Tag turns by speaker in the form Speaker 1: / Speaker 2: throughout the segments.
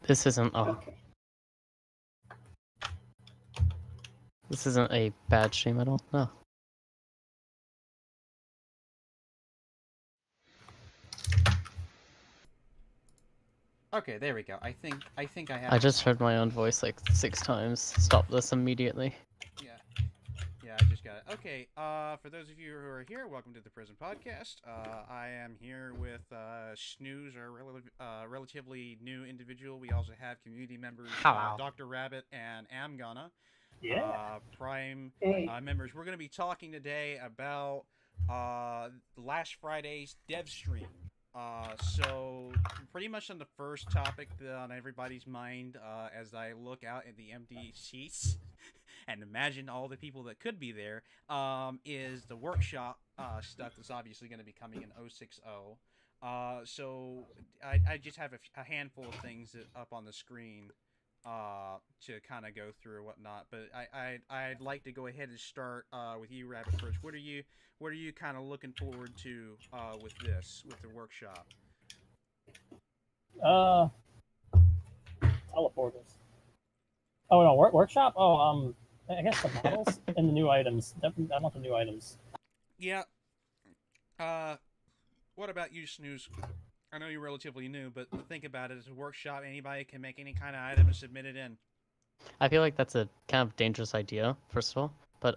Speaker 1: This isn't
Speaker 2: Okay.
Speaker 1: this isn't a bad stream at all. No.
Speaker 3: Okay, there we go. I think I have.
Speaker 1: I just heard my own voice like 6 times. Stop this immediately.
Speaker 3: Yeah, I just got it. Okay, for those of you who are here, welcome to the PRIZIM Podcast. I am here with Snooze, our relatively new individual. We also have community members,
Speaker 4: Hello.
Speaker 3: Dr. Rabbit and Amgana.
Speaker 4: Yeah.
Speaker 3: Prime
Speaker 2: Hey.
Speaker 3: members. We're going to be talking today about last Friday's dev stream. So pretty much on the first topic on everybody's mind as I look out at the empty seats and imagine all the people that could be there, is the workshop stuff that's obviously going to be coming in 060. So I just have a handful of things up on the screen to kind of go through or whatnot. But I'd like to go ahead and start with you, Rabbit, first. What are you kind of looking forward to with the workshop?
Speaker 4: Teleporters. Oh no, workshop. Oh, I guess the models and the new items. Definitely, I want the new items.
Speaker 3: Yeah. What about you, Snooze? I know you're relatively new, but think about it as a workshop. Anybody can make any kind of item and submit it in.
Speaker 1: I feel like that's a kind of dangerous idea, first of all. But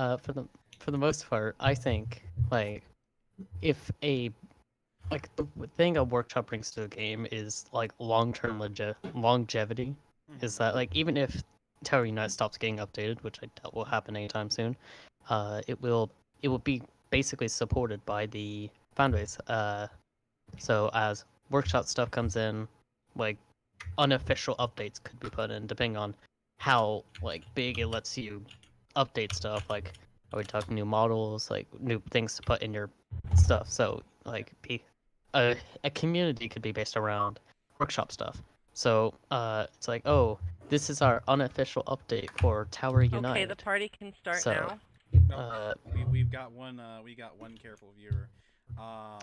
Speaker 1: for the most part, I think like if the thing a workshop brings to a game is like long-term longevity, is that like even if Tower Unite stops getting updated, which I doubt will happen anytime soon, it will be basically supported by the fan base. So as workshop stuff comes in, like unofficial updates could be put in depending on how like big it lets you update stuff. Like, are we talking new models, like new things to put in your stuff? So like a community could be based around workshop stuff. So it's like, oh, this is our unofficial update for Tower Unite.
Speaker 5: Okay, the party can start now.
Speaker 3: We've got one. We got one careful viewer.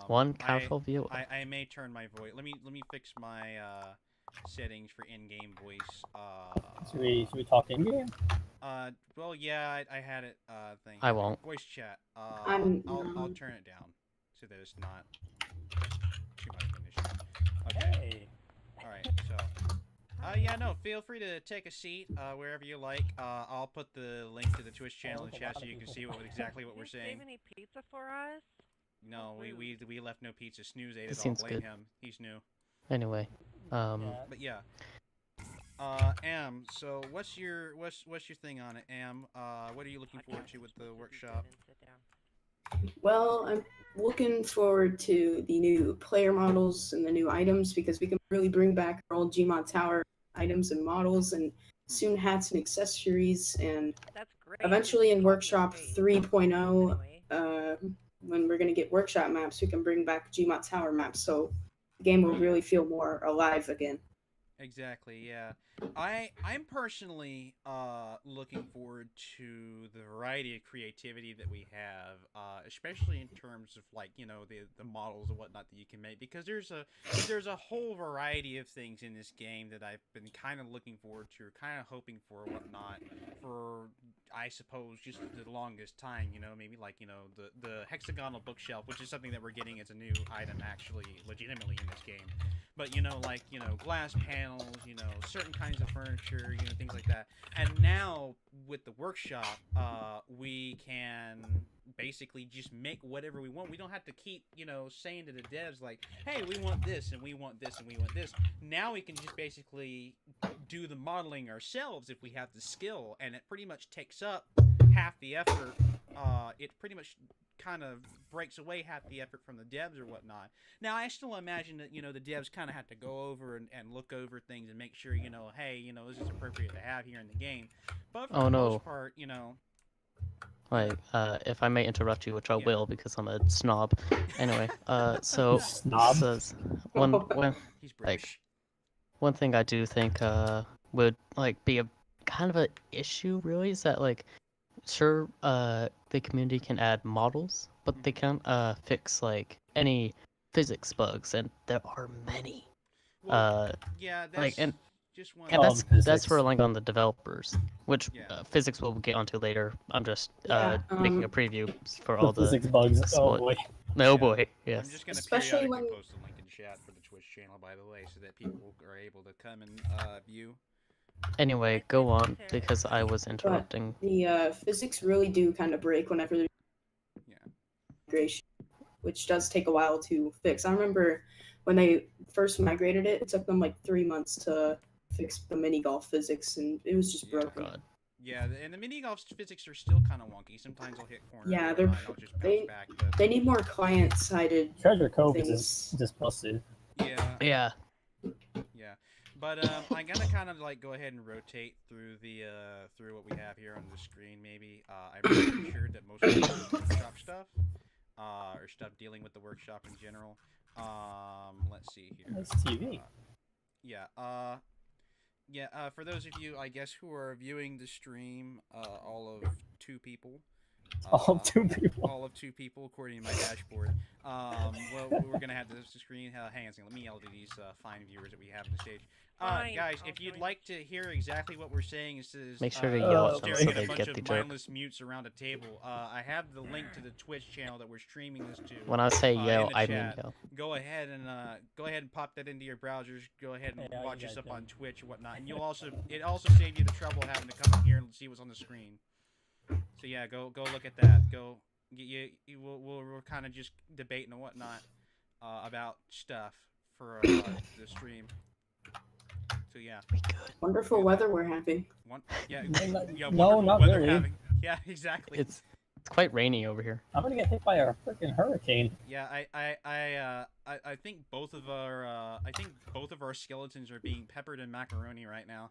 Speaker 1: One careful viewer.
Speaker 3: I may turn my voice. Let me fix my settings for in-game voice.
Speaker 4: Should we talk in game?
Speaker 3: Well, yeah, I had it. Thing.
Speaker 1: I won't.
Speaker 3: Voice chat. I'll turn it down so that it's not too much of an issue. Okay.
Speaker 4: Hey.
Speaker 3: All right. So. Yeah, no, feel free to take a seat wherever you like. I'll put the link to the Twitch channel in the chat so you can see exactly what we're saying.
Speaker 5: Save any pizza for us?
Speaker 3: No, we left no pizza. Snooze ate
Speaker 1: This
Speaker 3: it all.
Speaker 1: seems
Speaker 3: Blame
Speaker 1: good.
Speaker 3: him. He's new.
Speaker 1: Anyway,
Speaker 3: But yeah. Am, so what's your thing on it, Am? What are you looking forward to with the workshop?
Speaker 2: Well, I'm looking forward to the new player models and the new items because we can really bring back our old Gmod Tower items and models and soon hats and accessories, and
Speaker 5: That's great.
Speaker 2: eventually in Workshop 3.0, when we're going to get workshop maps, we can bring back Gmod Tower maps, so the game will really feel more alive again.
Speaker 3: Exactly, yeah. I'm personally looking forward to the variety of creativity that we have, especially in terms of like, you know, the models and whatnot that you can make, because there's a whole variety of things in this game that I've been kind of looking forward to, or kind of hoping for or whatnot, for I suppose just the longest time, you know, maybe like, you know, the hexagonal bookshelf, which is something that we're getting as a new item actually legitimately in this game. But, you know, like, you know, glass panels, you know, certain kinds of furniture, you know, things like that. And now, with the workshop, we can basically just make whatever we want. We don't have to keep, you know, saying to the devs, like, hey, we want this, and we want this, and we want this. Now we can just basically do the modeling ourselves if we have the skill, and it pretty much takes up half the effort. It pretty much kind of breaks away half the effort from the devs or whatnot. Now, I still imagine that, you know, the devs kind of have to go over and look over things and make sure, you know, hey, you know, this is appropriate to have here in the game. But for the most part, you know...
Speaker 1: Like, if I may interrupt you, which I will because I'm a snob. Anyway, so...
Speaker 4: Snob?
Speaker 3: He's British.
Speaker 1: One thing I do think would, like, be a kind of an issue, really, is that, like, sure, the community can add models, but they can't fix like any physics bugs, and there are many.
Speaker 3: Well, yeah,
Speaker 1: like,
Speaker 3: that's just one.
Speaker 1: and
Speaker 4: Oh,
Speaker 1: that's
Speaker 4: physics.
Speaker 1: relying on the developers, which
Speaker 3: Yeah.
Speaker 1: physics we'll get onto later. I'm just
Speaker 2: Yeah,
Speaker 1: making a preview for
Speaker 4: The
Speaker 1: all the
Speaker 4: physics bugs. Oh
Speaker 1: spoil-
Speaker 4: boy.
Speaker 1: Oh
Speaker 3: Yeah.
Speaker 1: boy,
Speaker 3: I'm
Speaker 1: yes.
Speaker 3: just gonna
Speaker 2: Especially
Speaker 3: periodically
Speaker 2: when-
Speaker 3: post a link in chat for the Twitch channel, by the way, so that people are able to come and view.
Speaker 1: Anyway,
Speaker 5: Right,
Speaker 1: go
Speaker 5: right,
Speaker 1: on
Speaker 5: right.
Speaker 1: because I was interrupting.
Speaker 2: The physics really do kind of break whenever there's
Speaker 3: Yeah.
Speaker 2: migration, which does take a while to fix. I remember when they first migrated it, it took them like 3 months to fix the mini golf physics, and it was just
Speaker 3: Yeah.
Speaker 2: broken.
Speaker 1: God.
Speaker 3: Yeah, and the mini golf physics are still kind of wonky. Sometimes I'll hit corners.
Speaker 2: Yeah,
Speaker 3: and
Speaker 2: they're
Speaker 3: whatnot, and I'll just bounce back. But
Speaker 2: They need more client-sided
Speaker 4: Treasure Cove
Speaker 2: things.
Speaker 4: is just busted.
Speaker 3: yeah,
Speaker 1: Yeah.
Speaker 3: yeah. But I'm gonna kind of like go ahead and rotate through the through what we have here on the screen. Maybe I'm pretty sure that most of the workshop stuff, or stuff dealing with the workshop in general. Let's see here.
Speaker 4: Nice TV.
Speaker 3: Yeah. For those of you, I guess, who are viewing the stream, all of 2 people.
Speaker 4: All 2 people.
Speaker 3: All of 2 people, according to my dashboard. Well, we're gonna have this screen. Hang on a second. Let me yell to these fine viewers that we have on the stage.
Speaker 5: Fine,
Speaker 3: Guys,
Speaker 5: I'll
Speaker 3: if you'd
Speaker 5: join.
Speaker 3: like to hear exactly what we're saying instead of
Speaker 1: Make sure to yell
Speaker 4: at them
Speaker 3: staring
Speaker 4: so
Speaker 3: at a
Speaker 1: they
Speaker 3: bunch
Speaker 1: get
Speaker 3: of
Speaker 1: the joke.
Speaker 3: mindless mutes around a table, I have the link to the Twitch channel that we're streaming this to.
Speaker 1: When I say
Speaker 3: in
Speaker 1: yell,
Speaker 3: the
Speaker 1: I mean
Speaker 3: chat.
Speaker 1: yell.
Speaker 3: Go ahead and pop that into your browsers. Go ahead and
Speaker 4: Yeah,
Speaker 3: watch
Speaker 4: you
Speaker 3: us
Speaker 4: guys
Speaker 3: up
Speaker 4: do.
Speaker 3: on Twitch and whatnot. And it also saves you the trouble of having to come in here and see what's on the screen. So yeah, go look at that. We're kind of just debating and whatnot about stuff for the stream. So yeah,
Speaker 1: We good.
Speaker 2: Wonderful weather we're having.
Speaker 4: No, not
Speaker 3: weather
Speaker 4: really.
Speaker 3: having. Yeah, exactly.
Speaker 1: It's quite rainy over here.
Speaker 4: I'm gonna get hit by a freaking hurricane.
Speaker 3: Yeah, I think both of our skeletons are being peppered in macaroni right now.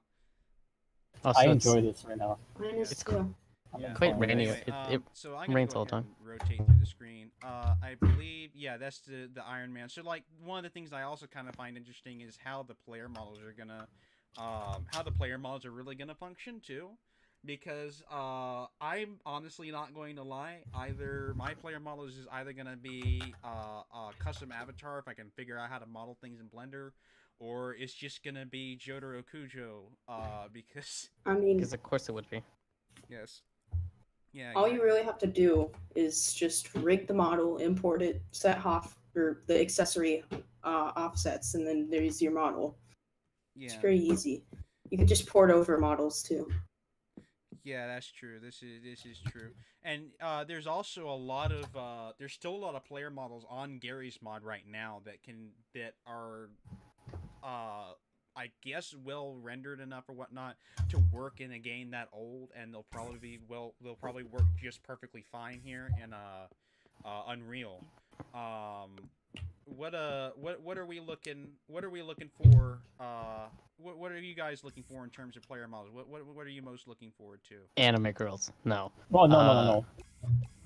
Speaker 1: Also,
Speaker 4: I
Speaker 1: it's
Speaker 4: enjoy this right now.
Speaker 2: Mine is
Speaker 1: It's
Speaker 2: too.
Speaker 4: I'm
Speaker 3: Yeah.
Speaker 1: quite
Speaker 4: enjoying
Speaker 1: rainy.
Speaker 4: this.
Speaker 3: Anyway,
Speaker 1: It
Speaker 3: so I'm gonna
Speaker 1: rains
Speaker 3: go
Speaker 1: all the
Speaker 3: ahead
Speaker 1: time.
Speaker 3: and rotate through the screen. I believe, yeah, that's the Iron Man. So like one of the things I also kind of find interesting is how the player models are gonna, really gonna function too, because I'm honestly not going to lie. Either my player models is either gonna be a custom avatar if I can figure out how to model things in Blender, or it's just gonna be Jotaro Kujo, because
Speaker 2: I mean,
Speaker 1: because of course it would be.
Speaker 3: yes. Yeah,
Speaker 2: all you really have to do is just rig the model, import it, set off or the accessory offsets, and then there's your model. It's
Speaker 3: yeah.
Speaker 2: pretty easy. You could just port over models too.
Speaker 3: Yeah, that's true. This is true. And there's also a lot of there's still a lot of player models on Gary's mod right now that are I guess well rendered enough or whatnot to work in a game that old, and they'll probably work just perfectly fine here in Unreal. What are we looking for? What are you guys looking for in terms of player models? What are you most looking forward to?
Speaker 1: Anime girls. No.
Speaker 4: Well, no.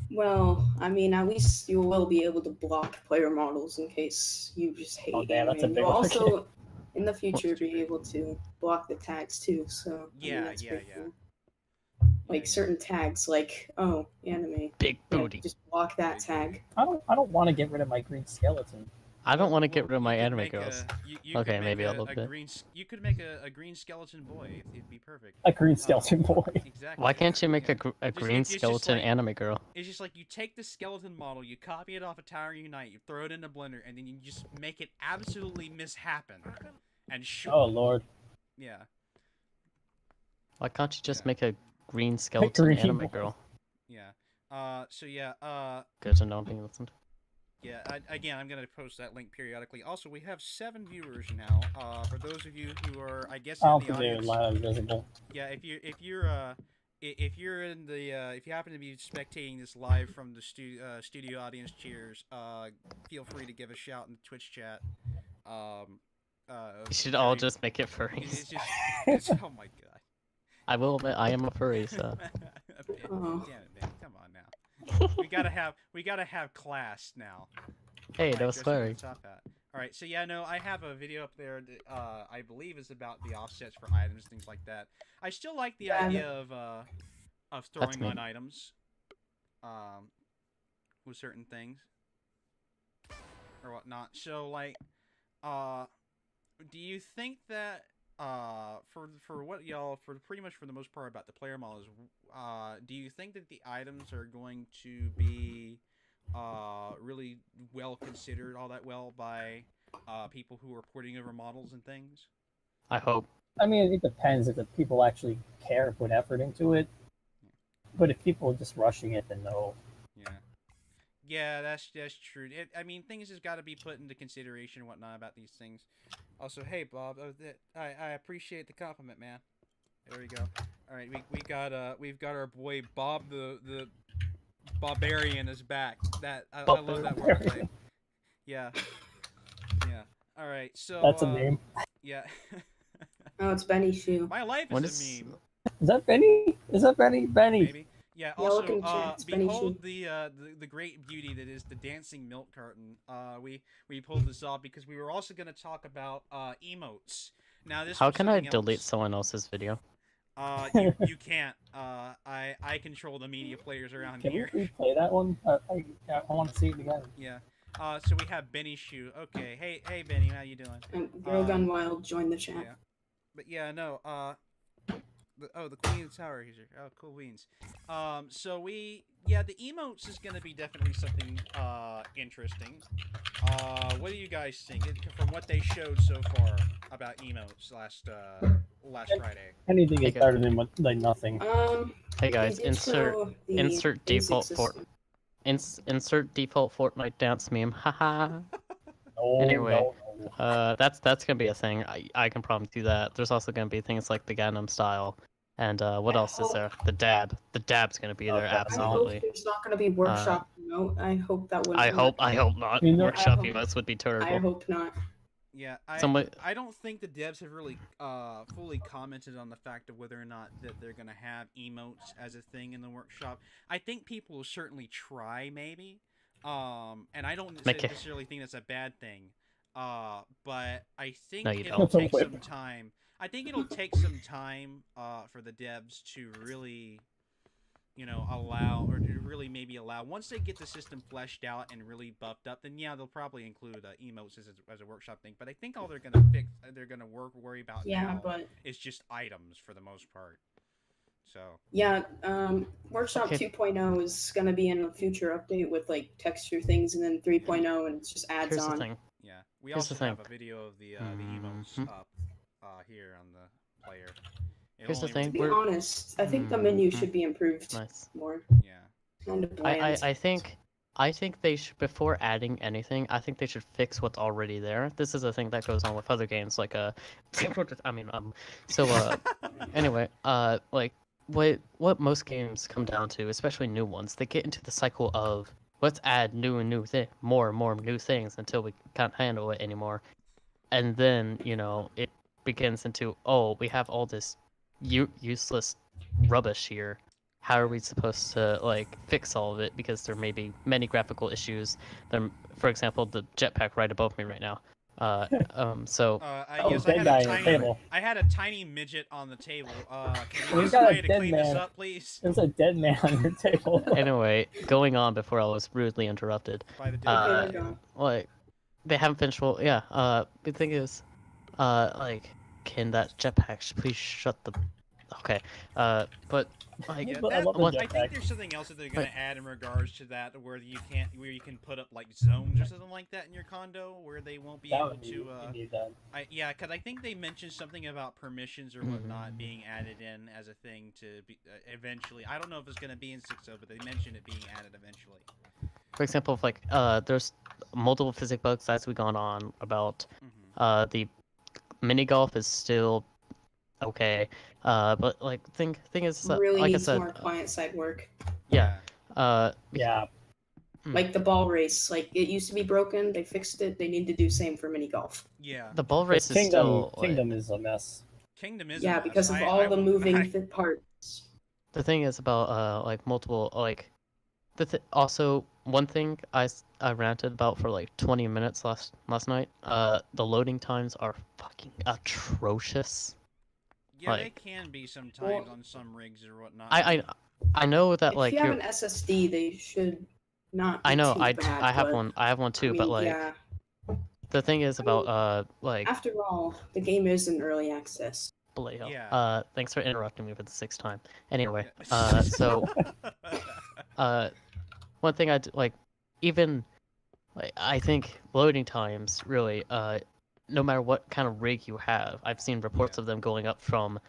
Speaker 2: Well, I mean, at least you will be able to block player models in case you just hate
Speaker 4: Oh, damn, that's a
Speaker 2: anime.
Speaker 4: big
Speaker 2: You'll
Speaker 4: one.
Speaker 2: also, in the future, be able to block the tags too. So I mean,
Speaker 3: Yeah,
Speaker 2: that's
Speaker 3: yeah,
Speaker 2: pretty
Speaker 3: yeah.
Speaker 2: cool. Like
Speaker 3: Yeah.
Speaker 2: certain tags, like anime.
Speaker 1: Big
Speaker 2: Yeah,
Speaker 1: booty.
Speaker 2: just block that
Speaker 3: Big
Speaker 2: tag.
Speaker 4: I don't want to get rid of my green skeleton.
Speaker 1: I don't want to
Speaker 3: Well,
Speaker 1: get rid of my
Speaker 3: you could
Speaker 1: anime
Speaker 3: make
Speaker 1: girls.
Speaker 3: you
Speaker 1: Okay,
Speaker 3: could make
Speaker 1: maybe a little bit.
Speaker 3: You could make a green skeleton boy. It'd be perfect.
Speaker 4: A green skeleton boy.
Speaker 3: Exactly.
Speaker 1: Why can't you make
Speaker 3: Yeah.
Speaker 1: a
Speaker 3: Just-
Speaker 1: green
Speaker 3: it's just
Speaker 1: skeleton
Speaker 3: like-
Speaker 1: anime girl?
Speaker 3: It's just like you take the skeleton model, you copy it off of Tower Unite, you throw it into Blender, and then you just make it absolutely mishappen. And shoot.
Speaker 4: Oh lord.
Speaker 3: Yeah.
Speaker 1: Why can't you just
Speaker 3: Yeah.
Speaker 1: make a green skeleton
Speaker 4: green
Speaker 1: anime
Speaker 4: boy.
Speaker 1: girl?
Speaker 3: Yeah. So yeah.
Speaker 1: Good to know being listened.
Speaker 3: Yeah. Again, I'm gonna post that link periodically. Also, we have 7 viewers now. For those of you who are, I guess,
Speaker 4: I
Speaker 3: in
Speaker 4: don't
Speaker 3: the
Speaker 4: think they're
Speaker 3: audience.
Speaker 4: loud visible.
Speaker 3: Yeah, if you're in the if you happen to be spectating this live from the studio audience cheers, feel free to give a shout in the Twitch chat.
Speaker 1: You should all
Speaker 3: Gary-
Speaker 1: just make it
Speaker 3: It's
Speaker 1: furries.
Speaker 3: just oh my god.
Speaker 1: I will admit I am a furry, so
Speaker 2: Oh.
Speaker 3: Damn it, man! Come on now. we gotta have class now.
Speaker 1: hey,
Speaker 3: Alright,
Speaker 1: no
Speaker 3: just
Speaker 1: swearing.
Speaker 3: top hat. All right, so yeah, no, I have a video up there that I believe is about the offsets for items, things like that. I still like the
Speaker 2: Yeah.
Speaker 3: idea of throwing
Speaker 1: me.
Speaker 3: on items, with certain things or whatnot. So like, do you think that for what y'all for pretty much for the most part about the player models, do you think that the items are going to be really well considered all that well by people who are porting over models and things?
Speaker 1: I hope.
Speaker 4: I mean, it depends if the people actually care, put effort into it. But if people are just rushing it, then no.
Speaker 3: Yeah. Yeah, that's true. I mean, things has got to be put into consideration and whatnot about these things. Also, hey Bob, I appreciate the compliment, man. There we go. All right, we've got our boy Bob the Barbarian is back. I love that wordplay. Yeah, yeah. All right, so
Speaker 4: That's a meme.
Speaker 3: Yeah.
Speaker 2: Oh, it's Benny's shoe.
Speaker 3: My life
Speaker 1: When
Speaker 3: is
Speaker 1: is-
Speaker 3: a meme.
Speaker 4: Is that Benny? Is that Benny? Benny.
Speaker 3: Maybe. Yeah.
Speaker 2: Yeah, look
Speaker 3: Also,
Speaker 2: in chat, it's Benny
Speaker 3: behold
Speaker 2: Shoe.
Speaker 3: the great beauty that is the dancing milk carton. We pulled this off because we were also going to talk about emotes. Now this.
Speaker 1: How
Speaker 3: was
Speaker 1: can I
Speaker 3: something
Speaker 1: delete
Speaker 3: else.
Speaker 1: someone else's video?
Speaker 3: You can't. I control the media players around
Speaker 4: Can
Speaker 3: here.
Speaker 4: we replay that one? I want to see it again.
Speaker 3: Yeah. So we have Benny Shoe. Okay. Hey Benny, how you doing?
Speaker 2: And Girl Gone Wild joined the chat.
Speaker 3: Yeah. But yeah, no. The Queen Tower here. Oh, cool beans. So the emotes is gonna be definitely something interesting. What do you guys think from what they showed so far about emotes last Friday?
Speaker 4: Anything is
Speaker 1: Okay.
Speaker 4: better than nothing.
Speaker 1: Hey guys,
Speaker 2: they did
Speaker 1: insert
Speaker 2: show the
Speaker 1: insert
Speaker 2: basic
Speaker 1: default
Speaker 2: system.
Speaker 1: insert default Fortnite dance meme. Haha.
Speaker 4: No,
Speaker 1: Anyway.
Speaker 4: no.
Speaker 1: That's gonna be a thing. I can promise you that. There's also gonna be things like the Gangnam Style, and what else is there? The dab. The dab's gonna be there.
Speaker 4: Okay.
Speaker 2: I hope
Speaker 1: Absolutely.
Speaker 2: there's not going to be workshop remote. I hope that wouldn't
Speaker 1: I hope
Speaker 2: work.
Speaker 1: not.
Speaker 4: You know-
Speaker 1: Workshop
Speaker 2: I hope-
Speaker 1: emotes would be
Speaker 2: I
Speaker 1: terrible.
Speaker 2: hope not.
Speaker 3: Yeah,
Speaker 1: Somebody-
Speaker 3: I don't think the devs have really fully commented on the fact of whether or not that they're gonna have emotes as a thing in the workshop. I think people will certainly try, maybe. And I don't
Speaker 1: Make it-
Speaker 3: necessarily think that's a bad thing. But I think
Speaker 1: No, you
Speaker 3: it'll
Speaker 4: don't.
Speaker 3: take some time. I think it'll take some time for the devs to really, allow, or to really maybe allow, once they get the system fleshed out and really buffed up, then yeah, they'll probably include emotes as a workshop thing. But I think all they're gonna worry about
Speaker 2: Yeah,
Speaker 3: now
Speaker 2: but
Speaker 3: is just items for the most part. So
Speaker 2: yeah, Workshop
Speaker 1: Okay.
Speaker 2: 2.0 is going to be in a future update with like texture things, and then 3.0 and it's just adds
Speaker 1: Here's the
Speaker 2: on.
Speaker 1: thing.
Speaker 3: yeah, we
Speaker 1: Here's the
Speaker 3: also have
Speaker 1: thing.
Speaker 3: a video of the emotes
Speaker 1: Mhm.
Speaker 3: up here on the player. It
Speaker 1: Here's the
Speaker 3: only-
Speaker 1: thing.
Speaker 2: To be
Speaker 1: We're-
Speaker 2: honest, I think the menu should be improved
Speaker 1: Nice.
Speaker 2: more.
Speaker 3: Yeah.
Speaker 2: Kind of bland.
Speaker 1: I think they should, before adding anything, I think they should fix what's already there. This is a thing that goes on with other games, like anyway, like what most games come down to, especially new ones, they get into the cycle of let's add more and more new things until we can't handle it anymore, and then it begins into, oh, we have all this useless rubbish here. How are we supposed to fix all of it? Because there may be many graphical issues. For example, the jetpack right above me right now. So
Speaker 3: Yes,
Speaker 4: dead guy on the table.
Speaker 3: I had a tiny midget on the table. Can you
Speaker 4: We've
Speaker 3: get
Speaker 4: got a
Speaker 3: somebody to
Speaker 4: dead
Speaker 3: clean this
Speaker 4: man.
Speaker 3: up, please?
Speaker 4: There's a dead man on your table.
Speaker 1: anyway, going on before I was rudely interrupted.
Speaker 3: By the
Speaker 2: Okay,
Speaker 3: dead
Speaker 2: go.
Speaker 1: Like they haven't finished. Well, yeah. The thing is, can that jetpack please shut the? Okay. But like.
Speaker 3: Yeah,
Speaker 4: But I love the
Speaker 1: one-
Speaker 3: I think
Speaker 4: jetpack.
Speaker 3: there's something else that they're gonna add in regards to that, where you can put up like zones or something like that in your condo, where they won't be
Speaker 4: That
Speaker 3: able
Speaker 4: would be,
Speaker 3: to.
Speaker 4: you need that.
Speaker 3: Because I think they mentioned something about permissions or whatnot being added in as a thing to be eventually. I don't know if it's gonna be in 6.0, but they mentioned it being added eventually.
Speaker 1: For example, if there's multiple physics bugs as we gone on about the mini golf is still okay, but thing is that,
Speaker 2: Really
Speaker 1: like I
Speaker 2: needs
Speaker 1: said,
Speaker 2: more client side work.
Speaker 1: yeah,
Speaker 4: Yeah.
Speaker 2: Like the ball race, like it used to be broken. They fixed it. They need to do same for mini golf.
Speaker 3: Yeah.
Speaker 1: the ball race is
Speaker 4: Kingdom
Speaker 1: still
Speaker 4: Kingdom is a mess.
Speaker 3: Kingdom is.
Speaker 2: Yeah,
Speaker 3: a mess.
Speaker 2: because of all the moving parts.
Speaker 1: the thing is about multiple also one thing I ranted about for 20 minutes last night. The loading times are fucking atrocious.
Speaker 3: Yeah,
Speaker 1: like-
Speaker 3: they can be sometimes on some rigs or whatnot.
Speaker 1: I know that
Speaker 2: If you have
Speaker 1: you're.
Speaker 2: an SSD, they should not. Be
Speaker 1: I know
Speaker 2: too
Speaker 1: I
Speaker 2: bad,
Speaker 1: I have
Speaker 2: but,
Speaker 1: one. I have one too,
Speaker 2: I mean,
Speaker 1: but
Speaker 2: yeah,
Speaker 1: the thing is about like
Speaker 2: After all, the game is in early access.
Speaker 1: Bullet Hell.
Speaker 3: Yeah.
Speaker 1: Thanks for interrupting me for the sixth time. Anyway,
Speaker 3: Yeah.
Speaker 1: so one thing like even like I think loading times really no matter what kind of rig you have, I've seen reports
Speaker 3: Yeah.
Speaker 1: of them going up from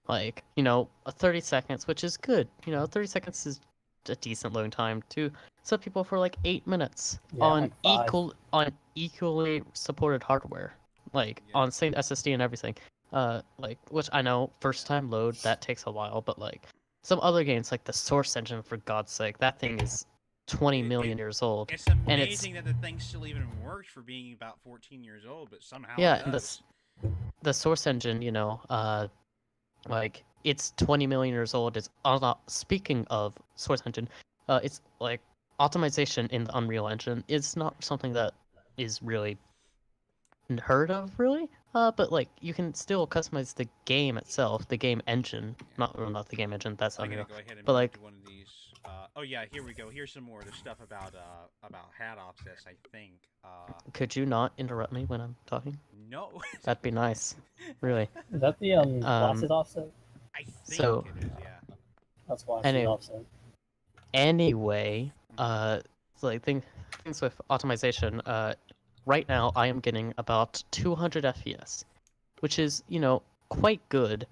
Speaker 1: like, a 30 seconds, which is good. 30 seconds is a decent loading time to some people for like 8 minutes
Speaker 4: Yeah,
Speaker 1: on
Speaker 4: like 5.
Speaker 1: equally supported hardware, like
Speaker 3: Yeah.
Speaker 1: on same SSD and everything. Like which I know first time load that takes a while, but like some other games like the Source Engine, for God's sake, that thing is 20 million years old.
Speaker 3: It's
Speaker 1: And it's
Speaker 3: amazing that the thing still even works for being about 14 years old, but somehow
Speaker 1: yeah,
Speaker 3: it
Speaker 1: and
Speaker 3: does.
Speaker 1: the Source Engine, like it's 20 million years old. It's speaking of Source Engine, it's like optimization in the Unreal Engine is not something that is really heard of, really. But like you can still customize the game itself, the game engine. Not the game engine. That's
Speaker 3: I'm gonna
Speaker 1: Unreal.
Speaker 3: go ahead and
Speaker 1: But
Speaker 3: move
Speaker 1: like
Speaker 3: to one of these. Oh yeah, here we go. Here's some more of the stuff about hat offsets. I think.
Speaker 1: could you not interrupt me when I'm talking?
Speaker 3: No.
Speaker 1: That'd be nice, really.
Speaker 4: Is that the glasses offset?
Speaker 3: I think
Speaker 1: So-
Speaker 3: it is. Yeah.
Speaker 4: That's glasses
Speaker 1: Anyway.
Speaker 4: offset.
Speaker 1: Anyway, so like things with optimization, right now I am getting about 200 FPS, which is, quite good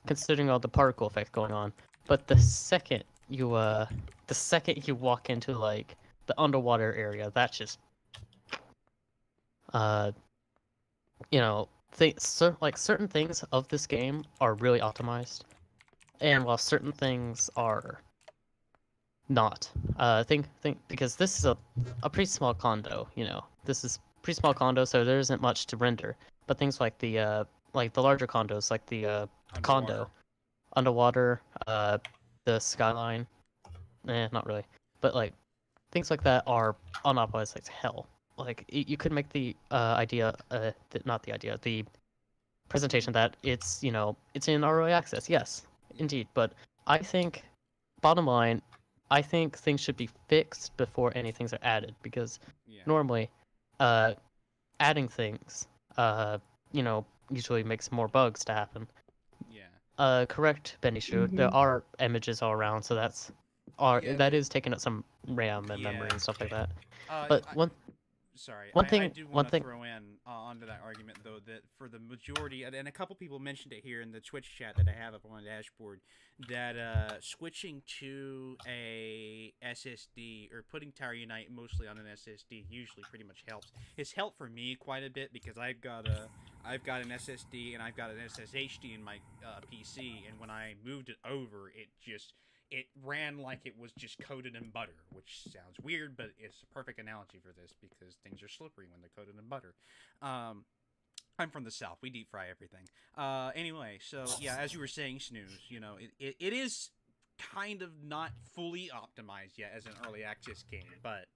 Speaker 1: considering all the particle effect going on. But the second you walk into like the underwater area, that's just uh like certain things of this game are really optimized, and while certain things are not. Think because this is a pretty small condo, This is pretty small condo, so there isn't much to render. But things like the larger condos, like the condo, underwater, the skyline, not really. But like things like that are unoptimized like hell. Like you could make the not the idea, the presentation that it's it's in early access, yes, indeed. But I think bottom line, I think things should be fixed before any things are added, because
Speaker 3: Yeah.
Speaker 1: normally adding things usually makes more bugs to happen.
Speaker 3: Yeah.
Speaker 1: Correct, Benishu. There are images all around, so
Speaker 3: Yeah,
Speaker 1: that is taking up some RAM and
Speaker 3: Yeah.
Speaker 1: memory and stuff like that.
Speaker 3: Uh,
Speaker 1: But
Speaker 3: I- Sorry,
Speaker 1: one
Speaker 3: I
Speaker 1: thing-
Speaker 3: do
Speaker 1: one
Speaker 3: want to
Speaker 1: thing-
Speaker 3: throw in onto that argument though that for the majority, and a couple people mentioned it here in the Twitch chat that I have up on the dashboard, that switching to a SSD or putting Tower Unite mostly on an SSD usually pretty much helps. It's helped for me quite a bit because I've got an SSD and I've got an SSHD in my PC, and when I moved it over, it ran like it was just coated in butter, which sounds weird, but it's a perfect analogy for this because things are slippery when they're coated in butter. I'm from the South. We deep fry everything. Anyway, so yeah, as you were saying, Snooze, it is kind of not fully optimized yet as an early access game, but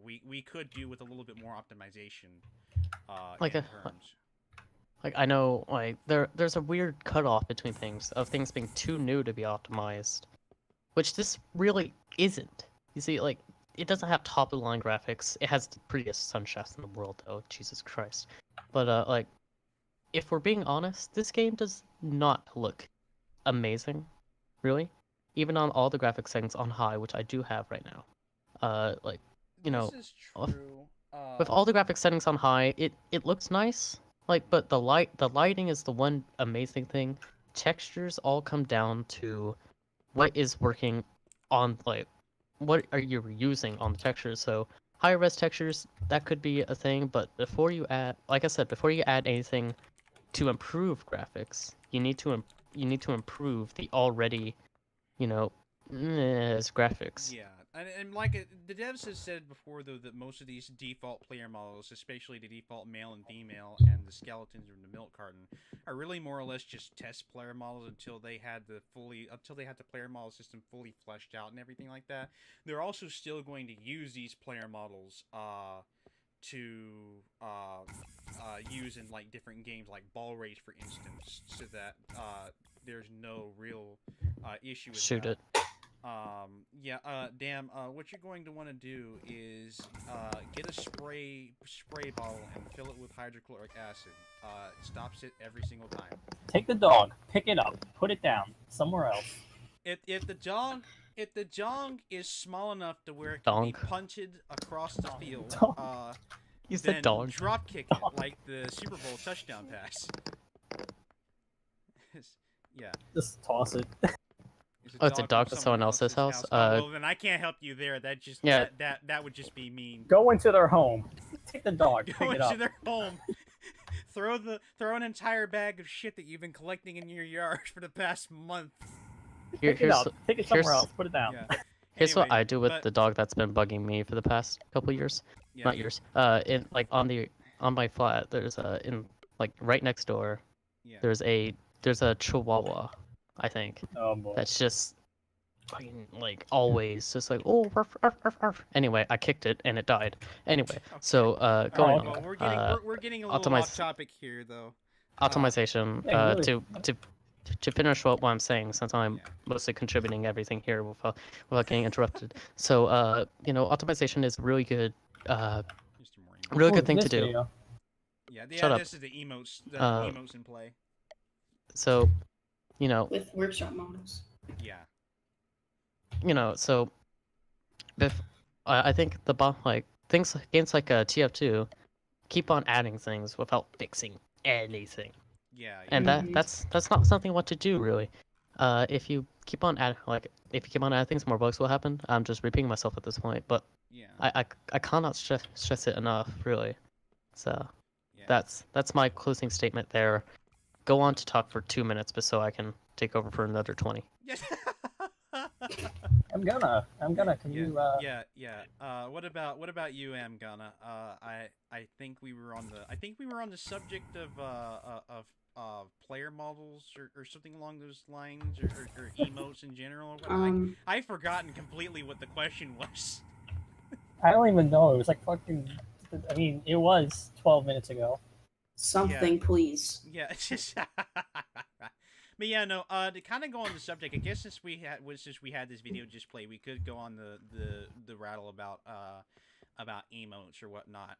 Speaker 3: we could do with a little bit more optimization
Speaker 1: Like
Speaker 3: in terms.
Speaker 1: Like I know, like there's a weird cutoff between things being too new to be optimized, which this really isn't. You see, like it doesn't have top of the line graphics. It has the prettiest sunshafts in the world, though. Jesus Christ. But like, if we're being honest, this game does not look amazing, really. Even on all the graphics settings on high, which I do have right now. Like
Speaker 3: This is true.
Speaker 1: with all the graphics settings on high, it looks nice. Like, but the lighting is the one amazing thing. Textures all come down to what is working on, like, what are you using on the textures. So higher res textures, that could be a thing, but before you add, like I said, before you add anything to improve graphics, you need to improve the already, graphics.
Speaker 3: Yeah, and like the devs have said before, though, that most of these default player models, especially the default male and female and the skeletons in the milk carton, are really more or less just test player models until they had the player model system fully fleshed out and everything like that. They're also still going to use these player models to use in like different games like Ball Race, for instance, so that there's no real issue with
Speaker 1: Shoot
Speaker 3: that.
Speaker 1: it.
Speaker 3: damn. What you're going to want to do is get a spray bottle and fill it with hydrochloric acid. It stops it every single time.
Speaker 4: Take the dog, pick it up, put it down somewhere else.
Speaker 3: If the dog is small enough to where it can be punted across the field,
Speaker 1: Use the
Speaker 3: then
Speaker 1: dog.
Speaker 3: drop kick it like the Super Bowl touchdown pass. Yeah.
Speaker 4: Just toss it.
Speaker 1: It's a dog at someone else's house.
Speaker 3: Well, then I can't help you there. That just that would just be mean.
Speaker 4: Go into their home. Take the dog.
Speaker 3: Go
Speaker 4: pick it up.
Speaker 3: into their home. throw an entire bag of shit that you've been collecting in your yard for the past month.
Speaker 4: Pick it up. Take it somewhere else. Put it down.
Speaker 3: Yeah.
Speaker 1: Here's
Speaker 3: Anyway,
Speaker 1: what I do with the dog that's been bugging me for the past couple years.
Speaker 3: Yeah.
Speaker 1: Not years. In like on my flat, there's in like right next door.
Speaker 3: Yeah.
Speaker 1: There's a Chihuahua, I think.
Speaker 4: Oh boy.
Speaker 1: That's just fucking like always just like oh arf, arf, arf, arf. Anyway, I kicked it and it died. Anyway, so going
Speaker 3: Well,
Speaker 1: on.
Speaker 3: we're getting a little off topic here though.
Speaker 1: Optimization.
Speaker 4: Yeah, really.
Speaker 1: To finish what I'm saying, since I'm mostly contributing everything here without getting interrupted. So optimization is really good.
Speaker 3: Mr. Morning.
Speaker 1: Really good thing to do.
Speaker 4: Video.
Speaker 3: Yeah,
Speaker 1: Shut up.
Speaker 3: This is the emotes. The emotes in play.
Speaker 1: So,
Speaker 2: With workshop models.
Speaker 3: Yeah.
Speaker 1: So if I think games like TF2 keep on adding things without fixing anything.
Speaker 3: Yeah.
Speaker 1: And that's not something you want to do really. If you keep on adding things, more bugs will happen. I'm just repeating myself at this point, but
Speaker 3: yeah.
Speaker 1: I cannot stress it enough, really. So
Speaker 3: Yeah.
Speaker 1: that's my closing statement there. Go on to talk for 2 minutes, but so I can take over for another 20.
Speaker 3: Yes.
Speaker 4: I'm gonna. Can you?
Speaker 3: What about you, Am Gonna? I think we were on the subject of player models or something along those lines, or emotes in general. I've forgotten completely what the question was.
Speaker 4: I don't even know. It was like fucking. I mean, it was 12 minutes ago.
Speaker 2: Something, please.
Speaker 3: Yeah, it's just. But yeah, no. To kind of go on the subject, I guess since we had this video just played, we could go on the rattle about emotes or whatnot.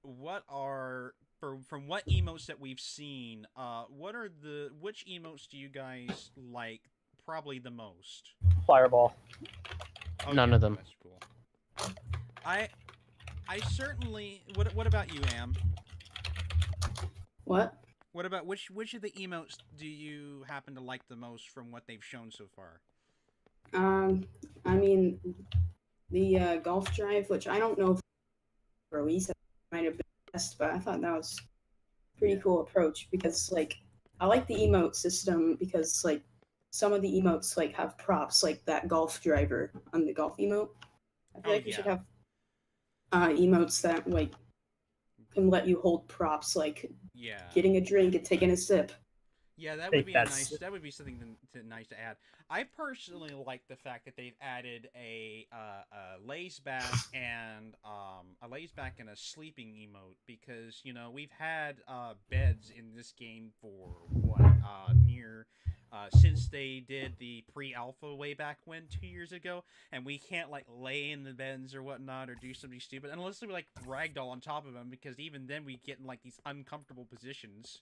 Speaker 3: What are from what emotes that we've seen? Which emotes do you guys like probably the most?
Speaker 4: Fireball.
Speaker 3: Oh,
Speaker 1: None of them.
Speaker 3: That's cool. I certainly. What about you, Am?
Speaker 2: What?
Speaker 3: What about which of the emotes do you happen to like the most from what they've shown so far?
Speaker 2: I mean, the golf drive, which I don't know if release might have been best, but I thought that was a pretty cool approach because, like, I like the emote system because, like, some of the emotes like have props, like that golf driver on the golf emote. I feel like we should have emotes that like can let you hold props, like getting a drink and taking a sip.
Speaker 3: Yeah, that would be nice. That would be something nice to add. I personally like the fact that they've added a lays back and a sleeping emote because we've had beds in this game for since they did the pre-alpha way back when 2 years ago, and we can't like lay in the beds or whatnot or do something stupid unless we like ragdoll on top of them because even then we get in like these uncomfortable positions.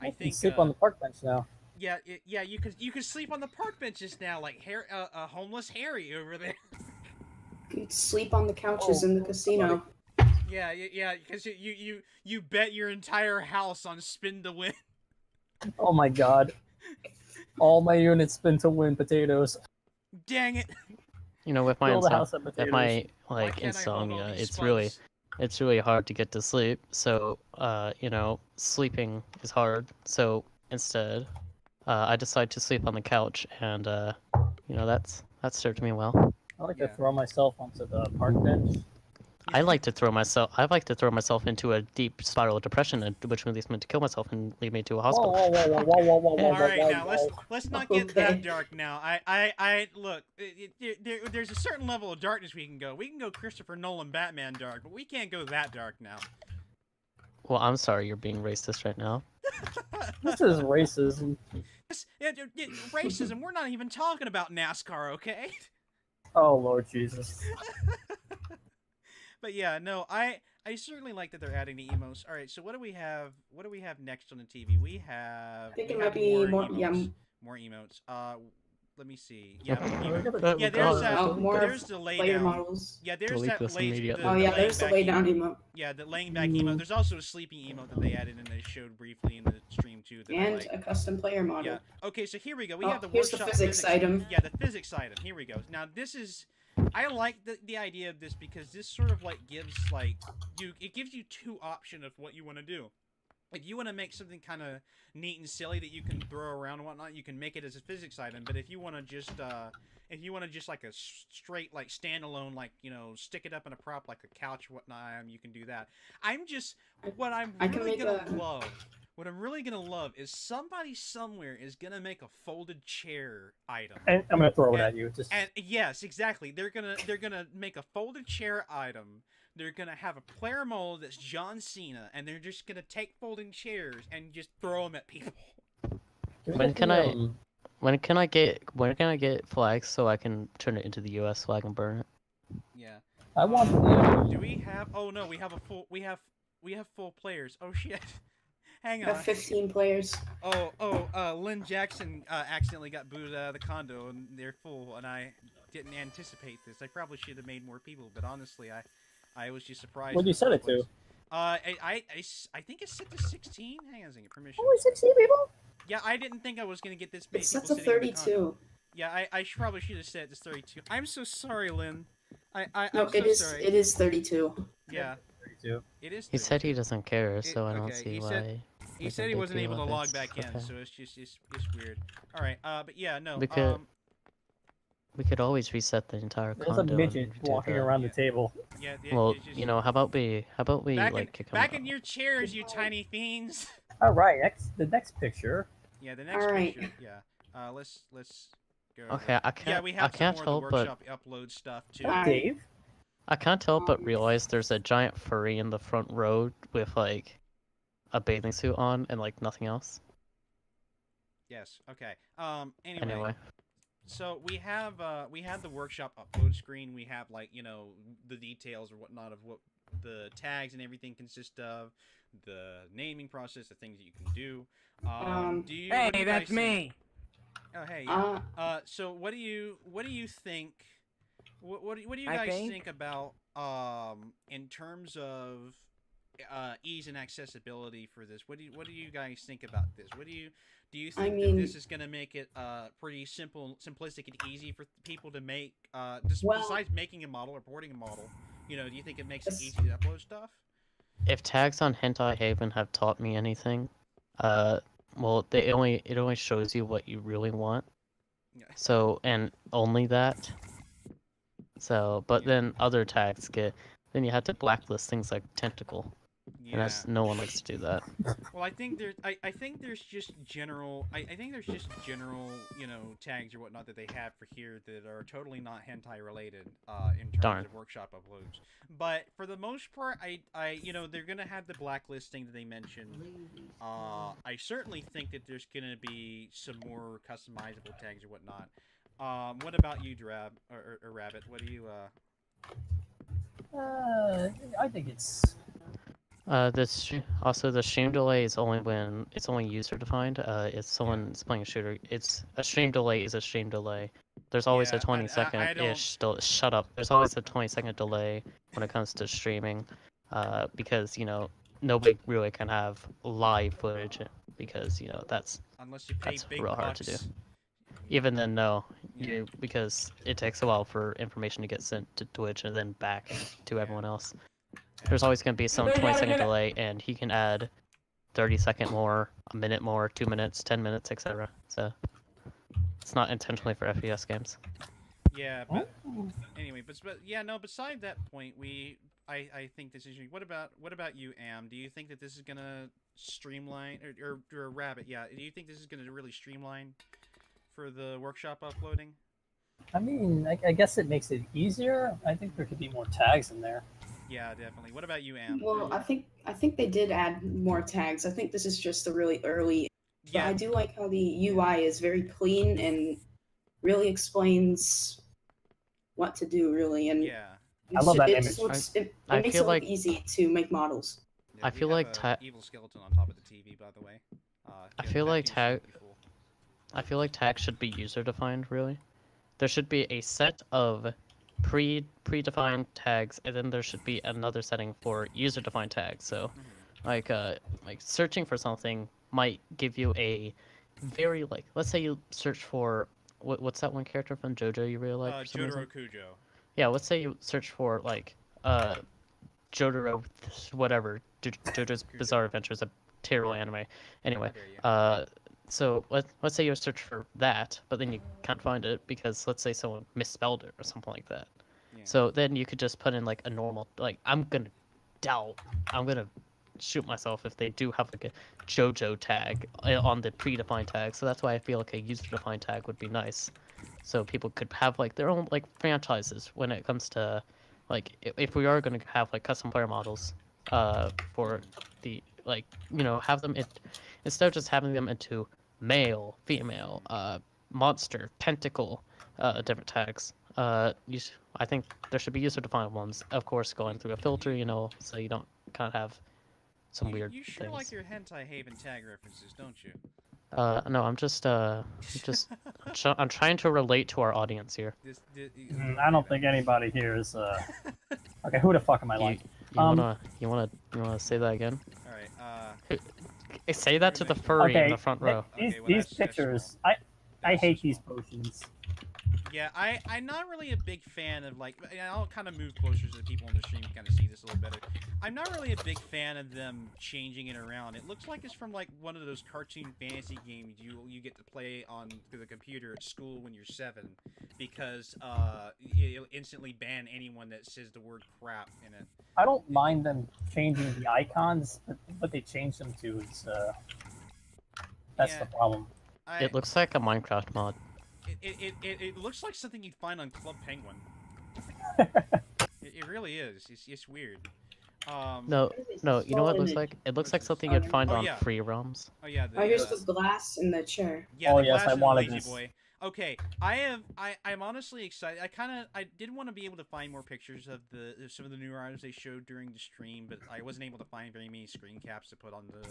Speaker 3: I think
Speaker 4: sleep on the park bench now.
Speaker 3: Yeah, you can sleep on the park benches now, like homeless Harry over there.
Speaker 2: You can sleep on the couches in the casino.
Speaker 3: Yeah, because you bet your entire house on spin to win.
Speaker 4: Oh my god. All my units spin to win potatoes.
Speaker 3: Dang it.
Speaker 1: With my insomnia, it's really hard to get to sleep. So, sleeping is hard. So instead, I decide to sleep on the couch, and that's served me well.
Speaker 4: I like to throw myself onto the park bench.
Speaker 1: I like to throw myself into a deep spiral of depression, which leads me to kill myself and lead me to a hospital.
Speaker 3: All right, now let's not get that dark. Now, I look. There's a certain level of darkness we can go. We can go Christopher Nolan Batman dark, but we can't go that dark now.
Speaker 1: Well, I'm sorry, you're being racist right now.
Speaker 4: This is racism.
Speaker 3: Racism. We're not even talking about NASCAR, okay?
Speaker 4: Oh Lord Jesus.
Speaker 3: But yeah, no, I certainly like that they're adding the emotes. All right, so what do we have? What do we have next on the TV? We have.
Speaker 2: I think
Speaker 3: we
Speaker 2: it
Speaker 3: have
Speaker 2: might be more.
Speaker 3: emotes.
Speaker 2: Yeah,
Speaker 3: More emotes. Let me see. Yeah, more
Speaker 4: We're
Speaker 3: emotes.
Speaker 4: gonna-
Speaker 3: Yeah, there's that.
Speaker 2: oh, more
Speaker 3: There's the lay
Speaker 2: player
Speaker 3: down.
Speaker 2: models.
Speaker 3: Yeah, there's
Speaker 1: Delete
Speaker 3: that
Speaker 1: this
Speaker 3: lay.
Speaker 1: immediately.
Speaker 2: Oh yeah, there's the
Speaker 3: laying
Speaker 2: lay
Speaker 3: back
Speaker 2: down
Speaker 3: emote.
Speaker 2: emote.
Speaker 3: Yeah, the laying back emote. There's also a sleeping emote that they added and they showed briefly in the stream too. That I
Speaker 2: And
Speaker 3: like.
Speaker 2: a custom player model.
Speaker 3: Yeah. Okay, so here we go. We
Speaker 2: Oh,
Speaker 3: have the
Speaker 2: here's the
Speaker 3: workshop
Speaker 2: physics item.
Speaker 3: Yeah, the physics item. Here we go. Now this is, I like the idea of this because this sort of like gives like it gives you two options of what you want to do. If you want to make something kind of neat and silly that you can throw around and whatnot, you can make it as a physics item. But if you want to just like a straight like standalone, like stick it up in a prop like a couch or whatnot, you can do that. What I'm really gonna love. What I'm really gonna love is somebody somewhere is gonna make a folded chair item.
Speaker 4: And I'm gonna throw it at you. Just...
Speaker 3: And yes, exactly. They're gonna make a folded chair item. They're gonna have a player mold that's John Cena, and they're just gonna take folding chairs and just throw them at people.
Speaker 1: When can I get flags so I can turn it into the U.S. flag and burn it?
Speaker 3: Yeah.
Speaker 4: I want.
Speaker 3: Do we have? Oh no, we have a full. We have full players. Oh shit. Hang
Speaker 2: I
Speaker 3: on.
Speaker 2: have 15 players.
Speaker 3: Lynn Jackson accidentally got booted out of the condo, and they're full, and I didn't anticipate this. I probably should have made more people, but honestly, I was just surprised.
Speaker 4: What did you set it to?
Speaker 3: I think it's set to 16. Hang on a second, permission.
Speaker 4: Only 16 people?
Speaker 3: Yeah, I didn't think I was gonna get this many
Speaker 2: It's
Speaker 3: people
Speaker 2: set to
Speaker 3: sitting in the condo.
Speaker 2: 32.
Speaker 3: Yeah, I probably should have set it to 32. I'm so sorry, Lynn.
Speaker 2: No,
Speaker 3: I'm so sorry.
Speaker 2: it is 32.
Speaker 3: Yeah,
Speaker 4: 32.
Speaker 3: it is. 32.
Speaker 1: He said he doesn't care, so I don't
Speaker 3: okay,
Speaker 1: see
Speaker 3: he
Speaker 1: why.
Speaker 3: said- He
Speaker 1: there's a
Speaker 3: said he
Speaker 1: big
Speaker 3: wasn't
Speaker 1: deal
Speaker 3: able to
Speaker 1: if
Speaker 3: log
Speaker 1: it's-
Speaker 3: back in,
Speaker 1: okay.
Speaker 3: so it's weird. All right, but yeah, no.
Speaker 1: We could always reset the entire
Speaker 4: There's a
Speaker 1: condo.
Speaker 4: midget
Speaker 1: and do
Speaker 4: walking
Speaker 1: that.
Speaker 4: around the table.
Speaker 3: Yeah.
Speaker 1: Well,
Speaker 3: it's just-
Speaker 1: how about we
Speaker 3: back
Speaker 1: like
Speaker 3: in,
Speaker 1: kick him
Speaker 3: back
Speaker 1: out?
Speaker 3: in your chairs, you tiny fiends.
Speaker 4: All right, the next picture.
Speaker 3: Yeah, the next
Speaker 2: All right.
Speaker 3: picture. Yeah. Let's go.
Speaker 1: Okay, I can't.
Speaker 3: Yeah, we have
Speaker 1: I can't
Speaker 3: some
Speaker 1: help
Speaker 3: more of the
Speaker 1: but
Speaker 3: workshop upload stuff too.
Speaker 2: Alright.
Speaker 4: Dave.
Speaker 1: I can't help but realize there's a giant furry in the front row with like a bathing suit on and like nothing else.
Speaker 3: Yes. Okay.
Speaker 1: Anyway.
Speaker 3: So we have the workshop upload screen. We have like the details or whatnot of what the tags and everything consist of, the naming process, the things that you can do. Do you?
Speaker 5: Hey,
Speaker 3: what do you
Speaker 5: that's
Speaker 3: guys think?
Speaker 5: me.
Speaker 3: Oh hey. Yeah. So what do you think? What do you guys think about in terms of ease and accessibility for this? What do you guys think about this? Do you think that this is going to make it pretty simplistic and easy for people to make? Besides making a model or porting a model, do you think it makes it easy to upload stuff?
Speaker 1: If tags on Hentai Haven have taught me anything, well, it only shows you what you really want.
Speaker 3: Yeah.
Speaker 1: So, and only that. So, but then other tags then you have to blacklist things like tentacle.
Speaker 3: Yeah.
Speaker 1: And no one likes to do that.
Speaker 3: Well, I think there's just general tags or whatnot that they have for here that are totally not hentai related in terms of workshop uploads. But for the most part, they're gonna have the blacklisting that they mentioned. I certainly think that there's gonna be some more customizable tags or whatnot. What about you, Drab or Rabbit? What do you
Speaker 4: I think it's.
Speaker 1: Also the stream delay is only when it's only user defined. If someone's playing a shooter, a stream delay is a stream delay. There's always a 20-second ish. Shut up. There's always a 20-second delay when it comes to streaming, because nobody really can have live footage because that's
Speaker 3: unless you pay big
Speaker 1: real hard
Speaker 3: bucks.
Speaker 1: to do. Even then, no, because it takes a while for information to get sent to Twitch and then back to everyone else. There's always going to be some 20-second delay, and he can add 30-second more, a minute more, 2 minutes, 10 minutes, etc. So it's not intentionally for FPS games.
Speaker 3: Yeah, but anyway, but yeah, no. Beside that point, I think this is. What about you, Am? Do you think that this is gonna streamline or Rabbit? Yeah, do you think this is gonna really streamline for the workshop uploading?
Speaker 4: I mean, I guess it makes it easier. I think there could be more tags in there.
Speaker 3: Yeah, definitely. What about you, Am?
Speaker 2: Well, I think they did add more tags. I think this is just the really early. But
Speaker 3: Yeah,
Speaker 2: I do like how the UI is very clean and really explains what to do, really, and
Speaker 3: yeah.
Speaker 4: I love that
Speaker 2: it
Speaker 4: image.
Speaker 2: looks it
Speaker 1: I
Speaker 2: makes
Speaker 1: feel
Speaker 2: it look
Speaker 1: like
Speaker 2: easy to make models.
Speaker 3: Yeah,
Speaker 1: I
Speaker 3: we
Speaker 1: feel
Speaker 3: have
Speaker 1: like
Speaker 3: a evil skeleton on top of the TV, by the way.
Speaker 1: I
Speaker 3: Kevin,
Speaker 1: feel
Speaker 3: back
Speaker 1: like
Speaker 3: to you, should
Speaker 1: tag
Speaker 3: be full.
Speaker 1: I feel like tags should be user defined. Really, there should be a set of predefined tags, and then there should be another setting for user defined tags. So, like searching for something might give you a very let's say you search for what's that one character from JoJo you really like for some reason?
Speaker 3: Jotaro Kujo.
Speaker 1: Yeah, let's say you search for Jotaro whatever JoJo's
Speaker 3: Kujo.
Speaker 1: Bizarre Adventure is a terrible anime. Anyway,
Speaker 3: How dare you.
Speaker 1: so let's say you search for that, but then you can't find it because let's say someone misspelled it or something like that.
Speaker 3: Yeah.
Speaker 1: So then you could just put in like a normal I'm gonna shoot myself if they do have like a JoJo tag on the predefined tag. So that's why I feel like a user defined tag would be nice. So people could have like their own like franchises when it comes to like if we are going to have like custom player models for the have them instead of just having them into male, female, monster, tentacle, different tags. I think there should be user defined ones, of course, going through a filter, so you don't kind of have some weird
Speaker 3: You sure
Speaker 1: things.
Speaker 3: like your hentai haven tag references, don't you?
Speaker 1: No, I'm just I'm trying to relate to our audience here.
Speaker 4: I don't think anybody here is. Okay, who the fuck am I like?
Speaker 1: You wanna say that again?
Speaker 3: All right.
Speaker 1: Say that to the furry in the front row.
Speaker 4: These,
Speaker 3: Okay, well,
Speaker 4: these
Speaker 3: that's
Speaker 4: pictures,
Speaker 3: small.
Speaker 4: I
Speaker 3: That's
Speaker 4: hate
Speaker 3: small.
Speaker 4: these potions.
Speaker 3: Yeah, I'm not really a big fan of I'll kind of move closer so that people on the stream can kind of see this a little better. I'm not really a big fan of them changing it around. It looks like it's from like one of those cartoon fantasy games you get to play on the computer at school when you're 7, because it'll instantly ban anyone that says the word crap in it.
Speaker 4: I don't mind them changing the icons, but what they change them to is that's
Speaker 3: Yeah.
Speaker 4: the problem.
Speaker 1: It looks like a Minecraft mod.
Speaker 3: It looks like something you'd find on Club Penguin. It really is. It's weird.
Speaker 1: No, you know what it looks like? It looks like something you'd find on
Speaker 3: yeah.
Speaker 1: free roams.
Speaker 3: Oh yeah.
Speaker 2: Here's the glass in the chair.
Speaker 3: Yeah,
Speaker 4: Oh,
Speaker 3: the
Speaker 4: yes,
Speaker 3: glass
Speaker 4: I
Speaker 3: and the
Speaker 4: wanted
Speaker 3: lazy
Speaker 4: this.
Speaker 3: boy. Okay, I'm honestly excited. I did want to be able to find more pictures of some of the newer items they showed during the stream, but I wasn't able to find very many screen caps to put on the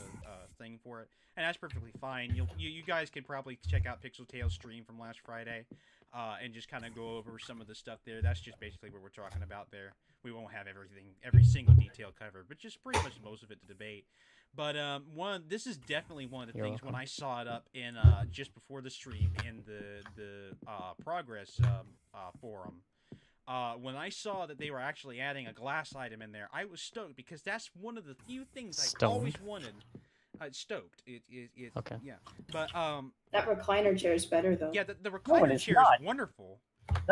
Speaker 3: thing for it, and that's perfectly fine. You guys could probably check out Pixel Tail's stream from last Friday, and just kind of go over some of the stuff there. That's just basically what we're talking about there. We won't have every single detail covered, but just pretty much most of it to debate. But this is definitely one of the things when I saw it up in just before the stream in the progress forum. When I saw that they were actually adding a glass item in there, I was stoked because that's one of the few things I always wanted. Stoked. Okay. Yeah. But
Speaker 2: that recliner chair is better though.
Speaker 3: Yeah, the recliner chair is wonderful.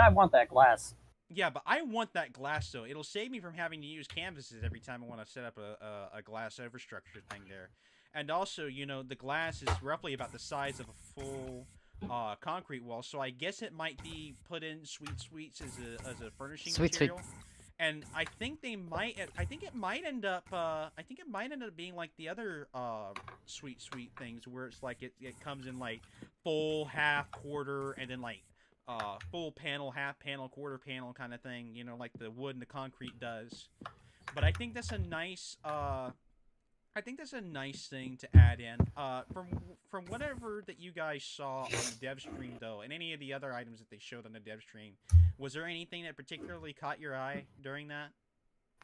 Speaker 4: I want that glass.
Speaker 3: Yeah, but I want that glass, though. It'll save me from having to use canvases every time I want to set up a glass overstructure thing there. And also, the glass is roughly about the size of a full concrete wall, so I guess it might be put in sweets as a furnishing material. And I think it might end up being like the other sweet things where it's like it comes in like full, half, quarter, and then like full panel, half panel, quarter panel kind of thing, like the wood and the concrete does. But I think that's a nice thing to add in. From whatever that you guys saw on the dev stream though, and any of the other items that they showed on the dev stream, was there anything that particularly caught your eye during that?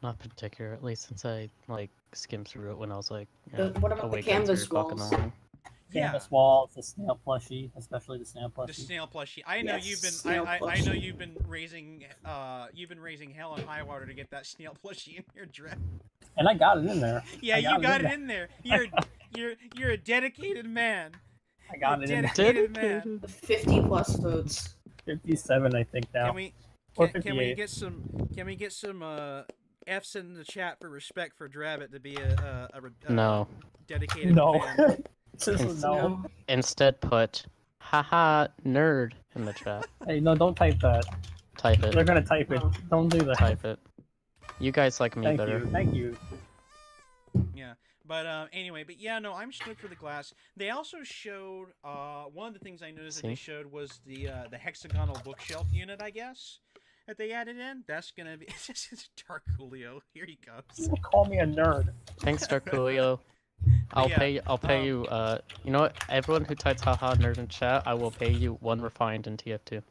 Speaker 1: Not particular, at least since I skimmed through it when I was like.
Speaker 2: What about the canvas walls?
Speaker 4: Canvas walls, the snail plushie, especially the snail plushie.
Speaker 3: The snail plushie. I know you've been raising hell and high water to get that snail plushie in your dress.
Speaker 4: And I got it in there.
Speaker 3: Yeah, you got it in there. You're a dedicated man.
Speaker 4: I got it in there.
Speaker 3: Dedicated man.
Speaker 2: 50 plus votes.
Speaker 4: 57, I think now.
Speaker 3: Can we get some F's in the chat for respect for Drabbit to be a dedicated man?
Speaker 4: No.
Speaker 1: Instead, put haha nerd in the chat.
Speaker 4: Hey, no, don't type that.
Speaker 1: Type it.
Speaker 4: They're gonna type it. Don't do that.
Speaker 1: Type it. You guys like me
Speaker 4: Thank
Speaker 1: better.
Speaker 4: you. Thank you.
Speaker 3: Yeah, but anyway, but yeah, no, I'm stoked for the glass. They also showed one of the things I noticed that they
Speaker 1: See?
Speaker 3: showed was the hexagonal bookshelf unit, I guess, that they added in. That's gonna be it's Dark Julio. Here he comes.
Speaker 4: People call me a nerd.
Speaker 1: Thanks, Darkulio. I'll
Speaker 3: yeah,
Speaker 1: pay you. You know what? Everyone who types haha nerd in chat, I will pay you 1 refined in TF2.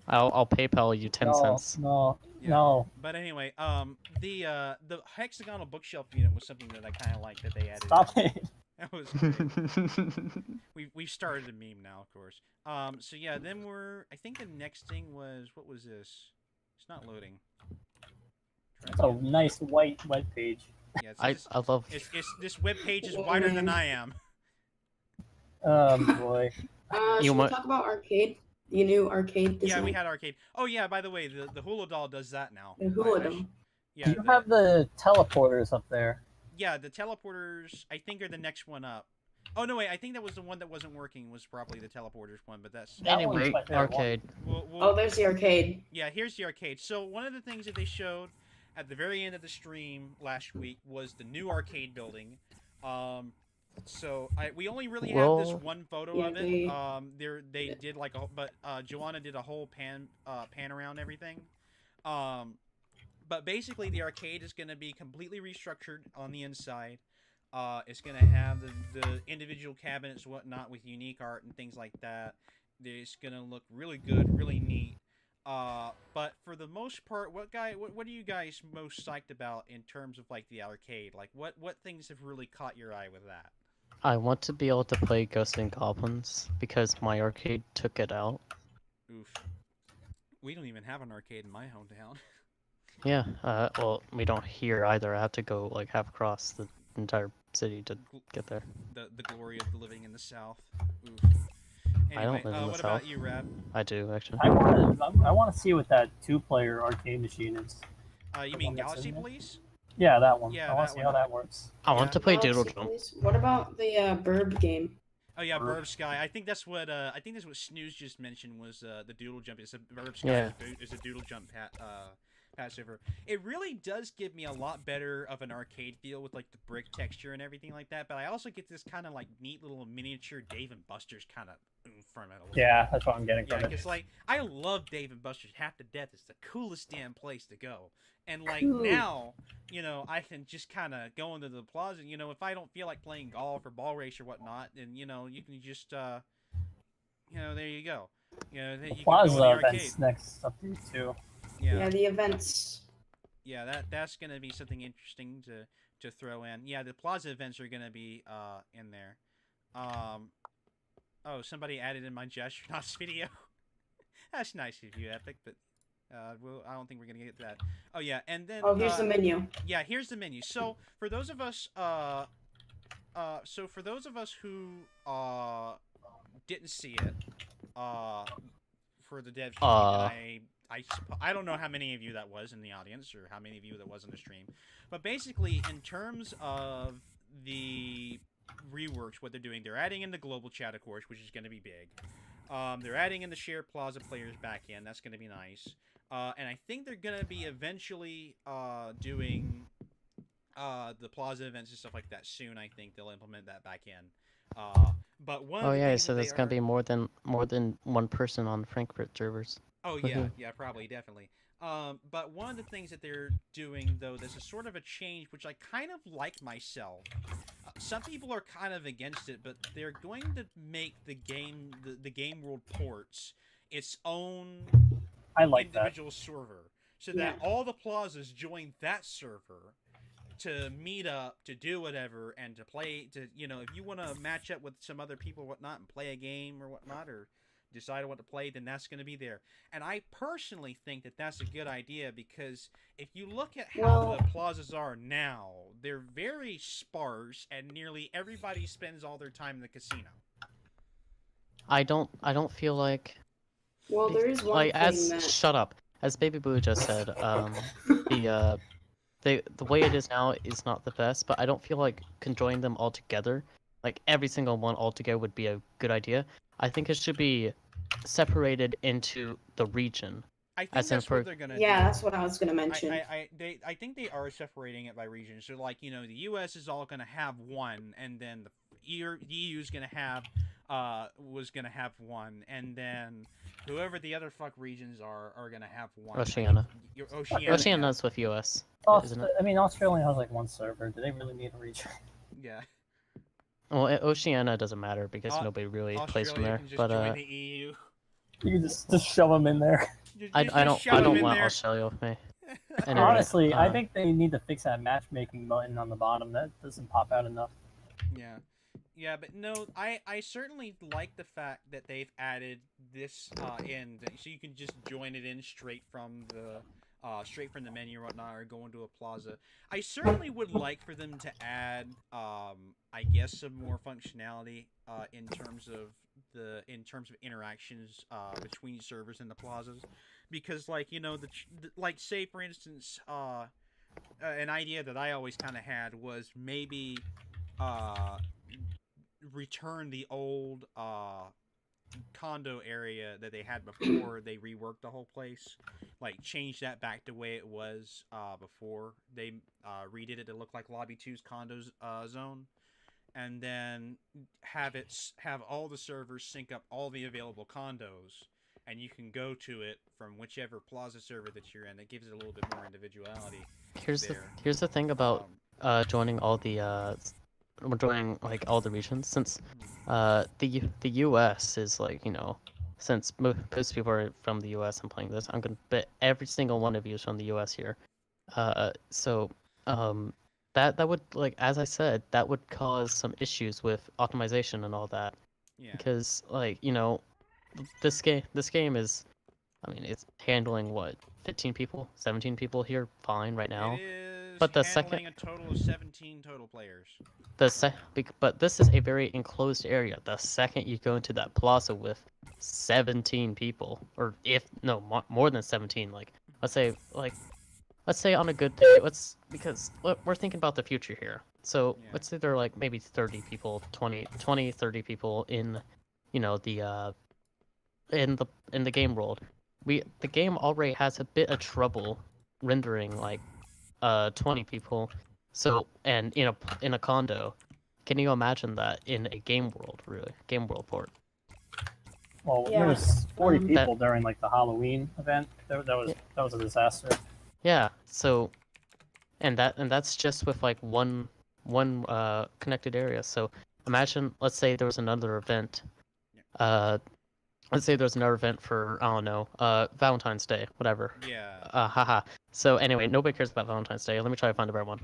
Speaker 1: I'll PayPal you 10 cents.
Speaker 4: No.
Speaker 3: Yeah.
Speaker 4: No.
Speaker 3: But anyway, the hexagonal bookshelf unit was something that I kind of liked that they added.
Speaker 4: Stop
Speaker 3: in.
Speaker 4: it.
Speaker 3: That was great. We've started a meme now, of course. So yeah, then I think the next thing was, what was this? It's not loading.
Speaker 4: That's a nice white web page.
Speaker 3: Yeah,
Speaker 1: I love.
Speaker 3: this web page is wider than I am.
Speaker 4: Boy.
Speaker 2: Should we talk about arcade? The new arcade design?
Speaker 3: Yeah, we had arcade. Oh yeah, by the way, the hula doll does that now.
Speaker 2: The hula doll.
Speaker 3: Yeah.
Speaker 4: You have the teleporters up there.
Speaker 3: Yeah, the teleporters, I think, are the next one up. Oh no, wait, I think that was the one that wasn't working. Was probably the teleporters one, but that's
Speaker 1: Anyway, arcade.
Speaker 2: Oh, there's the arcade.
Speaker 3: Yeah, here's the arcade. So one of the things that they showed at the very end of the stream last week was the new arcade building. So we only really had this one photo of it. They did like Joanna did a whole pan around everything. But basically the arcade is going to be completely restructured on the inside. It's going to have the individual cabinets and whatnot with unique art and things like that. It's going to look really good, really neat. But for the most part, what are you guys most psyched about in terms of like the arcade? Like what things have really caught your eye with that?
Speaker 1: I want to be able to play Ghosts and Goblins because my arcade took it out.
Speaker 3: Oof. We don't even have an arcade in my hometown.
Speaker 1: Yeah, well, we don't here either. I have to go like half across the entire city to get there.
Speaker 3: The glory of living in the South. Oof. Anyway,
Speaker 1: I don't live in the
Speaker 3: what
Speaker 1: South.
Speaker 3: about you, Rab?
Speaker 1: I do actually.
Speaker 4: I want to see what that 2-player arcade machine is.
Speaker 3: You mean Galaxy Police?
Speaker 4: Yeah, that one.
Speaker 3: Yeah,
Speaker 4: I want to see how that works.
Speaker 1: I want to play Doodle Jump.
Speaker 2: What about the Burb game?
Speaker 3: Oh yeah, Burb Sky. I think that's what Snooze just mentioned was the Doodle Jump. It's a Burb Sky is a Doodle Jump passive. It really does give me a lot better of an arcade feel with like the brick texture and everything like that. But I also get this kind of like neat little miniature Dave and Buster's kind of from it.
Speaker 4: Yeah, that's what I'm getting from it.
Speaker 3: Yeah, because like I love Dave and Buster's half to death. It's the coolest damn place to go. And like now, you know, I can just kind of go into the plaza. You know, if I don't feel like playing golf or ball race or whatnot, then you know you can just, you know, there you go. You know, you can
Speaker 4: plaza
Speaker 3: go in the
Speaker 4: events next update too.
Speaker 2: Yeah, the events.
Speaker 3: Yeah, that's gonna be something interesting to throw in. Yeah, the plaza events are gonna be in there. Oh, somebody added in my Gestronauts video. That's nice of you, Epic, but I don't think we're gonna get to that. Oh yeah, and then
Speaker 2: here's the menu.
Speaker 3: Yeah, here's the menu. So for those of us who didn't see it, for the dev stream, I don't know how many of you that was in the audience or how many of you that was in the stream, but basically in terms of the reworks, what they're doing, they're adding in the global chat, of course, which is going to be big. They're adding in the shared plaza players back in. That's going to be nice. And I think they're going to be eventually doing the plaza events and stuff like that soon. I think they'll implement that back in. But one.
Speaker 1: Oh yeah, so there's gonna be more than one person on Frankfurt servers.
Speaker 3: Oh yeah, yeah, probably, definitely. But one of the things that they're doing, though, this is sort of a change, which I kind of like myself. Some people are kind of against it, but they're going to make the Game World ports its own individual server, so that all the plazas join that server to meet up, to do whatever, and to play. To if you want to match up with some other people, or whatnot, and play a game or whatnot, or decide what to play, then that's going to be there. And I personally think that that's a good idea, because if you look at how the plazas are now, they're very sparse, and nearly everybody spends all their time in the casino.
Speaker 1: I don't feel like.
Speaker 2: Well, there is one thing that.
Speaker 1: Shut up. As Baby Boo just said, the way it is now is not the best, but I don't feel like conjoining them all together, like every single one all together, would be a good idea. I think it should be separated into the region.
Speaker 3: I think
Speaker 1: As in
Speaker 3: that's
Speaker 1: for
Speaker 3: what they're gonna
Speaker 2: Yeah,
Speaker 3: do.
Speaker 2: that's what I was gonna mention.
Speaker 3: I think they are separating it by region. So like the U.S. is all gonna have one, and then the EU is gonna have was gonna have one, and then whoever the other fuck regions are gonna have one.
Speaker 1: Oceania.
Speaker 3: Oceania.
Speaker 1: Oceania's with US, isn't it?
Speaker 4: I mean, Australia has like one server. Do they really need a region?
Speaker 3: Yeah.
Speaker 1: Well, Oceania doesn't matter because nobody really plays from
Speaker 3: Australia
Speaker 1: there.
Speaker 3: can just
Speaker 1: But
Speaker 3: join the EU.
Speaker 4: You can just shove them in there.
Speaker 1: I don't want Australia with me. Anyway,
Speaker 4: Honestly, I think they need to fix that matchmaking button on the bottom. That doesn't pop out enough.
Speaker 3: Yeah. Yeah, but no, I certainly like the fact that they've added this in, so you can just join it in straight from the menu or whatnot, or go into a plaza. I certainly would like for them to add, I guess, some more functionality in terms of interactions between servers and the plazas, because like like say for instance, an idea that I always kind of had was maybe return the old condo area that they had before they reworked the whole place, like change that back to the way it was before they redid it to look like Lobby 2's condos zone, and then have all the servers sync up all the available condos, and you can go to it from whichever plaza server that you're in. That gives it a little bit more individuality.
Speaker 1: Here's the thing about joining all the joining like all the regions, since the US is like, since most people are from the US and playing this, I'm gonna bet every single one of you is from the US here. So that would, like, as I said, that would cause some issues with optimization and all that.
Speaker 3: Yeah.
Speaker 1: Because like, this game is, I mean, it's handling what, 15 people, 17 people here fine right now.
Speaker 3: It is
Speaker 1: but the
Speaker 3: handling a total of 17 total players.
Speaker 1: But this is a very enclosed area. The second you go into that plaza with 17 people, or more than 17, like let's say on a good day, because we're thinking about the future here. So let's say there are like maybe 30 people, 20, 30 people in, the in the game world. The game already has a bit of trouble rendering like 20 people. So, and in a condo, can you imagine that in a game world, really? Game world port.
Speaker 4: Well, there was 40 people during like the Halloween event. That was a disaster.
Speaker 1: Yeah. So, and that's just with like one connected area. So imagine, let's say there was another event. Let's say there's another event for, I don't know, Valentine's Day, whatever.
Speaker 3: Yeah.
Speaker 1: Haha. So anyway, nobody cares about Valentine's Day. Let me try to find a better one.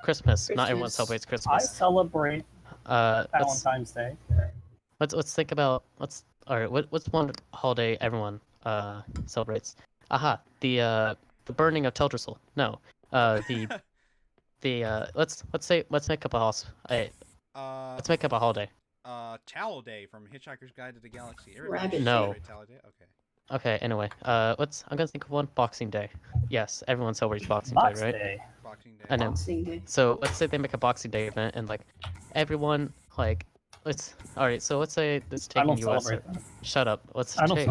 Speaker 1: Christmas. Not everyone celebrates Christmas.
Speaker 4: I celebrate Valentine's Day.
Speaker 1: Let's think about what's one holiday everyone celebrates? Aha. The burning of Teldrassil. No. Let's make up a house. Let's make up a holiday.
Speaker 3: Tallow Day from Hitchhiker's Guide to the Galaxy.
Speaker 1: No.
Speaker 3: Tallow Day? Okay.
Speaker 1: Okay, anyway, I'm gonna think of one. Boxing Day. Yes, everyone celebrates Boxing Day, right?
Speaker 3: Boxing Day.
Speaker 1: I know.
Speaker 2: Boxing Day.
Speaker 1: So let's say they make a Boxing Day event, and like everyone alright. So let's say it's taking US. Shut up. Let's take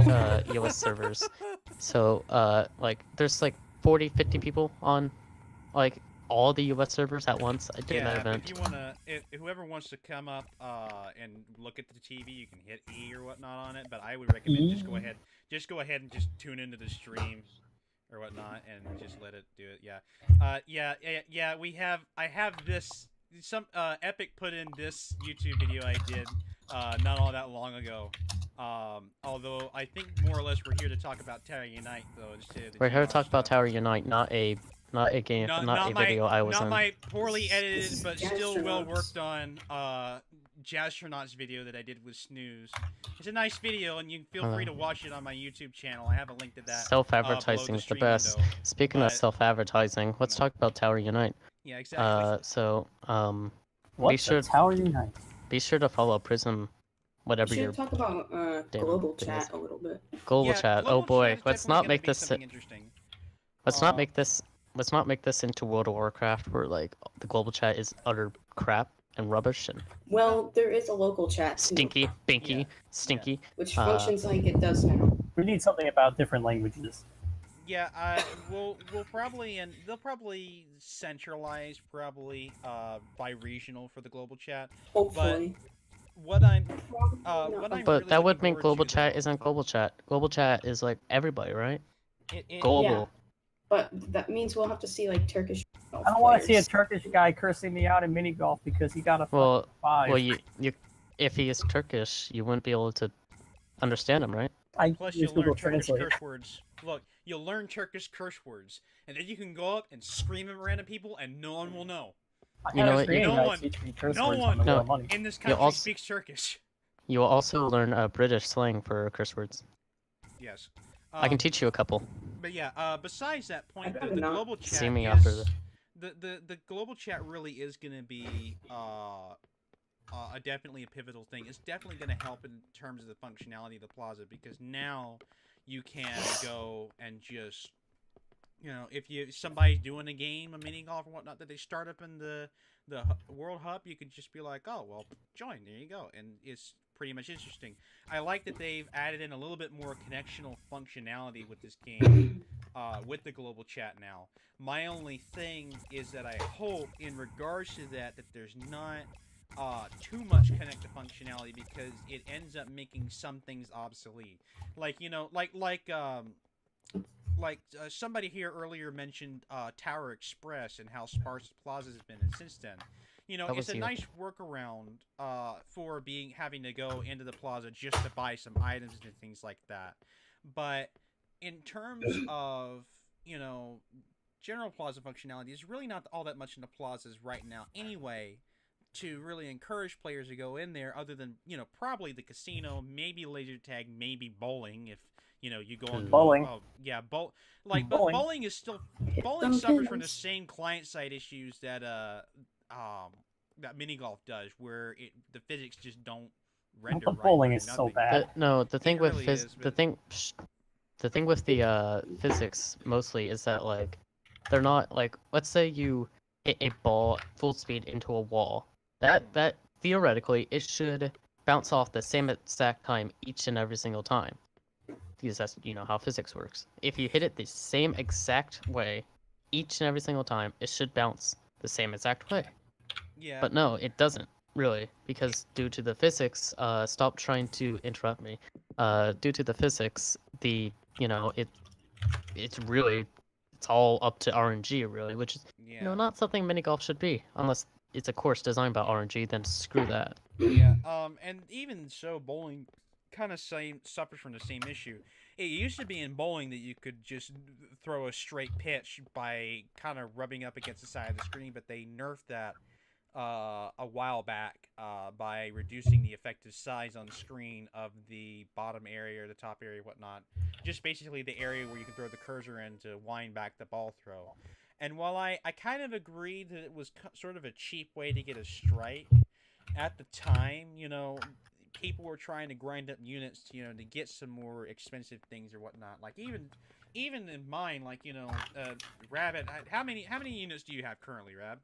Speaker 1: US servers. So like there's like 40, 50 people on like all the US servers at once during that event.
Speaker 3: If you wanna, if whoever wants to come up and look at the TV, you can hit E or whatnot on it. But I would recommend just go ahead and just tune into the stream or whatnot and just let it do it. Yeah. I have this. Some Epic put in this YouTube video I did not all that long ago. Although I think more or less we're here to talk about Tower Unite, though.
Speaker 1: We're here to talk about Tower Unite, not a game, not a video I was in.
Speaker 3: Not my poorly edited but still well worked on Jazztronaut's video that I did with Snooze. It's a nice video, and you can feel free to watch it on my YouTube channel. I have a link to that.
Speaker 1: Self-advertising is the best. Speaking of self-advertising, let's talk about Tower Unite.
Speaker 3: Yeah, exactly.
Speaker 4: Tower Unite?
Speaker 1: Be sure to follow PRIZM, whatever
Speaker 2: you
Speaker 1: your.
Speaker 2: Should talk about global chat a little bit.
Speaker 1: Global chat. Oh boy, let's not make this. Let's not make this into World of Warcraft, where like the global chat is utter crap and rubbish and.
Speaker 2: Well, there is a local chat.
Speaker 1: Stinky, binky, stinky.
Speaker 2: Which functions like it does now.
Speaker 4: We need something about different languages.
Speaker 3: Yeah, we'll probably, and they'll probably centralize by regional for the global chat.
Speaker 2: Hopefully.
Speaker 3: What I'm
Speaker 2: Probably not.
Speaker 3: what I'm
Speaker 1: But
Speaker 3: really
Speaker 1: that
Speaker 3: looking
Speaker 1: would mean
Speaker 3: forward
Speaker 1: global
Speaker 3: to,
Speaker 1: chat
Speaker 3: though,
Speaker 1: isn't global chat. Global chat is like everybody, right?
Speaker 2: Yeah,
Speaker 1: Global.
Speaker 2: but that means we'll have to see like Turkish golf
Speaker 4: I don't want to see a
Speaker 2: players.
Speaker 4: Turkish guy cursing me out in mini golf because he got a
Speaker 1: Well,
Speaker 4: fucking 5.
Speaker 1: well, you, if he is Turkish, you wouldn't be able to understand him, right?
Speaker 4: I
Speaker 3: plus
Speaker 4: use
Speaker 3: you'll learn
Speaker 4: Google
Speaker 3: Turkish
Speaker 4: Translate.
Speaker 3: curse words. Look, you'll learn Turkish curse words, and then you can go up and scream at random people, and no one will know.
Speaker 1: You know
Speaker 4: I
Speaker 1: what,
Speaker 4: had a
Speaker 1: you-
Speaker 3: No
Speaker 4: Korean guy
Speaker 3: one-
Speaker 4: teach me curse
Speaker 3: no
Speaker 4: words
Speaker 3: one-
Speaker 4: on the
Speaker 1: No,
Speaker 4: Wheel of Money.
Speaker 3: In this
Speaker 1: You'll
Speaker 3: country,
Speaker 1: also-
Speaker 3: speaks Turkish.
Speaker 1: You will also learn British slang for curse words.
Speaker 3: Yes.
Speaker 1: I can teach you a couple.
Speaker 3: But yeah, besides that point,
Speaker 2: I'd
Speaker 3: though,
Speaker 2: rather
Speaker 3: the
Speaker 2: not.
Speaker 3: global chat
Speaker 1: See me
Speaker 3: is
Speaker 1: after
Speaker 3: the global chat really is going to be definitely a pivotal thing. It's definitely going to help in terms of the functionality of the plaza, because now you can go and just, if somebody's doing a game, a mini golf or whatnot, that they start up in the World Hub, you could just be like, oh well, join. There you go, and it's pretty much interesting. I like that they've added in a little bit more connectional functionality with this game, with the global chat now. My only thing is that I hope, in regards to that there's not too much connected functionality, because it ends up making some things obsolete. Like, somebody here earlier mentioned Tower Express and how sparse Plaza has been, and since then,
Speaker 1: That
Speaker 3: it's
Speaker 1: was
Speaker 3: a
Speaker 1: you.
Speaker 3: nice workaround for having to go into the plaza just to buy some items and things like that. But in terms of, general plaza functionality, there's really not all that much in the plazas right now anyway, to really encourage players to go in there, other than, probably the casino, maybe laser tag, maybe bowling, if you go on
Speaker 4: Bowling.
Speaker 3: Oh yeah,
Speaker 4: Bowling.
Speaker 3: but bowling is still,
Speaker 2: Hit
Speaker 3: bowling
Speaker 2: them
Speaker 3: suffers from the
Speaker 2: pins.
Speaker 3: same client side issues that mini golf does, where the physics just don't render
Speaker 4: The
Speaker 3: right.
Speaker 4: bowling
Speaker 3: for
Speaker 4: is so
Speaker 3: nothing.
Speaker 4: bad.
Speaker 1: No, the thing with
Speaker 3: really is, but-
Speaker 1: the thing with the physics mostly is that like they're not like, let's say you hit a ball full speed into a wall. That theoretically it should bounce off the same exact time each and every single time, because that's how physics works. If you hit it the same exact way each and every single time, it should bounce the same exact way.
Speaker 3: Yeah.
Speaker 1: But no, it doesn't really, because due to the physics, stop trying to interrupt me. Due to the physics, it's all up to RNG really, which is
Speaker 3: yeah.
Speaker 1: not something mini golf should be, unless it's a course designed by RNG. Then screw that.
Speaker 3: Yeah. And even so, bowling kind of suffers from the same issue. It used to be in bowling that you could just throw a straight pitch by kind of rubbing up against the side of the screen, but they nerfed that a while back by reducing the effective size on screen of the bottom area or the top area, whatnot. Just basically the area where you can throw the cursor in to wind back the ball throw. And while I kind of agreed that it was sort of a cheap way to get a strike, at the time, people were trying to grind up units to, to get some more expensive things or whatnot. Like even in mine, like, Rabbit, how many units do you have currently, Rab?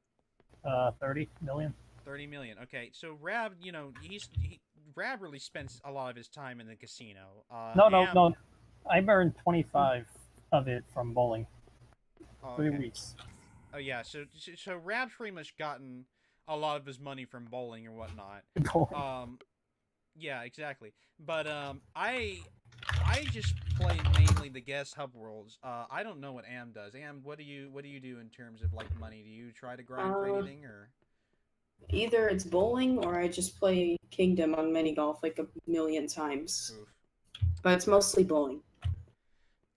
Speaker 4: 30 million.
Speaker 3: 30 million. Okay, so Rab, Rab really spends a lot of his time in the casino.
Speaker 4: No. I've earned 25 of it from bowling.
Speaker 3: Oh,
Speaker 4: 3
Speaker 3: okay.
Speaker 4: weeks.
Speaker 3: Oh yeah, so Rab's pretty much gotten a lot of his money from bowling or whatnot. Yeah, exactly. But I just play mainly the guest hub worlds. I don't know what Am does. Am, what do you do in terms of like money? Do you try to grind for anything, or?
Speaker 2: Either it's bowling or I just play Kingdom on mini golf like a million times.
Speaker 3: Oof.
Speaker 2: But it's mostly bowling.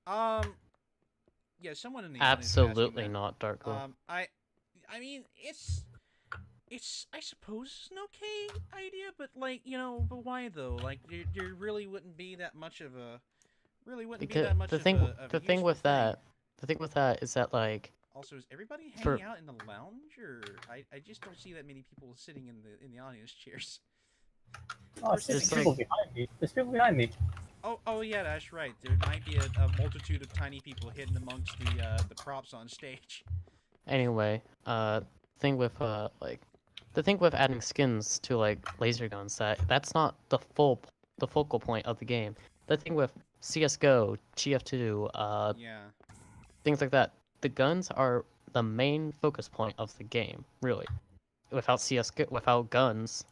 Speaker 3: Yeah, someone in the audience asked
Speaker 1: Absolutely
Speaker 3: me that.
Speaker 1: not, Dark Lord.
Speaker 3: I mean, it's I suppose it's an okay idea, but like, but why though? Like, there really wouldn't be that much of a
Speaker 1: The thing with that is that like,
Speaker 3: Also, is everybody hanging
Speaker 1: for-
Speaker 3: out in the lounge, or I just don't see that many people sitting in the audience chairs.
Speaker 4: Oh,
Speaker 3: There's
Speaker 4: there's
Speaker 1: like-
Speaker 4: people behind me. There's people behind me.
Speaker 3: Oh yeah, that's right. There might be a multitude of tiny people hidden amongst the props on stage.
Speaker 1: anyway, thing with the thing with adding skins to like laser guns, that's not the focal point of the game. The thing with CS:GO, TF2,
Speaker 3: Yeah.
Speaker 1: things like that. The guns are the main focus point of the game, really. Without without guns,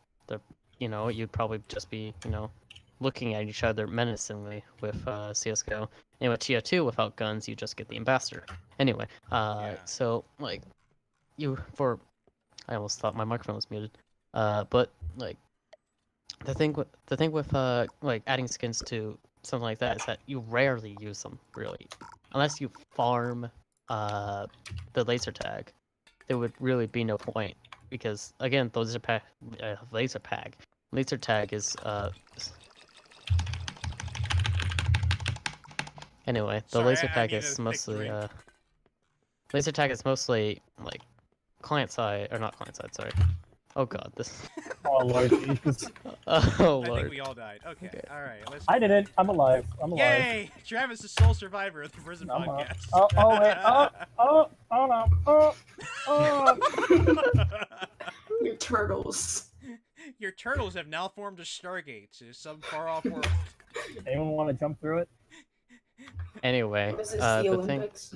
Speaker 1: you'd probably just be, looking at each other menacingly with CS:GO. And with TF2, without guns, you just get the ambassador. Anyway, so like I almost thought my microphone was muted. But like the thing with like adding skins to something like that is that you rarely use them, really, unless you farm the laser tag. There would really be no point, because again, laser tag is anyway, the
Speaker 3: Sorry,
Speaker 1: laser
Speaker 3: I
Speaker 1: tag
Speaker 3: need a
Speaker 1: is
Speaker 3: thick
Speaker 1: mostly
Speaker 3: drink.
Speaker 1: laser tag is mostly like client side, or not client side, sorry. Oh god, this.
Speaker 4: Oh Lord Jesus.
Speaker 1: Oh
Speaker 3: I think
Speaker 1: lord.
Speaker 3: we all died. Okay,
Speaker 1: Okay.
Speaker 3: all right. Let's.
Speaker 4: I did it. I'm alive. I'm alive.
Speaker 3: Yay! Travis, the sole survivor of the PRIZIM
Speaker 4: I'm
Speaker 3: Podcast.
Speaker 4: Oh wait. Oh no. Oh.
Speaker 2: Your turtles.
Speaker 3: Your turtles have now formed a Stargate to some far-off world.
Speaker 4: Anyone want to jump through it?
Speaker 1: Anyway,
Speaker 2: What is this,
Speaker 1: the
Speaker 2: the
Speaker 1: thing.
Speaker 2: Olympics?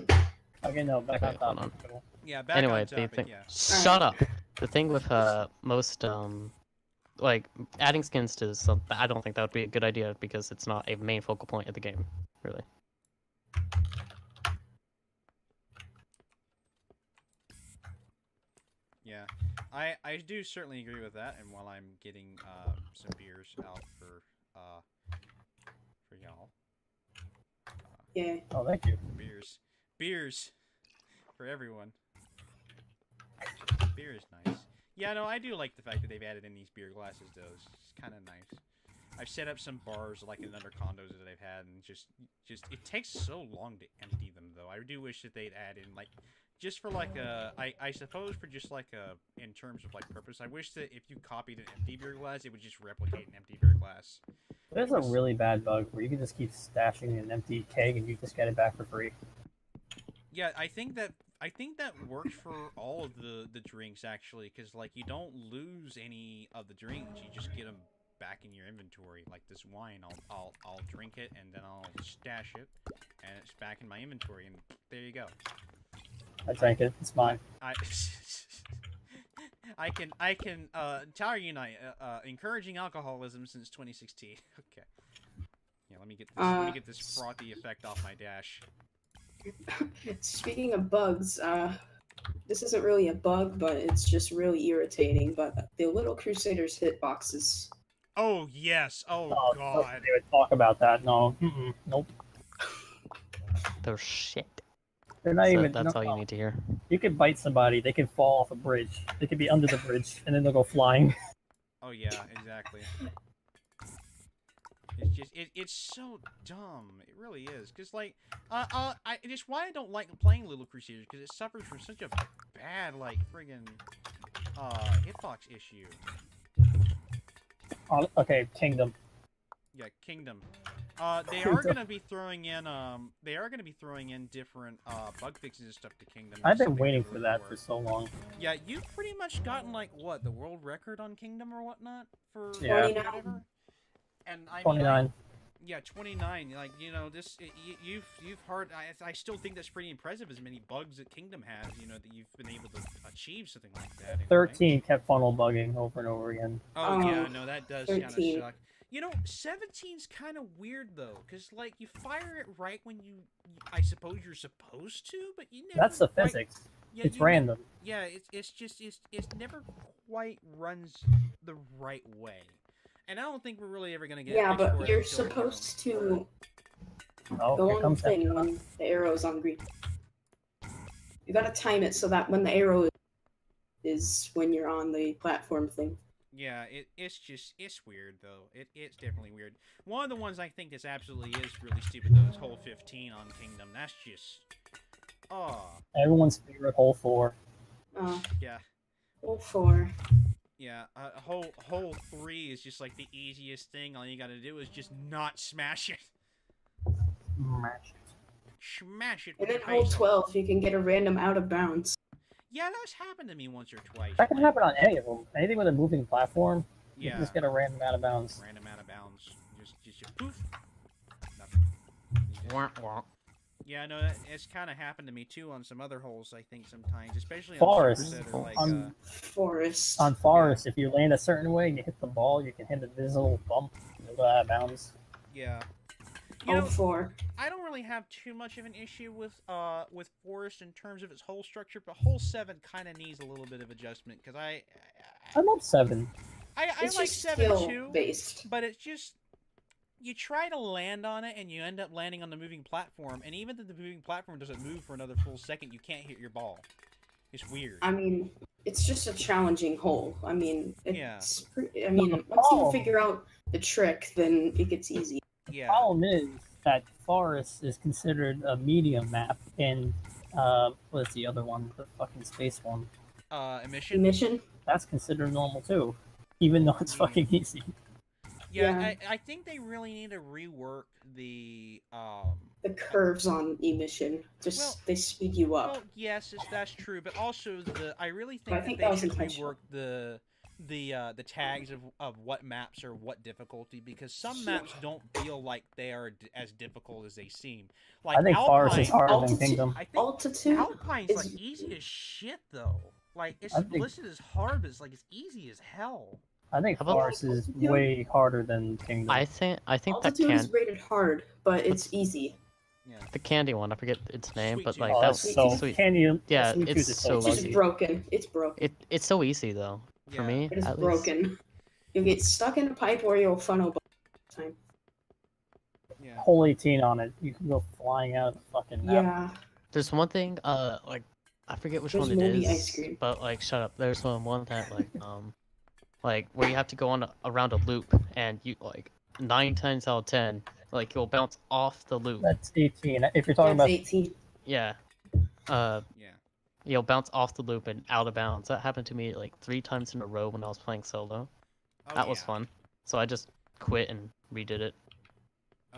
Speaker 4: Okay, no. Back
Speaker 1: Okay,
Speaker 4: on
Speaker 1: hold
Speaker 4: top.
Speaker 1: on.
Speaker 3: Yeah, back
Speaker 1: Anyway,
Speaker 3: on
Speaker 1: the
Speaker 3: topic.
Speaker 1: thing.
Speaker 3: Yeah.
Speaker 1: Shut up. The thing with most like adding skins to something, I don't think that would be a good idea, because it's not a main focal point of the game, really.
Speaker 3: Yeah, I do certainly agree with that. And while I'm getting some beers out for y'all.
Speaker 2: Yeah.
Speaker 4: Oh, thank you.
Speaker 3: Beers for everyone. Beer is nice. Yeah, no, I do like the fact that they've added in these beer glasses, though. It's kind of nice. I've set up some bars like in other condos that I've had, and just it takes so long to empty them, though. I do wish that they'd add in like just for like I suppose for just like in terms of like purpose. I wish that if you copied an empty beer glass, it would just replicate an empty beer glass.
Speaker 4: There's a really bad bug where you can just keep stashing an empty keg and you just get it back for free.
Speaker 3: Yeah, I think that works for all of the drinks, actually, because like you don't lose any of the drinks, you just get them back in your inventory. Like this wine, I'll drink it and then I'll stash it, and it's back in my inventory, and there you go.
Speaker 4: I drank it. It's mine.
Speaker 3: I can Tower Unite encouraging alcoholism since 2016. Okay. Yeah, let me get this frothy effect off my dash.
Speaker 2: Speaking of bugs, this isn't really a bug, but it's just really irritating. But the Little Crusaders hitboxes.
Speaker 3: Oh yes. Oh god.
Speaker 4: They would talk about that. No. Nope.
Speaker 1: They're shit.
Speaker 4: They're not even.
Speaker 1: That's all you need to hear.
Speaker 4: You could bite somebody. They could fall off a bridge. They could be under the bridge, and then they'll go flying.
Speaker 3: Oh yeah, exactly. It's just it's so dumb. It really is. Cause like it's why I don't like playing Little Crusaders, because it suffers from such a bad like friggin' hitbox issue.
Speaker 4: Okay, Kingdom.
Speaker 3: Yeah, Kingdom. They are gonna be throwing in different bug fixes and stuff to Kingdom.
Speaker 4: I've been waiting for that for so long.
Speaker 3: Yeah, you've pretty much gotten like what, the world record on Kingdom or whatnot for
Speaker 4: Yeah.
Speaker 3: whatever. And I
Speaker 4: 29.
Speaker 3: mean, yeah, 29. Like, you know, you've hard. I still think that's pretty impressive, as many bugs that Kingdom has. You know, that you've been able to achieve something like that. Anyway.
Speaker 4: 13 kept funnel bugging over and over again.
Speaker 3: Oh yeah, no, that does kind of
Speaker 2: 13.
Speaker 3: suck. You know, 17's kind of weird though, because like you fire it right when I suppose you're supposed to, but you never.
Speaker 4: That's the
Speaker 3: quite,
Speaker 4: physics.
Speaker 3: yeah,
Speaker 4: It's random.
Speaker 3: Yeah, it's never quite runs the right way, and I don't think we're really ever gonna get.
Speaker 2: Yeah,
Speaker 3: a fix for
Speaker 2: but
Speaker 3: it
Speaker 2: you're
Speaker 3: until,
Speaker 2: supposed to
Speaker 4: Oh,
Speaker 2: go
Speaker 4: here
Speaker 2: on the
Speaker 4: comes that.
Speaker 2: thing when the arrow's on green. You gotta time it so that when the arrow is when you're on the platform thing.
Speaker 3: Yeah, it's weird though. It's definitely weird. One of the ones I think that's absolutely is really stupid though is hole 15 on Kingdom. That's just,
Speaker 4: Everyone's favorite hole 4.
Speaker 3: Yeah.
Speaker 2: Hole 4.
Speaker 3: Yeah, hole 3 is just like the easiest thing. All you gotta do is just not smash it. Smash it.
Speaker 2: And
Speaker 3: with
Speaker 2: then
Speaker 3: your
Speaker 2: hole
Speaker 3: face.
Speaker 2: 12, you can get a random out of bounds.
Speaker 3: Yeah, that's happened to me once or twice.
Speaker 4: That can happen on any of them. Anything with a moving platform, you
Speaker 3: Yeah.
Speaker 4: can just get a random out of bounds.
Speaker 3: Random out of bounds. Just poof. Nothing. You just- Yeah, no, it's kind of happened to me too on some other holes. I think sometimes, especially
Speaker 4: Forest.
Speaker 3: on servers that are like.
Speaker 4: On-
Speaker 2: Forest.
Speaker 4: On Forest, if you land a certain way and you hit the ball, you can hit a visible bump and go out of bounds.
Speaker 3: Yeah. You know,
Speaker 2: 04.
Speaker 3: I don't really have too much of an issue with Forest in terms of its hole structure, but hole 7 kind of needs a little bit of adjustment because
Speaker 4: I love 7.
Speaker 3: I
Speaker 2: It's
Speaker 3: like
Speaker 2: just
Speaker 3: 7
Speaker 2: skill
Speaker 3: too,
Speaker 2: based.
Speaker 3: but it's just you try to land on it and you end up landing on the moving platform, and even if the moving platform doesn't move for another full second, you can't hit your ball. It's weird.
Speaker 2: I mean, it's just a challenging hole. I mean, it's I
Speaker 4: No,
Speaker 2: mean,
Speaker 4: the
Speaker 2: once you
Speaker 4: problem-
Speaker 2: figure out the trick, then it gets easy.
Speaker 4: The
Speaker 3: Yeah.
Speaker 4: problem is that Forest is considered a medium map, and what's the other one? The fucking space one.
Speaker 3: Emission.
Speaker 2: Mission?
Speaker 4: That's considered normal too, even though it's fucking easy.
Speaker 3: Yeah, I think they really need to rework the
Speaker 2: The curves on emission they speed you up.
Speaker 3: Well, yes, that's true, but also I really
Speaker 2: But I
Speaker 3: think
Speaker 2: think
Speaker 3: that
Speaker 2: that
Speaker 3: they
Speaker 2: was
Speaker 3: should
Speaker 2: intentional.
Speaker 3: rework the tags of what maps are what difficulty, because some maps don't feel like they are as difficult as they seem. Like
Speaker 4: I think Forest is harder than
Speaker 2: Altitude-
Speaker 4: Kingdom.
Speaker 3: I think
Speaker 2: Altitude
Speaker 3: Alpine's
Speaker 2: is
Speaker 3: like easy as shit though. Like it's
Speaker 4: I think-
Speaker 3: listed as hard, but it's like it's easy as hell.
Speaker 4: I think
Speaker 1: How about-
Speaker 4: Forest is way harder than Kingdom.
Speaker 1: I think that
Speaker 2: Altitude is rated hard, but it's easy.
Speaker 3: Yeah.
Speaker 1: the candy one. I forget its name,
Speaker 3: Sweet
Speaker 1: but
Speaker 3: Tooth.
Speaker 1: like
Speaker 4: Oh,
Speaker 1: that's
Speaker 4: that's
Speaker 2: Sweet
Speaker 4: so
Speaker 1: sweet.
Speaker 4: Candy.
Speaker 1: Yeah,
Speaker 4: Sweet
Speaker 1: it's
Speaker 4: Tooth is
Speaker 1: so
Speaker 2: It's just
Speaker 1: easy.
Speaker 2: broken. It's broken.
Speaker 1: It's so easy though for
Speaker 3: Yeah.
Speaker 1: me.
Speaker 2: It is
Speaker 1: at least.
Speaker 2: broken. You'll get stuck in a pipe or you'll funnel time.
Speaker 3: Yeah.
Speaker 4: Hole 18 on it. You can go flying out of the fucking map.
Speaker 2: Yeah.
Speaker 1: There's one thing, like I forget which
Speaker 2: There's
Speaker 1: one it
Speaker 2: moldy
Speaker 1: is,
Speaker 2: ice cream.
Speaker 1: but like shut up. There's one that like where you have to go on around a loop, and you like 9 times out of 10, like you'll bounce off the loop.
Speaker 4: That's 18. If you're talking
Speaker 2: That's
Speaker 4: about
Speaker 2: 18.
Speaker 1: Yeah.
Speaker 3: Yeah.
Speaker 1: You'll bounce off the loop and out of bounds. That happened to me like 3 times in a row when I was playing solo.
Speaker 3: Oh,
Speaker 1: That was
Speaker 3: yeah.
Speaker 1: fun. So I just quit and redid it.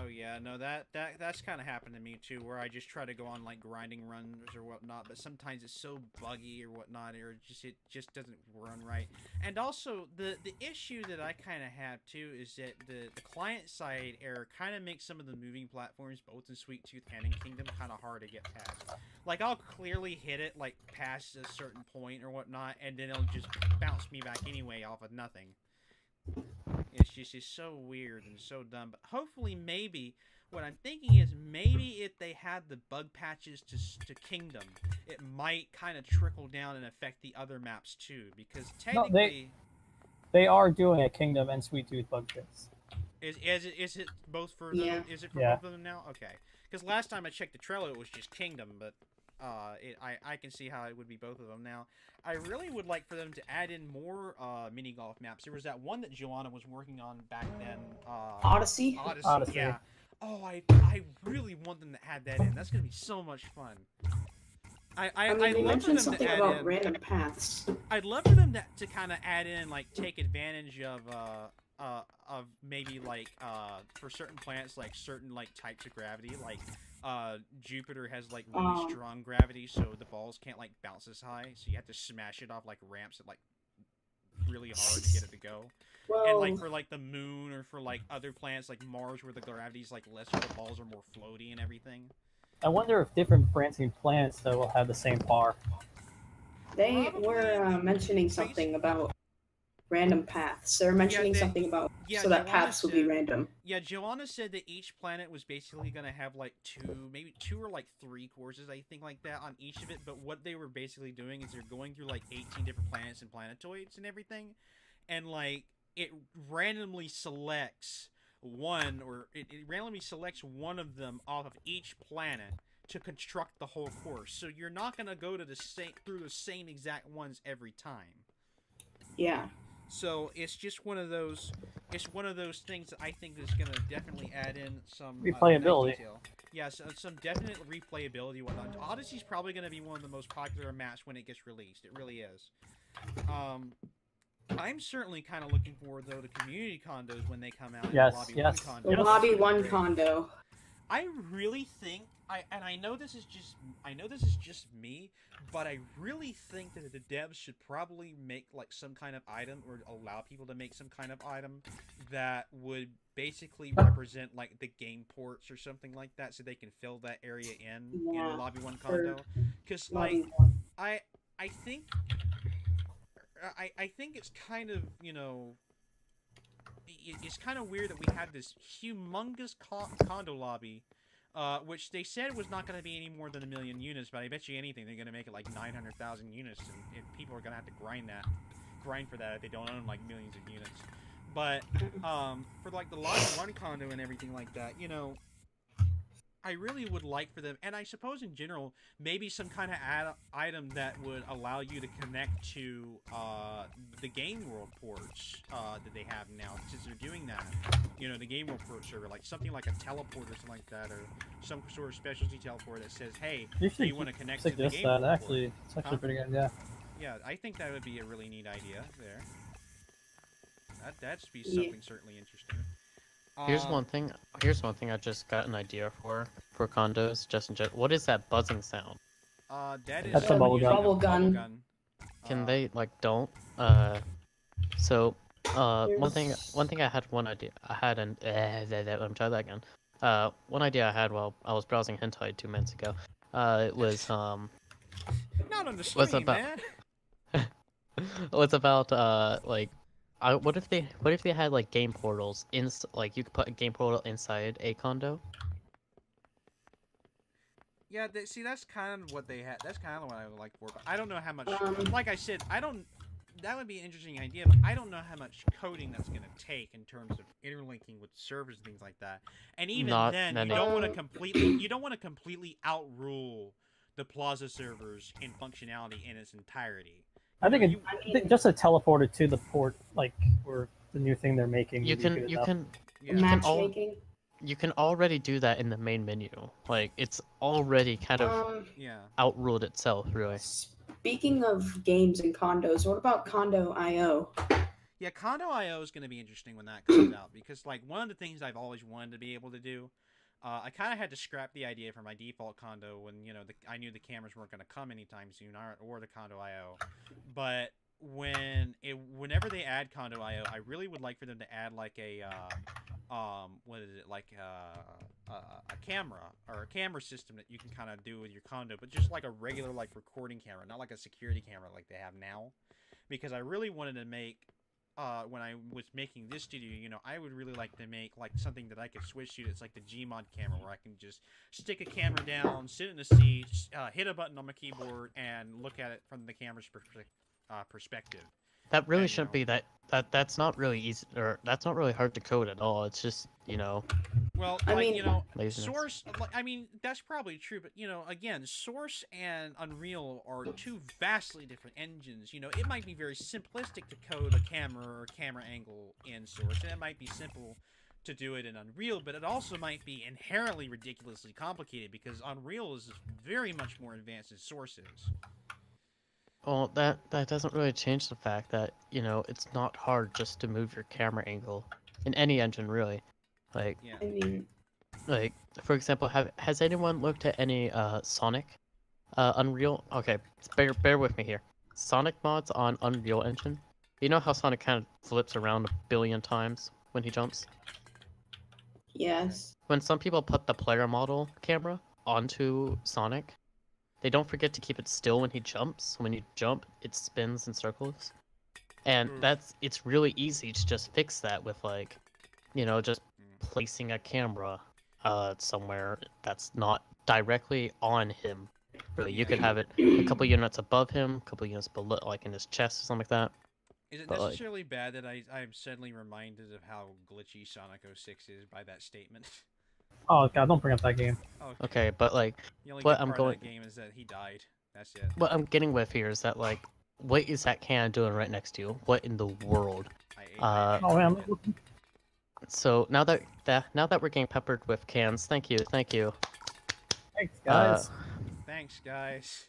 Speaker 3: Oh yeah, no, that's kind of happened to me too, where I just try to go on like grinding runs or whatnot, but sometimes it's so buggy or whatnot, or it just doesn't run right. And also the issue that I kind of have too is that the client side error kind of makes some of the moving platforms, both in Sweet Tooth and in Kingdom, kind of hard to get past. Like I'll clearly hit it like past a certain point or whatnot, and then it'll just bounce me back anyway off of nothing. It's so weird and so dumb. But hopefully, maybe what I'm thinking is maybe if they had the bug patches to Kingdom, it might kind of trickle down and affect the other maps too. Because technically,
Speaker 4: they are doing a Kingdom and Sweet Tooth bug fix.
Speaker 3: is it both for
Speaker 2: Yeah.
Speaker 3: them? Is it for
Speaker 4: Yeah.
Speaker 3: both of them now? Okay. Because last time I checked the Trello, it was just Kingdom, but I can see how it would be both of them now. I really would like for them to add in more mini golf maps. There was that one that Joanna was working on back then.
Speaker 2: Odyssey?
Speaker 4: Odyssey.
Speaker 3: Yeah. Oh, I really want them to add that in. That's gonna be so much fun.
Speaker 2: I mean,
Speaker 3: I'd
Speaker 2: they
Speaker 3: love for
Speaker 2: mentioned
Speaker 3: them
Speaker 2: something
Speaker 3: to add
Speaker 2: about
Speaker 3: in.
Speaker 2: random paths.
Speaker 3: I'd love for them to kind of add in, like, take advantage of maybe like for certain planets, like certain like types of gravity, like Jupiter has like really strong gravity, so the balls can't like bounce as high, so you have to smash it off like ramps at like really hard to get it to go.
Speaker 2: Well,
Speaker 3: And like for like the moon or for like other planets like Mars where the gravity's like lesser, the balls are more floaty and everything.
Speaker 4: I wonder if different branching planets though will have the same par.
Speaker 2: they
Speaker 3: probably
Speaker 2: were mentioning something about random paths. They're mentioning something about so that
Speaker 3: Joanna
Speaker 2: paths will be
Speaker 3: said-
Speaker 2: random.
Speaker 3: Yeah, Joanna said that each planet was basically going to have like maybe two or like 3 courses, I think, like that on each of it. But what they were basically doing is they're going through like 18 different planets and planetoids and everything. And like it randomly selects one, or it randomly selects one of them off of each planet to construct the whole course. So you're not going to go to through the same exact ones every time.
Speaker 2: Yeah.
Speaker 3: So it's just one of those. It's one of those things that I think is going to definitely add in some
Speaker 4: Replayability.
Speaker 3: nice detail. Yeah, so some definite replayability and whatnot. Odyssey's probably going to be one of the most popular maps when it gets released. It really is. I'm certainly kind of looking forward though to community condos when they come out.
Speaker 4: Yes,
Speaker 3: and Lobby
Speaker 4: yes.
Speaker 3: 1
Speaker 2: The
Speaker 3: condos.
Speaker 2: Lobby
Speaker 3: It's gonna
Speaker 2: 1
Speaker 3: be great.
Speaker 2: condo.
Speaker 3: I really think I know this is just me, but I really think that the devs should probably make like some kind of item or allow people to make some kind of item that would basically represent like the game ports or something like that, so they can fill that area in
Speaker 2: Yeah,
Speaker 3: lobby one
Speaker 2: for
Speaker 3: condo. Because
Speaker 2: lobby
Speaker 3: like
Speaker 2: one.
Speaker 3: I think I think it's kind of it's kind of weird that we had this humongous condo lobby, which they said was not going to be any more than 1 million units, but I bet you anything they're going to make it like 900,000 units, and people are going to have to grind for that if they don't own like millions of units. But for like the lobby one condo and everything like that, I really would like for them, and I suppose in general, maybe some kind of item that would allow you to connect to the Game World ports that they have now, since they're doing that. The Game World port server, like something like a teleport or something like that, or some sort of specialty teleport that says, "Hey, do you want to connect to the Game World port?"
Speaker 4: Actually, it's actually pretty good. Yeah.
Speaker 3: Yeah, I think that would be a really neat idea there. That'd be something certainly interesting.
Speaker 1: Here's one thing I just got an idea for condos. What is that buzzing sound?
Speaker 3: That is
Speaker 4: That's a bubble gun.
Speaker 2: Bubble gun.
Speaker 1: Can they like don't? So one thing I had one idea. I had an let me try that again. One idea I had while I was browsing hentai 2 minutes ago. It was
Speaker 3: Not on the
Speaker 1: was
Speaker 3: stream,
Speaker 1: about
Speaker 3: man.
Speaker 1: was about like. What if they had like game portals like you could put a game portal inside a condo?
Speaker 3: Yeah, see, that's kind of what they had. That's kind of what I would like for, but I don't know how much. Like I said, that would be an interesting idea, but I don't know how much coding that's going to take in terms of interlinking with servers and things like that. And even then, you don't want to completely outrule the Plaza servers in functionality in its entirety.
Speaker 4: I think just to teleport it to the port, like, or the new thing they're making.
Speaker 1: You can
Speaker 2: Matchmaking.
Speaker 1: You can already do that in the main menu. Like, it's already kind of outruled itself, really.
Speaker 2: Speaking of games and condos, what about Condo.io?
Speaker 3: Yeah, Condo.io is going to be interesting when that comes out, because like one of the things I've always wanted to be able to do. I kind of had to scrap the idea for my default condo when, I knew the cameras weren't going to come anytime soon, or the Condo.io. But whenever they add Condo.io, I really would like for them to add like a camera or a camera system that you can kind of do with your condo, but just like a regular like recording camera, not like a security camera like they have now. Because I really wanted to make. When I was making this studio, I would really like to make like something that I could switch to. It's like the Gmod camera, where I can just stick a camera down, sit in a seat, hit a button on my keyboard, and look at it from the camera's perspective.
Speaker 1: That really shouldn't be that's not really easy, or that's not really hard to code at all. It's just
Speaker 3: Well,
Speaker 1: laziness.
Speaker 3: Source. I mean, that's probably true, but again, Source and Unreal are two vastly different engines. It might be very simplistic to code a camera or camera angle in Source, and it might be simple to do it in Unreal, but it also might be inherently ridiculously complicated because Unreal is very much more advanced than Source is.
Speaker 1: Well, that doesn't really change the fact that, it's not hard just to move your camera angle in any engine, really. Like,
Speaker 3: Yeah.
Speaker 2: I mean,
Speaker 1: like for example, has anyone looked at any Sonic Unreal? Okay, bear with me here. Sonic mods on Unreal Engine. You know how Sonic kind of flips around 1 billion times when he jumps?
Speaker 2: yes.
Speaker 1: When some people put the player model camera onto Sonic, they don't forget to keep it still when he jumps. When you jump, it spins in circles. And it's really easy to just fix that with like, just placing a camera somewhere that's not directly on him. Really, you could have it a couple units above him, a couple units below, like in his chest or something like that.
Speaker 3: Is it necessarily bad that I'm suddenly reminded of how glitchy Sonic 06 is by that statement?
Speaker 4: Oh god, don't bring up that game.
Speaker 1: Okay, but like,
Speaker 3: the only
Speaker 1: what
Speaker 3: good
Speaker 1: I'm
Speaker 3: part
Speaker 1: going
Speaker 3: of that game is that he died. That's it.
Speaker 1: What I'm getting with here is that like, what is that can doing right next to you? What in the world?
Speaker 3: I
Speaker 4: Oh man,
Speaker 1: So now that we're getting peppered with cans, thank you.
Speaker 4: thanks guys.
Speaker 3: Thanks, guys.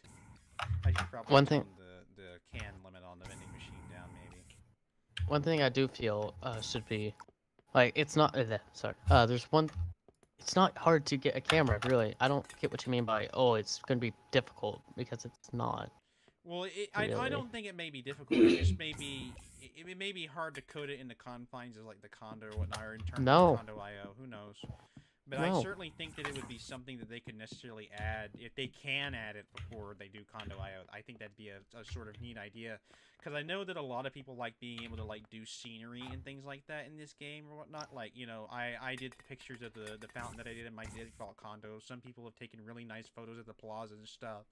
Speaker 3: I should probably
Speaker 1: One thing-
Speaker 3: tone the can limit on the vending machine down, maybe.
Speaker 1: One thing I do feel should be, like, it's not. Sorry. There's one it's not hard to get a camera, really. I don't get what you mean by, oh, it's going to be difficult, because it's not.
Speaker 3: Well, I
Speaker 1: Really.
Speaker 3: don't think it may be difficult. It just may be it may be hard to code it in the confines of like the condo or whatnot, or in terms
Speaker 1: No.
Speaker 3: of condo IO. Who knows? But I
Speaker 1: No.
Speaker 3: certainly think that it would be something that they could necessarily add if they can add it before they do condo IO. I think that'd be a sort of neat idea, because I know that a lot of people like being able to like do scenery and things like that in this game or whatnot. Like, you know, I did pictures of the fountain that I did in my default condo. Some people have taken really nice photos of the plaza and stuff.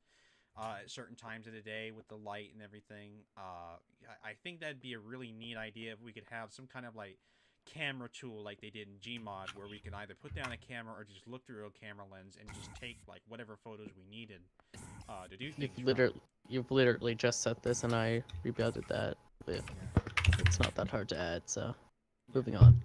Speaker 3: At certain times of the day with the light and everything. I think that'd be a really neat idea if we could have some kind of like camera tool like they did in Gmod, where we could either put down a camera or just look through a camera lens and just take like whatever photos we needed to do things.
Speaker 1: You've literally just said this, and I rebuilded that. But it's not that hard to add, so moving on.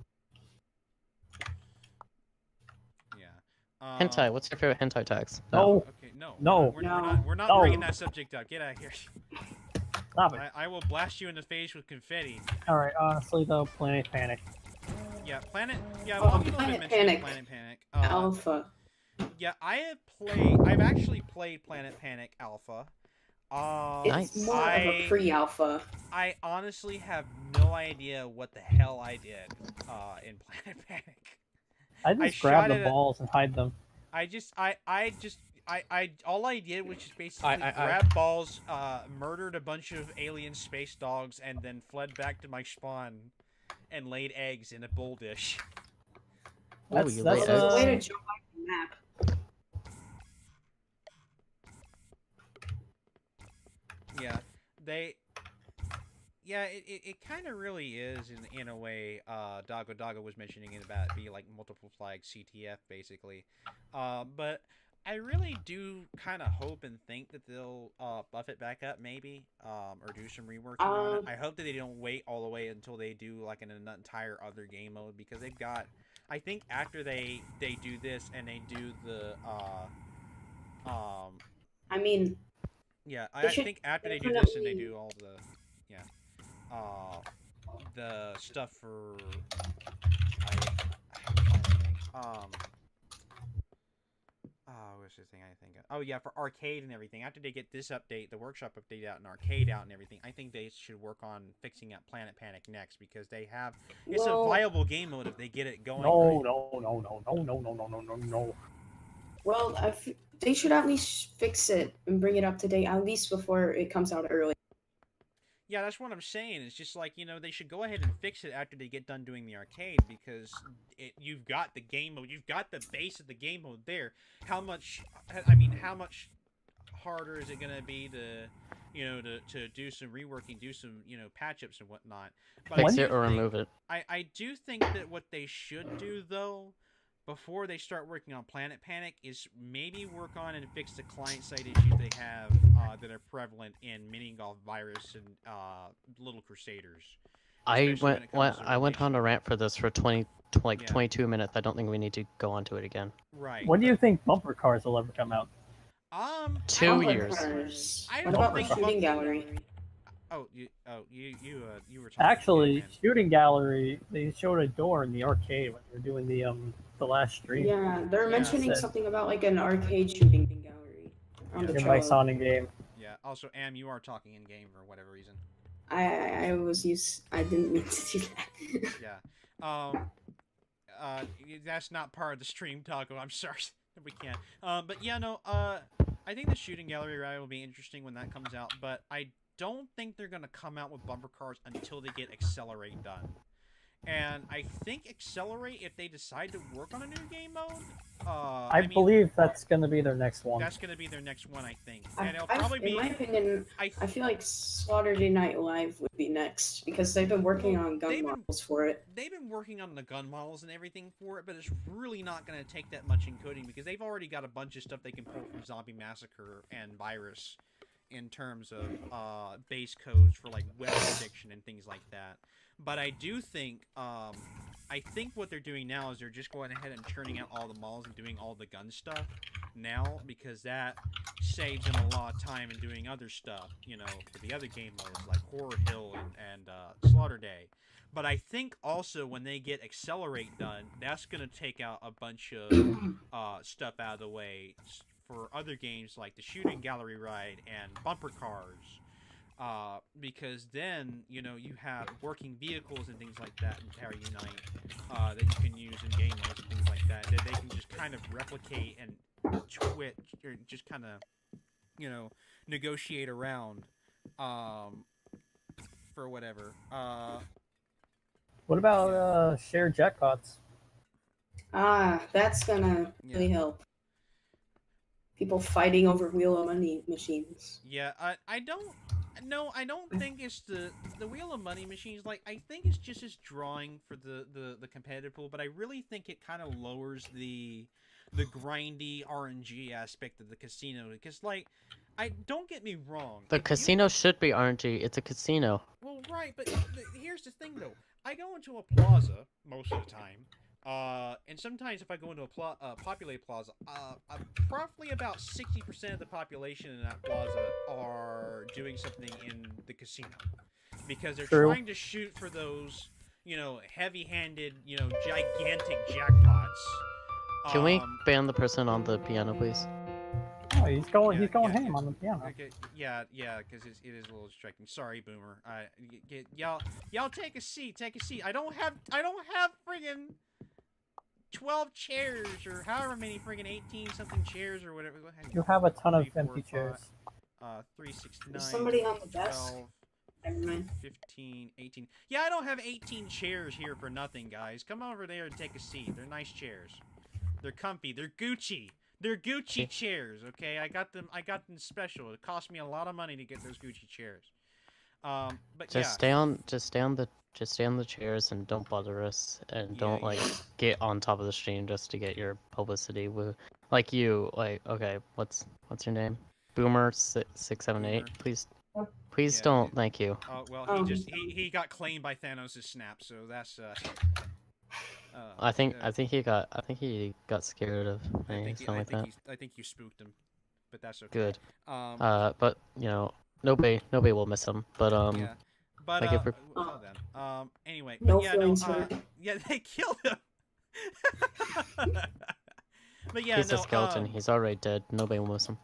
Speaker 1: Hentai, what's your favorite hentai tags?
Speaker 4: No.
Speaker 3: Okay, no.
Speaker 4: No.
Speaker 3: We're not
Speaker 4: No.
Speaker 3: bringing that subject up. Get out of here.
Speaker 4: Stop it.
Speaker 3: I will blast you in the face with confetti.
Speaker 4: Alright, honestly though, Planet Panic.
Speaker 3: Yeah, Planet. Yeah,
Speaker 2: Oh,
Speaker 3: well, people have been
Speaker 2: Planet
Speaker 3: mentioning
Speaker 2: Panic.
Speaker 3: Planet Panic.
Speaker 2: Alpha.
Speaker 3: Yeah, I've actually played Planet Panic Alpha.
Speaker 2: It's more of a pre-alpha.
Speaker 3: I honestly have no idea what the hell I did in Planet Panic.
Speaker 4: I
Speaker 3: I
Speaker 4: just grab
Speaker 3: shot
Speaker 4: the
Speaker 3: it at-
Speaker 4: balls and hide them.
Speaker 3: All I did was just basically
Speaker 1: I-
Speaker 3: grab balls, murdered a bunch of alien space dogs, and then fled back to my spawn and laid eggs in a bowl dish.
Speaker 1: Oh,
Speaker 4: That's
Speaker 1: you
Speaker 4: that's
Speaker 1: laid
Speaker 2: There's a
Speaker 1: eggs.
Speaker 2: way to jump off the map.
Speaker 3: Yeah, it kind of really is in a way. Dago was mentioning it about it being like multiple flag CTF basically, but I really do kind of hope and think that they'll buff it back up maybe, or do some reworking on it. I hope that they don't wait all the way until they do like an entire other game mode, because they've got. I think after they do this and they do the
Speaker 2: I mean,
Speaker 3: yeah,
Speaker 2: They
Speaker 3: I
Speaker 2: should
Speaker 3: think after they do this and they
Speaker 2: definitely-
Speaker 3: do all the stuff for I'm trying to think. What's the thing I think of? Oh yeah, for arcade and everything. After they get this update, the workshop update out and arcade out and everything, I think they should work on fixing up Planet Panic next, because they have it's a viable game mode if they get it going.
Speaker 4: No,
Speaker 3: right.
Speaker 4: no.
Speaker 2: well, they should at least fix it and bring it up to date, at least before it comes out early.
Speaker 3: Yeah, that's what I'm saying. It's just like, you know, they should go ahead and fix it after they get done doing the arcade, because you've got the game mode, you've got the base of the game mode there. How much harder is it going to be to, you know, to do some reworking, do some, you know, patch-ups and whatnot. But
Speaker 1: Fix
Speaker 3: I
Speaker 1: it
Speaker 3: do
Speaker 1: or
Speaker 3: think-
Speaker 1: remove it.
Speaker 3: I do think that what they should do, though, before they start working on Planet Panic, is maybe work on and fix the client-side issues they have that are prevalent in Mini Golf Virus and Little Crusaders.
Speaker 1: I
Speaker 3: Especially when it comes to
Speaker 1: went on a
Speaker 3: rotation.
Speaker 1: rant for this for 20 like
Speaker 3: Yeah.
Speaker 1: 22 minutes. I don't think we need to go on to it again.
Speaker 3: Right.
Speaker 4: When do you think bumper cars will ever come out?
Speaker 1: 2
Speaker 2: Bumper
Speaker 1: years.
Speaker 2: cars.
Speaker 3: I
Speaker 2: What
Speaker 3: don't
Speaker 2: about the
Speaker 3: think
Speaker 2: shooting
Speaker 3: bumper-
Speaker 2: gallery?
Speaker 3: You were talking.
Speaker 4: Actually,
Speaker 3: man.
Speaker 4: Shooting Gallery, they showed a door in the arcade when they were doing the last stream.
Speaker 2: Yeah, they're
Speaker 3: Yeah.
Speaker 2: mentioning
Speaker 4: Said-
Speaker 2: something about like an arcade shooting gallery on the
Speaker 4: In my
Speaker 2: trailer.
Speaker 4: Sonic game.
Speaker 3: Yeah. Also, Am, you are talking in game for whatever reason.
Speaker 2: I didn't mean to do that.
Speaker 3: Yeah. That's not part of the stream, Taco. I'm sorry. We can't. But yeah, no. I think the shooting gallery ride will be interesting when that comes out, but I don't think they're gonna come out with bumper cars until they get Accelerate done. And I think Accelerate, if they decide to work on a new game mode,
Speaker 4: I
Speaker 3: mean,
Speaker 4: believe that's going to be their next one.
Speaker 3: that's gonna be their next one, I think.
Speaker 2: I-
Speaker 3: And it'll
Speaker 2: I-
Speaker 3: probably
Speaker 2: in
Speaker 3: be.
Speaker 2: my opinion, I feel like Slaughter Night Live would be next because they've been working on gun
Speaker 3: they've been-
Speaker 2: models for it.
Speaker 3: They've been working on the gun models and everything for it, but it's really not going to take that much encoding, because they've already got a bunch of stuff they can pull from Zombie Massacre and Virus in terms of base codes for like weapon addiction and things like that. But I do think, I think what they're doing now is they're just going ahead and churning out all the models and doing all the gun stuff now, because that saves them a lot of time in doing other stuff, you know, for the other game modes like Horror Hill and Slaughter Day. But I think also when they get Accelerate done, that's going to take out a bunch of stuff out of the way for other games like the Shooting Gallery Ride and Bumper Cars. Because then, you know, you have working vehicles and things like that in Tower Unite that you can use in game modes and things like that they can just kind of replicate and twitch or just kind of, you know, negotiate around for whatever.
Speaker 4: What about shared jackpots?
Speaker 2: That's gonna really help. People fighting over Wheel of Money machines.
Speaker 3: Yeah, I don't think it's the Wheel of Money machines. Like, I think it's just as drawing for the competitive pool, but I really think it kind of lowers the grindy RNG aspect of the casino. Because, like, don't get me wrong.
Speaker 1: The casino should be RNG. It's a casino.
Speaker 3: Well, right, but here's the thing, though. I go into a plaza most of the time. And sometimes if I go into a populated plaza, roughly about 60% of the population in that plaza are doing something in the casino. Because they're trying to shoot for those, you know, heavy-handed, you know, gigantic jackpots.
Speaker 1: Can we ban the person on the piano, please?
Speaker 4: Oh, he's going ham on the piano.
Speaker 3: Okay, yeah, because it is a little distracting. Sorry, Boomer. Y'all take a seat. I don't have friggin' 12 chairs or however many friggin' 18 something chairs or whatever.
Speaker 4: You have a ton of empty chairs.
Speaker 3: 3, 6, 9.
Speaker 2: There's somebody on the desk.
Speaker 3: 12,
Speaker 2: Never mind.
Speaker 3: 15, 18. Yeah, I don't have 18 chairs here for nothing, guys. Come over there and take a seat. They're nice chairs. They're comfy. They're Gucci. They're Gucci chairs, okay? I got them special. It cost me a lot of money to get those Gucci chairs. But
Speaker 1: just stay on the chairs and don't bother us and don't get on top of the stream just to get your publicity. Like you, okay, what's your name? Boomer 678. Please don't. Thank you.
Speaker 3: Well, he got claimed by Thanos' snap, so that's
Speaker 1: I think he got scared of me, something like that.
Speaker 3: I think you spooked him, but that's okay.
Speaker 1: Good. But you know, nobody will miss him. But
Speaker 3: yeah. But anyway,
Speaker 2: no
Speaker 3: but yeah, they killed him. But yeah,
Speaker 1: he's a skeleton. He's already dead. Nobody will miss him.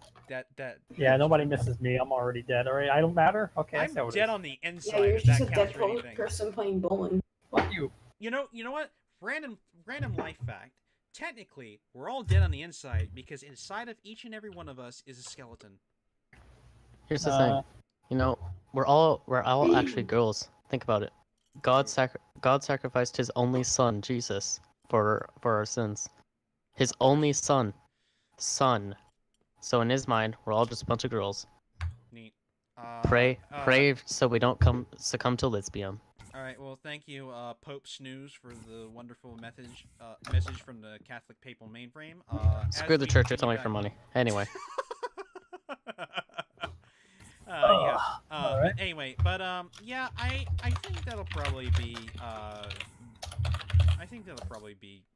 Speaker 4: Yeah, nobody misses me. I'm already dead. All right, I don't matter. Okay,
Speaker 3: I'm dead on the inside.
Speaker 2: Yeah, you're just a dead
Speaker 3: anything.
Speaker 2: person playing bowling.
Speaker 4: Fuck you.
Speaker 3: You know what? Random life fact. Technically, we're all dead on the inside because inside of each and every one of us is a skeleton.
Speaker 1: Here's the thing. You know, we're all actually girls. Think about it. God sacrificed his only son, Jesus, for our sins. His only son. So in his mind, we're all just a bunch of girls.
Speaker 3: Neat.
Speaker 1: Pray so we don't succumb to lesbian.
Speaker 3: All right. Well, thank you, Pope Snooze, for the wonderful message from the Catholic Papal mainframe.
Speaker 1: Screw the church. It's only for money. Anyway.
Speaker 3: Yeah.
Speaker 4: Right.
Speaker 3: Anyway, but yeah, I think that'll probably be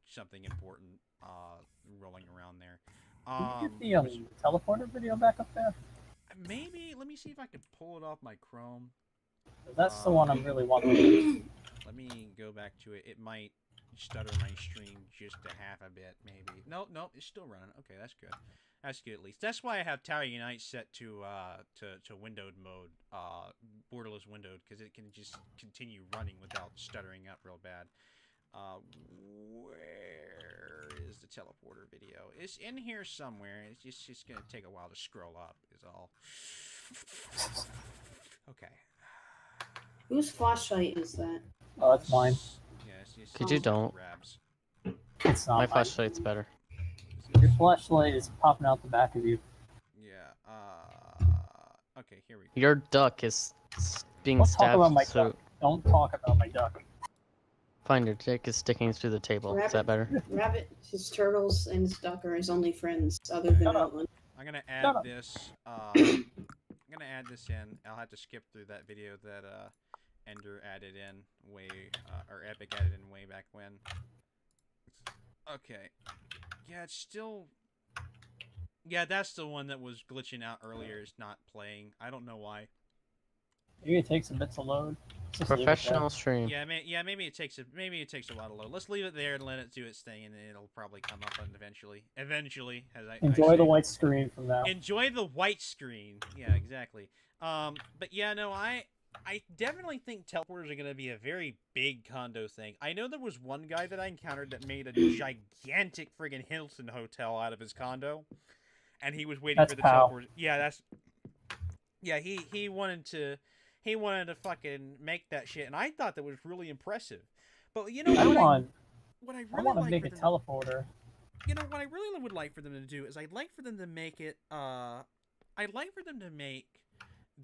Speaker 3: something important rolling around there.
Speaker 4: Can you get the teleporter video back up there?
Speaker 3: Maybe. Let me see if I can pull it off my Chrome.
Speaker 4: That's the one I'm really wanting.
Speaker 3: Let me go back to it. It might stutter my stream just a half a bit, maybe. No, it's still running. Okay, that's good. That's good at least. That's why I have Tower Unite set to windowed mode, borderless windowed, because it can just continue running without stuttering up real bad. Where is the teleporter video? It's in here somewhere. It's just gonna take a while to scroll up. Is all. Okay.
Speaker 2: Whose flashlight is that?
Speaker 4: Oh, that's mine.
Speaker 3: Yeah, it's
Speaker 1: Could you don't?
Speaker 3: Grabs.
Speaker 4: It's not
Speaker 1: My
Speaker 4: mine.
Speaker 1: flashlight's better.
Speaker 4: Your flashlight is popping out the back of you.
Speaker 3: Yeah. Okay, here we go.
Speaker 1: Your duck is being
Speaker 4: Don't
Speaker 1: stabbed.
Speaker 4: talk about my duck. Don't talk about my duck.
Speaker 1: Fine, your dick is sticking through the table. Is that better?
Speaker 2: Rabbit, his turtles, and his duck are his only friends, other than Outland.
Speaker 3: I'm gonna add this. I'm gonna add this in. I'll have to skip through that video that Ender added in or Epic added in way back when. Okay. Yeah, it's still. Yeah, that's the one that was glitching out earlier. It's not playing. I don't know why.
Speaker 4: Maybe it takes a bit to load. Just leave it
Speaker 1: Professional stream.
Speaker 3: Yeah, maybe it takes a while to load. Let's leave it there and let it do its thing, and then it'll probably come up eventually. Eventually, as I
Speaker 4: Enjoy
Speaker 3: say.
Speaker 4: the white screen from now.
Speaker 3: Enjoy the white screen. Yeah, exactly. But yeah, no, I definitely think teleporters are going to be a very big condo thing. I know there was one guy that I encountered that made a gigantic friggin' Hilton hotel out of his condo, and he was waiting for the teleporters. Yeah, he wanted to fucking make that shit, and I thought that was really impressive. But you know
Speaker 4: I want to make a teleporter.
Speaker 3: You know what I really would like for them to do is I'd like for them to make it. I'd like for them to make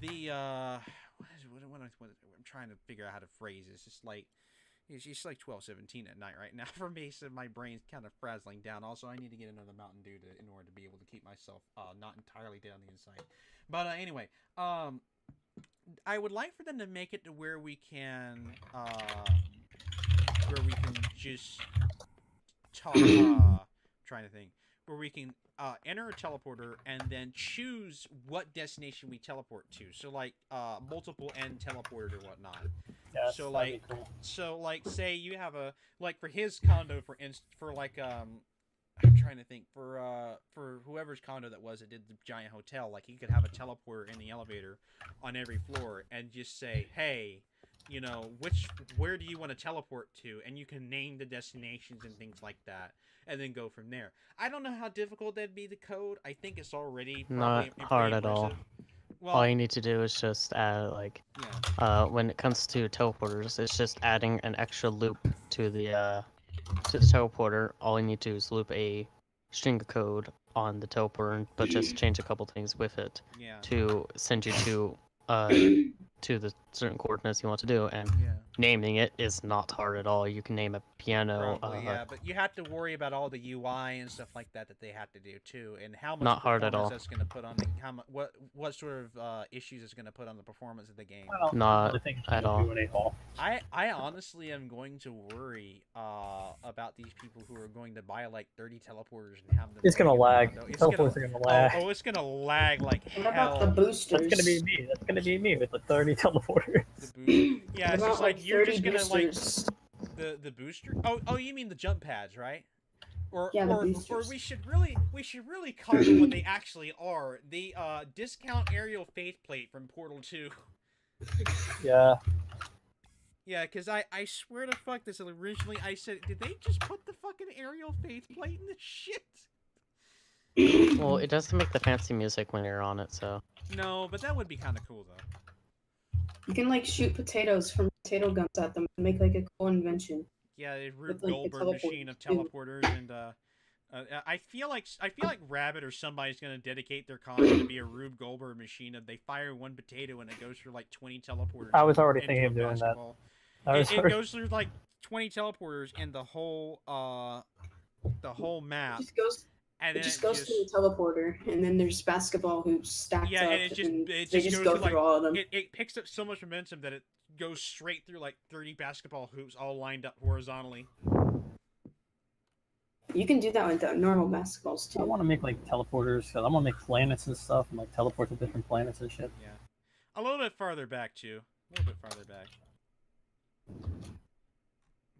Speaker 3: the I'm trying to figure out how to phrase this. It's just like 12:17 at night right now for me, so my brain's kind of frazzling down. Also, I need to get another Mountain Dew in order to be able to keep myself not entirely down the inside. But anyway, I would like for them to make it to where we can just talk. Trying to think where we can enter a teleporter and then choose what destination we teleport to. So like multiple end teleporters or whatnot.
Speaker 4: Yes,
Speaker 3: so
Speaker 4: that'd be cool.
Speaker 3: Say you have a for his condo I'm trying to think for whoever's condo that was that did the giant hotel, like he could have a teleporter in the elevator on every floor and just say, hey, you know, where do you want to teleport to, and you can name the destinations and things like that, and then go from there. I don't know how difficult that'd be to code. I think it's already
Speaker 1: Not hard at all.
Speaker 3: Well,
Speaker 1: All you need to do is just add when it comes to teleporters, it's just adding an extra loop to the teleporter. All you need to do is loop a string of code on the teleporter, but just change a couple things with it to send you to the certain coordinates you want to do, and naming it is not hard at all. You can name a piano.
Speaker 3: Probably, but you have to worry about all the UI and stuff like that they have to do too, and how much
Speaker 1: not hard at all.
Speaker 3: That's going to put on what sort of issues it's going to put on the performance of the game.
Speaker 4: Well,
Speaker 1: not at all.
Speaker 3: I honestly am going to worry about these people who are going to buy like 30 teleporters and have them.
Speaker 4: It's gonna lag. Teleporters are gonna lag.
Speaker 3: Oh, it's gonna lag like hell.
Speaker 2: What about the boosters?
Speaker 4: That's gonna be me with the 30 teleporters.
Speaker 3: Yeah, it's just like you're just gonna boosters? Like the booster. Oh, you mean the jump pads, right? Or we should really call them what they actually are. The discount aerial faceplate from Portal 2.
Speaker 4: Yeah.
Speaker 3: Yeah, because I swear to fuck this, originally I said, did they just put the fucking aerial faceplate in the shit?
Speaker 1: Well, it doesn't make the fancy music when you're on it, so.
Speaker 3: No, but that would be kind of cool, though.
Speaker 2: You can, like, shoot potatoes from potato guns at them and make, like, a cool invention.
Speaker 3: Yeah, a Rube Goldberg machine of teleporters, and, I feel like Rabbit or somebody's gonna dedicate their condo to be a Rube Goldberg machine, and they fire one potato and it goes through, like, 20 teleporters.
Speaker 4: I was already thinking of doing that.
Speaker 3: It goes through, like, 20 teleporters in the whole map.
Speaker 2: It just goes through the teleporter, and then there's basketball hoops stacked up, and they just go through all of them.
Speaker 3: It picks up so much momentum that it goes straight through like 30 basketball hoops all lined up horizontally.
Speaker 2: You can do that with the normal basketballs too.
Speaker 4: I want to make like teleporters, because I want to make planets and stuff, and like teleport to different planets and shit.
Speaker 3: Yeah, a little bit farther back too. A little bit farther back.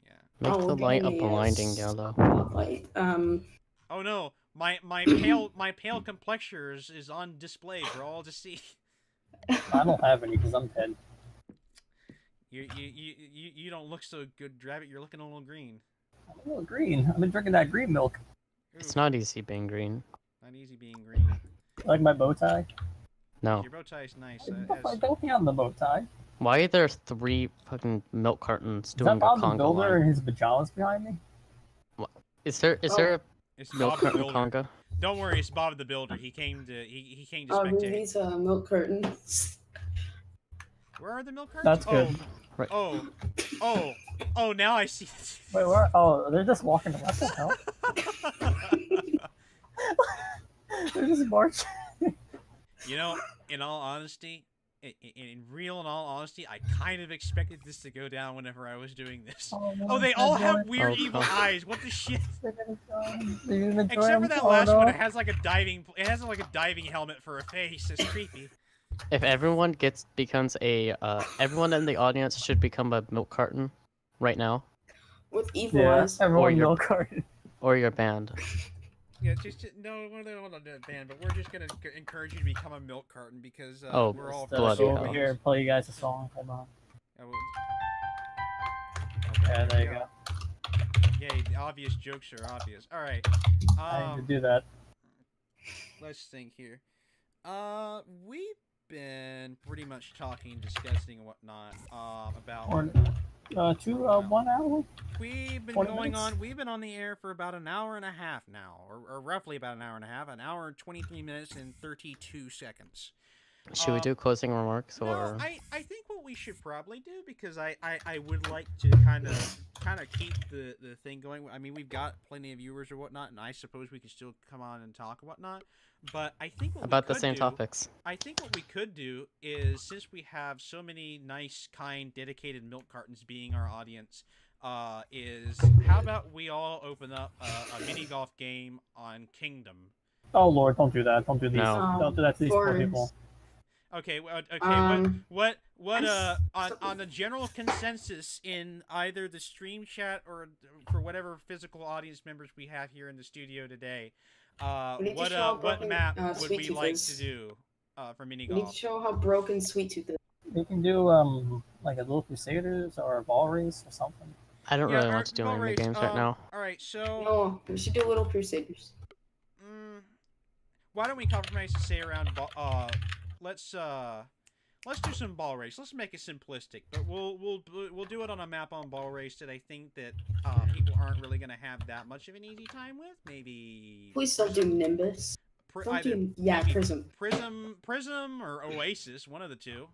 Speaker 3: Yeah.
Speaker 1: Make the light a blinding yellow.
Speaker 2: Light.
Speaker 3: Oh no, my pale complexion is on display for all to see.
Speaker 4: I don't have any because I'm dead.
Speaker 3: You don't look so good, Rabbit. You're looking a little green.
Speaker 4: I'm a little green. I've been drinking that green milk.
Speaker 1: It's not easy being green.
Speaker 3: Not easy being green.
Speaker 4: Like my bow tie?
Speaker 1: No.
Speaker 3: Your bow tie is nice.
Speaker 4: Don't be on the bow tie.
Speaker 1: Why are there 3 fucking milk cartons doing
Speaker 4: Is that
Speaker 1: a
Speaker 4: Bob the
Speaker 1: conga
Speaker 4: Builder
Speaker 1: line?
Speaker 4: and his pajamas behind me?
Speaker 1: Is there a
Speaker 3: It's
Speaker 1: milk
Speaker 3: Bob the
Speaker 1: carton
Speaker 3: Builder.
Speaker 1: conga?
Speaker 3: Don't worry, it's Bob the Builder. He came to
Speaker 2: Oh,
Speaker 3: spectate.
Speaker 2: these milk curtains.
Speaker 3: Where are the milk cartons?
Speaker 4: That's good.
Speaker 1: Right.
Speaker 3: Oh, now I see.
Speaker 4: Wait, where? Oh, they're just walking. What the hell? They're just marching.
Speaker 3: You know, in all honesty, in all honesty, I kind of expected this to go down whenever I was doing this.
Speaker 4: Oh,
Speaker 3: They all have weird
Speaker 1: Oh,
Speaker 3: evil
Speaker 1: God.
Speaker 3: eyes. What the shit?
Speaker 4: Except
Speaker 3: Except for that last one, it has like a diving helmet for a face. It's creepy.
Speaker 1: If everyone becomes a everyone in the audience should become a milk carton right now,
Speaker 2: With evil
Speaker 4: Yeah,
Speaker 2: eyes.
Speaker 4: everyone
Speaker 1: your-
Speaker 4: milk carton.
Speaker 1: or you're banned.
Speaker 3: Yeah, no, we're not doing ban, but we're just gonna encourage you to become a milk carton because
Speaker 1: Oh,
Speaker 3: we're all
Speaker 1: bloody
Speaker 4: Go
Speaker 1: hell.
Speaker 4: over here and play you guys a song. Hold on.
Speaker 3: Yeah,
Speaker 4: Yeah, there you go.
Speaker 3: Yay, the obvious jokes are obvious. All right.
Speaker 4: I need to do that.
Speaker 3: Let's think here. We've been pretty much talking, discussing, and whatnot. About.
Speaker 4: Or 1 hour.
Speaker 3: We've been
Speaker 4: 20
Speaker 3: going
Speaker 4: minutes?
Speaker 3: on. We've been on the air for about an hour and a half now, or roughly about an hour and a half. An hour and 23 minutes and 32 seconds.
Speaker 1: Should we do closing remarks
Speaker 3: No,
Speaker 1: or?
Speaker 3: I think what we should probably do, because I would like to kind of keep the thing going. I mean, we've got plenty of viewers or whatnot, and I suppose we could still come on and talk and whatnot. But I think what
Speaker 1: About
Speaker 3: we
Speaker 1: the
Speaker 3: could
Speaker 1: same
Speaker 3: do,
Speaker 1: topics.
Speaker 3: I think what we could do is, since we have so many nice, kind, dedicated milk cartons being our audience, is how about we all open up a mini golf game on Kingdom?
Speaker 4: Oh Lord, don't do that. Don't do these.
Speaker 1: No.
Speaker 4: Don't do that to these poor
Speaker 2: Forest.
Speaker 4: people.
Speaker 3: Okay, okay. What on the general consensus in either the stream chat or for whatever physical audience members we have here in the studio today,
Speaker 2: We need to show how
Speaker 3: what
Speaker 2: broken,
Speaker 3: map would
Speaker 2: Sweet
Speaker 3: we
Speaker 2: Tooth
Speaker 3: like
Speaker 2: is.
Speaker 3: to do for mini
Speaker 2: We need to
Speaker 3: golf?
Speaker 2: show how broken Sweet Tooth is.
Speaker 4: We can do like a Little Crusaders or a ball race or something.
Speaker 1: I don't really
Speaker 3: alright,
Speaker 1: want to do
Speaker 3: ball
Speaker 1: any
Speaker 3: race,
Speaker 1: games right now.
Speaker 3: All right, so
Speaker 2: No, we should do Little Crusaders.
Speaker 3: why don't we compromise to say around let's do some ball race. Let's make it simplistic, but we'll do it on a map on ball race that I think that people aren't really gonna have that much of an easy time with. Maybe
Speaker 2: Please don't do Nimbus. Don't do
Speaker 3: maybe
Speaker 2: Prism.
Speaker 3: Prism, or Oasis, one of the two.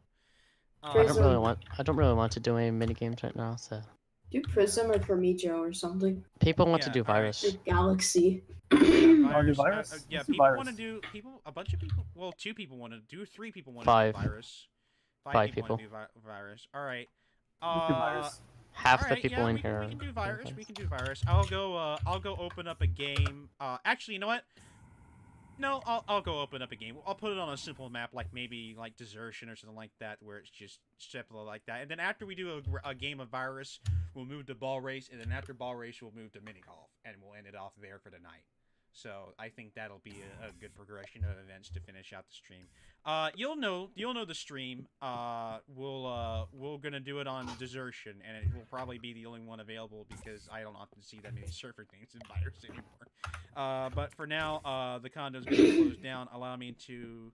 Speaker 1: I
Speaker 2: Prism.
Speaker 1: don't really want to do any mini games right now. So
Speaker 2: Do Prism or Formijo or something.
Speaker 1: people want to
Speaker 3: Yeah,
Speaker 1: do
Speaker 3: alright.
Speaker 1: Virus.
Speaker 2: Or Galaxy.
Speaker 4: Wanna do Virus?
Speaker 3: Yeah,
Speaker 4: Let's do
Speaker 3: people
Speaker 4: Virus.
Speaker 3: want to do a bunch of people. Well, 2 people want to do. 3 people want
Speaker 1: Five.
Speaker 3: to do Virus. 5
Speaker 1: 5
Speaker 3: people want to do Virus. All right.
Speaker 4: Let's do Virus.
Speaker 1: Half
Speaker 3: Alright,
Speaker 1: the people
Speaker 3: yeah,
Speaker 1: in
Speaker 3: we
Speaker 1: here.
Speaker 3: can do Virus. We can do Virus. I'll go open up a game. Actually, you know what? No, I'll go open up a game. I'll put it on a simple map, like maybe like Desertion or something like that, where it's just simple like that. And then after we do a game of Virus, we'll move to Ball Race, and then after Ball Race, we'll move to Mini Golf, and we'll end it off there for the night. So I think that'll be a good progression of events to finish out the stream. You'll know the stream. We're gonna do it on Desertion, and it will probably be the only one available because I don't often see that many surfer games in Virus anymore. But for now, the condo's gonna close down. Allow me to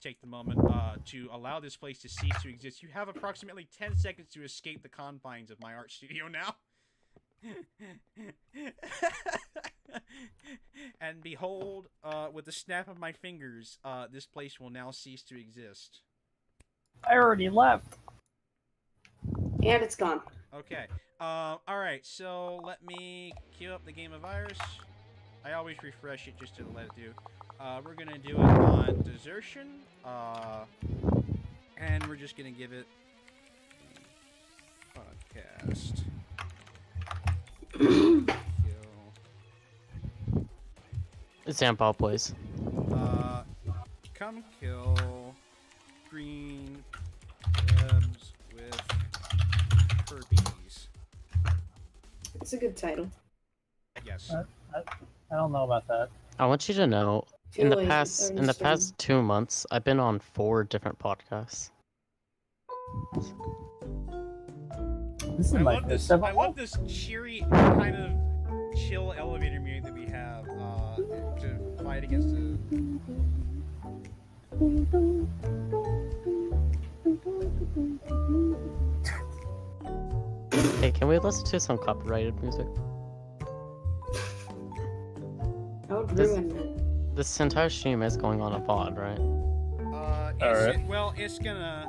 Speaker 3: take the moment to allow this place to cease to exist. You have approximately 10 seconds to escape the confines of my art studio now. And behold, with the snap of my fingers, this place will now cease to exist.
Speaker 4: I already left.
Speaker 2: And it's gone.
Speaker 3: Okay. Alright, so let me queue up the game of Virus. I always refresh it just to let it do. We're gonna do it on Desertion. And we're just gonna give it podcast.
Speaker 1: Example, please.
Speaker 3: Come kill green webs with herpes.
Speaker 2: It's a good title.
Speaker 3: Yes.
Speaker 4: I don't know about that.
Speaker 1: I want you to know,
Speaker 2: Too
Speaker 1: in the
Speaker 2: late,
Speaker 1: past
Speaker 2: it's
Speaker 1: in
Speaker 2: already
Speaker 1: the
Speaker 2: started.
Speaker 1: past 2 months, I've been on 4 different podcasts.
Speaker 4: This is
Speaker 3: I
Speaker 4: my
Speaker 3: love this.
Speaker 4: first ever
Speaker 3: I love this cheery kind of chill elevator music that we have to fight against the.
Speaker 1: Hey, can we listen to some copyrighted music?
Speaker 2: I would
Speaker 1: This-
Speaker 2: ruin it.
Speaker 1: This entire stream is going on a pod, right?
Speaker 3: It's gonna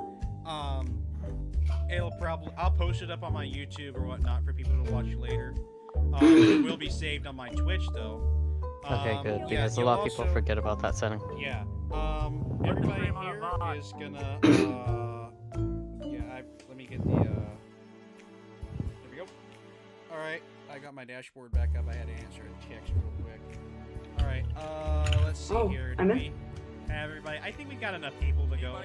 Speaker 3: it'll probably I'll post it up on my YouTube or whatnot for people to watch later. It will be saved on my Twitch though.
Speaker 1: Okay, good,
Speaker 3: yeah,
Speaker 1: because a
Speaker 3: you'll
Speaker 1: lot of people
Speaker 3: also-
Speaker 1: forget about that setting.
Speaker 3: Yeah. Everybody here is gonna. Let me get the. There we go. All right, I got my dashboard back up. I had to answer a text real quick. All right. Let's see
Speaker 2: Oh,
Speaker 3: here.
Speaker 2: I'm
Speaker 3: Do
Speaker 2: in.
Speaker 3: everybody. I think we got enough people to go.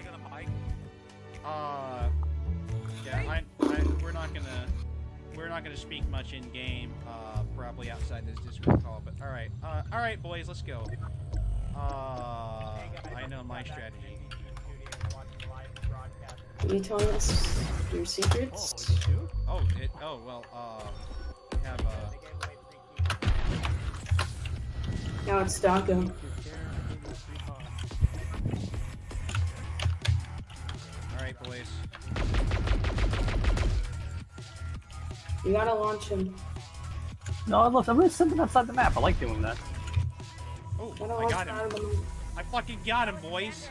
Speaker 3: Yeah, we're not gonna speak much in game. Probably outside this Discord call. But all right, boys, let's go. I know my strategy.
Speaker 2: Are you telling us your secrets?
Speaker 3: Oh, well, we have,
Speaker 2: Now it's Doggo.
Speaker 3: Alright, boys.
Speaker 2: You gotta launch him.
Speaker 4: No, look, I'm really sitting outside the map. I like doing that.
Speaker 3: Oh,
Speaker 2: Gotta
Speaker 3: I
Speaker 2: launch
Speaker 3: got
Speaker 2: out of
Speaker 3: him.
Speaker 2: the
Speaker 3: I fucking got him, boys.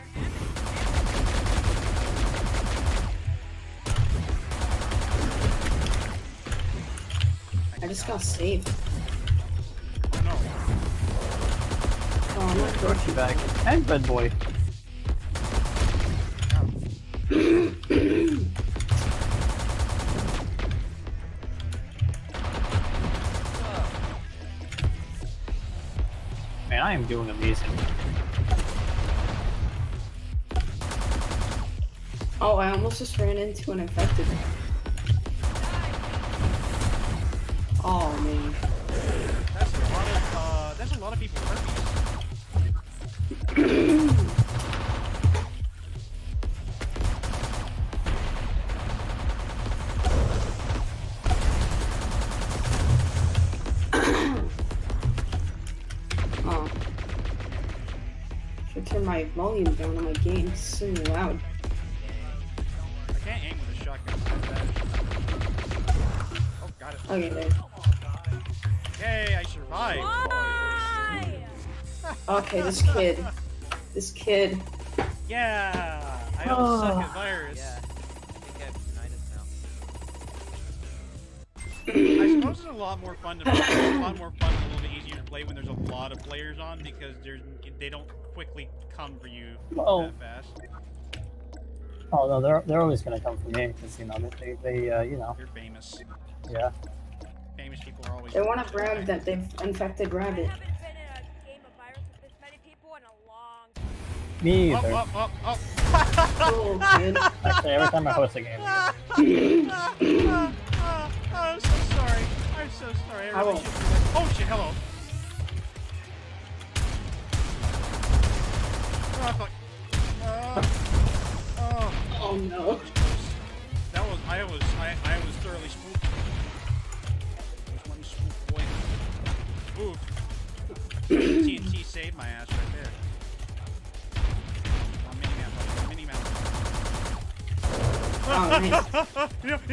Speaker 2: I just got saved.
Speaker 3: No.
Speaker 2: Oh, I'm not
Speaker 4: Grocery bag. And Red Boy. Man, I am doing amazing.
Speaker 2: Oh, I almost just ran into an infected. Oh man.
Speaker 3: That's a lot of people with herpes.
Speaker 2: Oh. Should turn my volume down on my game. It's so loud.
Speaker 3: I can't aim with a shotgun. Oh, got it.
Speaker 2: Okay, there.
Speaker 3: Yay, I survived.
Speaker 5: Why?
Speaker 2: Okay, this kid.
Speaker 3: Yeah, I don't suck at virus.
Speaker 6: Yeah, I think I've
Speaker 3: I suppose it's a lot more fun to play. It's a lot more fun and a little bit easier to play when there's a lot of players on because they don't quickly come for you
Speaker 4: Oh.
Speaker 3: that fast.
Speaker 4: Oh no, they're always gonna come for me because you know they you know,
Speaker 3: You're famous.
Speaker 4: yeah.
Speaker 3: Famous people are always.
Speaker 2: They want to brag that they've infected
Speaker 5: I
Speaker 2: Rabbit.
Speaker 5: haven't been in a game of virus with this many people in a long time.
Speaker 4: Me
Speaker 3: Oh,
Speaker 4: either.
Speaker 3: oh.
Speaker 2: Cool, kid.
Speaker 4: Actually, every time I host a game.
Speaker 3: I'm so sorry. I'm so sorry. I really
Speaker 2: won't.
Speaker 3: should be like, oh shit, hello. Oh, fuck.
Speaker 2: Oh no.
Speaker 3: That was, I was thoroughly spooked. That was one spooked boy. Ooh. TNT saved my ass right there. Mini-map.
Speaker 2: Oh,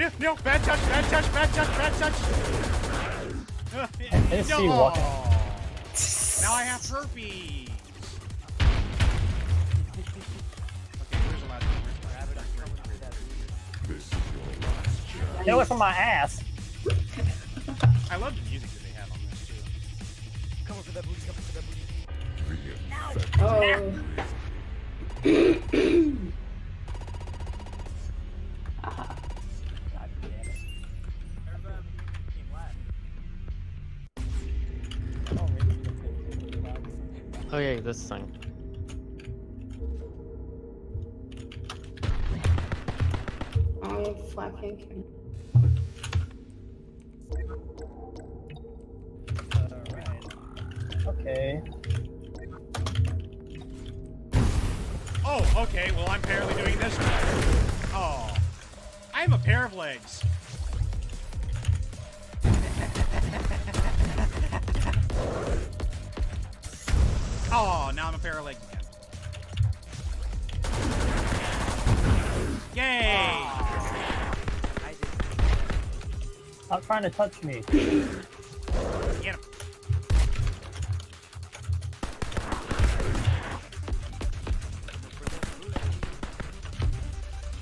Speaker 2: nice.
Speaker 3: No, bad touch.
Speaker 4: I didn't see you walking.
Speaker 3: Now I have herpes. Okay, where's the last one?
Speaker 4: Get away from my ass.
Speaker 3: I love the music that they have on this too.
Speaker 6: coming for that booty,
Speaker 2: Oh.
Speaker 6: God damn it.
Speaker 1: Oh yeah, this thing.
Speaker 2: Oh, I have flat pancake.
Speaker 4: Alright. Okay.
Speaker 3: Oh, okay. Well, I'm apparently doing this one. Oh, I'm a pair of legs. Oh, now I'm a pair of legs again. Yay!
Speaker 6: I did.
Speaker 4: Stop trying to touch me.
Speaker 3: Get him.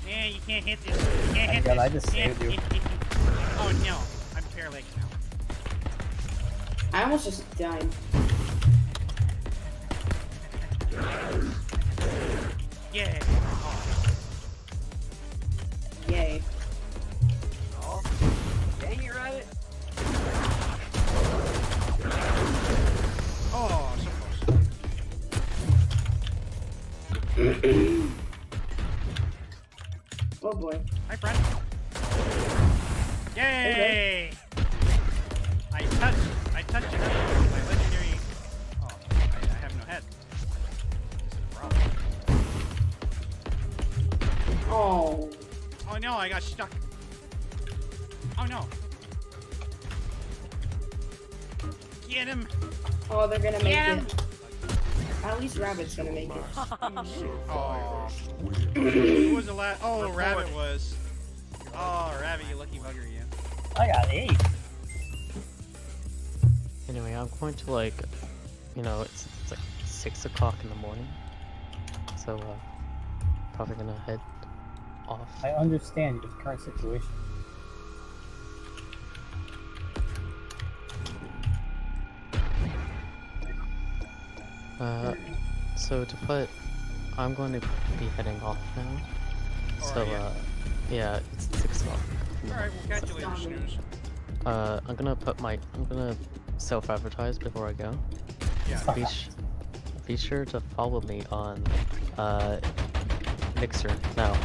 Speaker 3: Yeah, you can't hit this. You can't hit
Speaker 4: God,
Speaker 3: this.
Speaker 4: I just saved you.
Speaker 3: Oh no, I'm a pair of legs now.
Speaker 2: I almost just died.
Speaker 3: Yeah.
Speaker 2: Yay.
Speaker 6: Oh, dang it, Rabbit.
Speaker 3: Oh, so close.
Speaker 2: Oh boy.
Speaker 3: Hi, friend. Yay! I touched it. My legendary. Oh, I have no head. This is a problem.
Speaker 2: Oh.
Speaker 3: Oh no, I got stuck. Oh no. Get him!
Speaker 2: Oh, they're gonna make
Speaker 3: Get him!
Speaker 2: it. At least Rabbit's gonna make it.
Speaker 3: Oh. Who was the last? Oh, Rabbit was. Oh, Rabbit, you lucky bugger, you.
Speaker 4: I got 8.
Speaker 1: Anyway, I'm going to like, you know, it's like 6 o'clock in the morning, so probably gonna head off.
Speaker 4: I understand your current situation.
Speaker 1: So to put, I'm going to be heading off now. So yeah, it's 6 o'clock.
Speaker 3: Alright, we'll catch you later, Snooze.
Speaker 1: I'm gonna self-advertise before I go.
Speaker 3: Yeah.
Speaker 1: Be sure to follow me on Mixer now.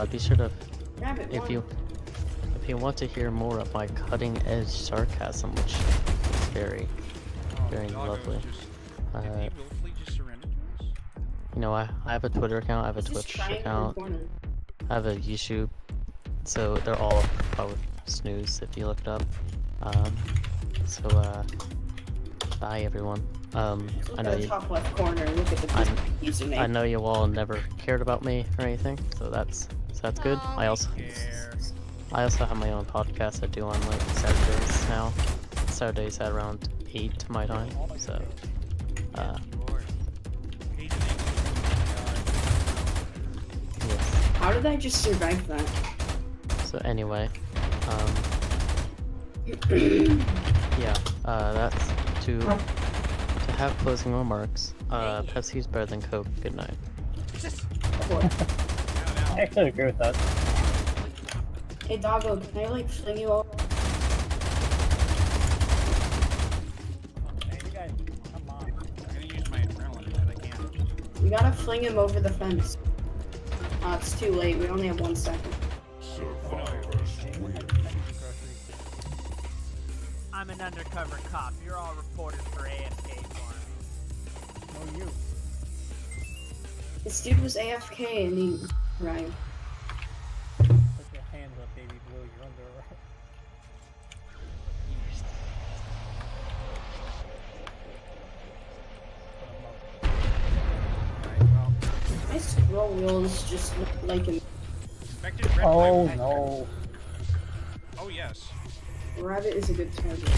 Speaker 1: Be sure to
Speaker 2: Rabbit
Speaker 1: if
Speaker 2: won.
Speaker 1: you want to hear more of my cutting-edge sarcasm, which is very lovely.
Speaker 3: Did he willfully just surrender to us?
Speaker 1: You know, I have a Twitter account, I have a
Speaker 2: He's just
Speaker 1: Twitch
Speaker 2: trying in the
Speaker 1: account,
Speaker 2: corner.
Speaker 1: I have a YouTube, so they're all probably Snooze if you look it up. Bye everyone.
Speaker 2: Look
Speaker 1: I know
Speaker 2: at the
Speaker 1: you.
Speaker 2: top left corner. Look at the username.
Speaker 1: I know you all never cared about me or anything, so that's good.
Speaker 3: Oh,
Speaker 1: I also have my own podcast I do on like Saturdays now. Saturdays at around 8 my time. So yes.
Speaker 2: How did I just survive that?
Speaker 1: So anyway, yeah, that's to have closing remarks. Pepsi's better than Coke. Good night.
Speaker 4: I actually agree with that.
Speaker 2: Hey Doggo, can I like fling you over?
Speaker 4: Hey, you guys, come on.
Speaker 3: I'm gonna use my adrenaline, but I can't.
Speaker 2: We gotta fling him over the fence. It's too late. We only have 1 second.
Speaker 6: I'm an undercover cop. You're all reported for AFK for me.
Speaker 4: No, you.
Speaker 2: This dude was AFK and he arrived.
Speaker 4: Put your hands up, baby blue. You're under arrest.
Speaker 2: My scroll wheels just look like a
Speaker 3: Infected red
Speaker 4: Oh
Speaker 3: flag.
Speaker 4: no.
Speaker 3: Oh yes.
Speaker 2: rabbit is a good target.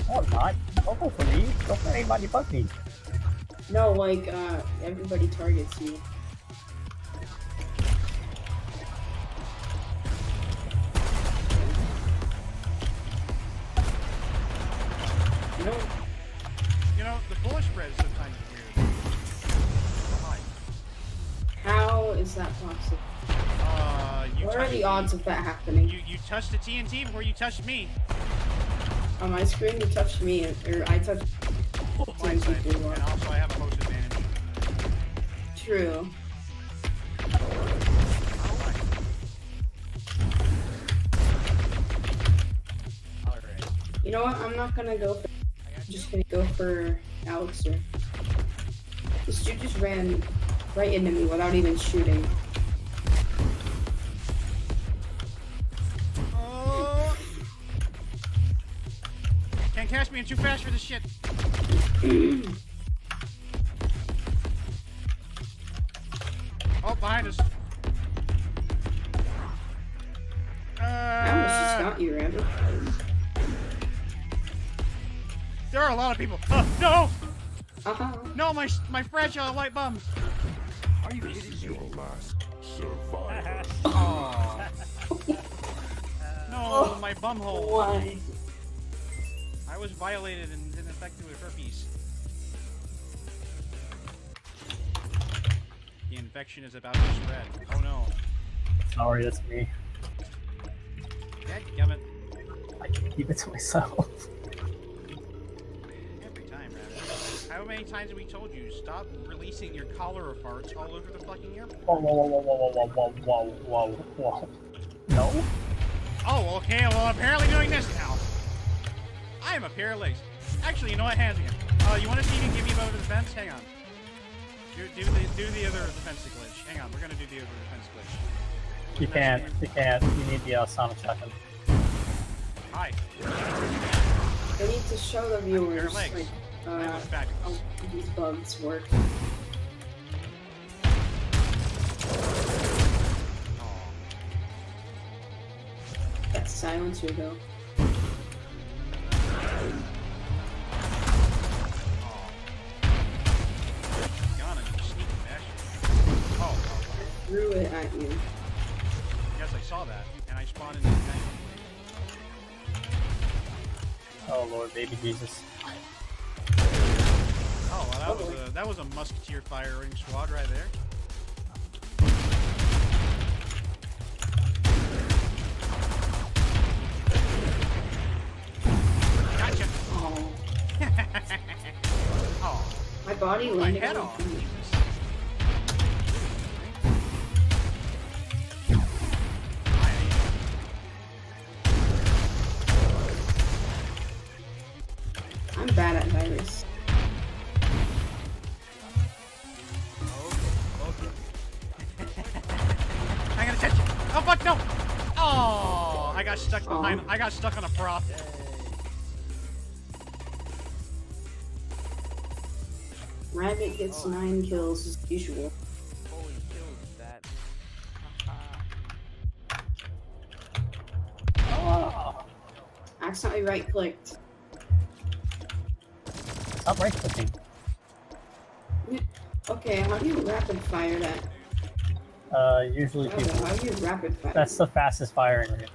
Speaker 4: No, I'm not. Don't go for me. Go for anybody but me.
Speaker 2: No, like everybody targets you. No,
Speaker 3: You know, the bullet spread is sometimes weird. Why?
Speaker 2: how is that possible?
Speaker 3: You
Speaker 2: What are
Speaker 3: touched
Speaker 2: the
Speaker 3: me.
Speaker 2: odds of that happening?
Speaker 3: You touched the TNT before you touched me.
Speaker 2: On my screen, you touched me, or I touched.
Speaker 3: My side. And also I have a host advantage.
Speaker 2: True.
Speaker 3: Alright.
Speaker 2: You know what? I'm not gonna go for. I'm just gonna go for Elixir. This dude just ran right into me without even shooting.
Speaker 3: Oh. Can't catch me, I'm too fast for this shit. Oh, behind us.
Speaker 2: I almost just got you, Rabbit.
Speaker 3: There are a lot of people. No!
Speaker 2: Uh-huh.
Speaker 3: No, my fragile white bum.
Speaker 6: Are you kidding me?
Speaker 3: Oh. No, my bum hole.
Speaker 2: Why?
Speaker 3: I was violated and infected with herpes. The infection is about to spread. Oh no.
Speaker 4: Sorry, that's me.
Speaker 3: Dadgummit.
Speaker 4: I can keep it to myself.
Speaker 3: Every time, Rabbit. How many times have we told you? Stop releasing your cholera farts all over the fucking airport.
Speaker 4: Whoa. No?
Speaker 3: Oh, okay, well, I'm apparently doing this now. I am a pair of legs. Actually, you know what? Hands again. You want to see if you can give me over the fence? Hang on. Do the other defense glitch. Hang on, we're gonna do the other defense glitch.
Speaker 4: You can't. You need the sonic shotgun.
Speaker 3: Hi.
Speaker 2: I need to show the viewers
Speaker 3: legs.
Speaker 2: like
Speaker 3: Fabulous.
Speaker 2: how these bugs work. That silencer though. Threw it at you.
Speaker 3: Yes, I saw that, and I spawned in the tank.
Speaker 4: Oh Lord, baby Jesus.
Speaker 3: Oh, well, that was a musketeer firing squad right there. Gotcha.
Speaker 2: Oh.
Speaker 3: Oh.
Speaker 2: My body
Speaker 3: My
Speaker 2: landed
Speaker 3: head
Speaker 2: on
Speaker 3: off.
Speaker 2: my feet. I'm bad at virus.
Speaker 3: I'm gonna catch you. Oh fuck no! Oh, I got stuck behind. I got stuck on a prop.
Speaker 2: Rabbit gets 9 kills as usual.
Speaker 6: Holy kills that.
Speaker 4: Oh,
Speaker 2: Accidentally right clicked.
Speaker 4: stop right clicking.
Speaker 2: Okay, how do you rapid fire that?
Speaker 4: Usually
Speaker 2: Okay,
Speaker 4: people.
Speaker 2: how do you rapid fire?
Speaker 4: That's the fastest firing rate.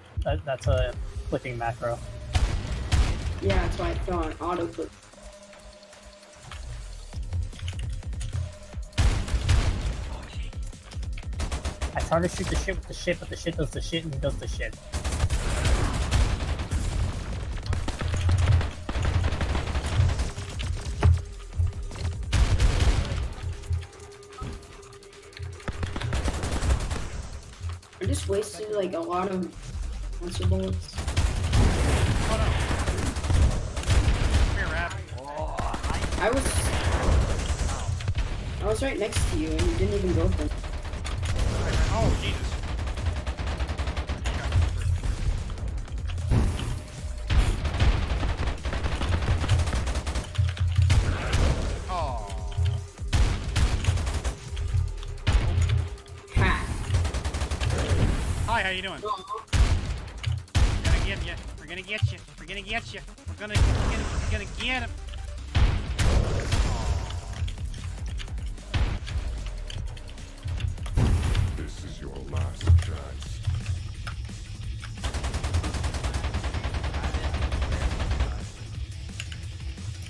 Speaker 4: That's a clicking macro.
Speaker 2: Yeah, that's why I thought auto click.
Speaker 4: I try to shoot the shit with the shit, but the shit does the shit and does the shit.
Speaker 2: I just wasted like a lot of cancer bullets.
Speaker 3: Oh no! Come here, Rap.
Speaker 2: I was right next to you and you didn't even go for it.
Speaker 3: Oh Jesus! Oh.
Speaker 2: Ha!
Speaker 3: Hi, how you doing? We're gonna get you. We're gonna get you. We're gonna get you. We're gonna get him.
Speaker 7: This is your last chance.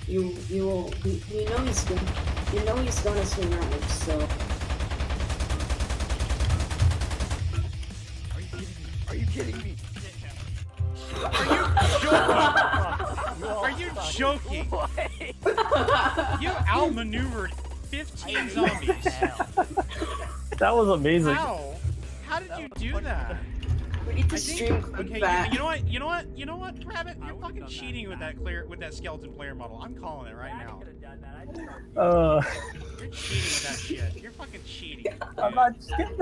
Speaker 2: You know he's gonna swing around, so
Speaker 7: Are you kidding me?
Speaker 3: Are you joking? You outmaneuvered 15 zombies.
Speaker 4: That was amazing.
Speaker 3: How? How did you do that?
Speaker 2: we need to
Speaker 3: I think,
Speaker 2: stream clip
Speaker 3: okay,
Speaker 2: that.
Speaker 3: you know what, Rabbit? You're fucking cheating with that skeleton player model. I'm calling it right now. You're cheating with that shit. You're fucking cheating.
Speaker 4: I'm not just kidding.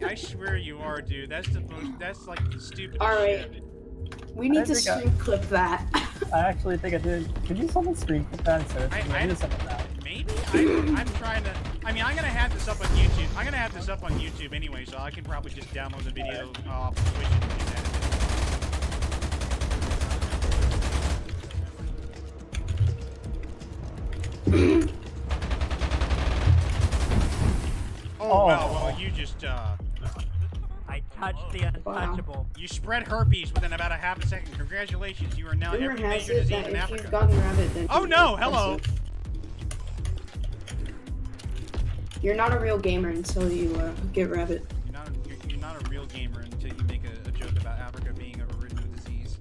Speaker 3: I swear you are, dude. That's like the stupidest
Speaker 2: Alright.
Speaker 3: shit.
Speaker 2: We need
Speaker 4: I
Speaker 2: to
Speaker 4: think I-
Speaker 2: stream clip that.
Speaker 4: I actually think I did. Could you someone screen clip that instead?
Speaker 3: I
Speaker 4: Maybe something like that.
Speaker 3: Maybe? I'm trying to... I mean, I'm gonna have this up on YouTube. I'm gonna have this up on YouTube anyway, so I can probably just download the video off Twitch and do that. Oh, well, you just,
Speaker 6: I touched the untouchable.
Speaker 3: you spread herpes within about a half a second. Congratulations, you are now
Speaker 2: Rumor
Speaker 3: every
Speaker 2: has
Speaker 3: major
Speaker 2: it
Speaker 3: disease
Speaker 2: that
Speaker 3: in
Speaker 2: if
Speaker 3: Africa.
Speaker 2: you've gotten rabbit, then
Speaker 3: Oh no, hello!
Speaker 2: You're not a real gamer until you get rabbit.
Speaker 3: You're not a real gamer until you make a joke about Africa being overridden with disease.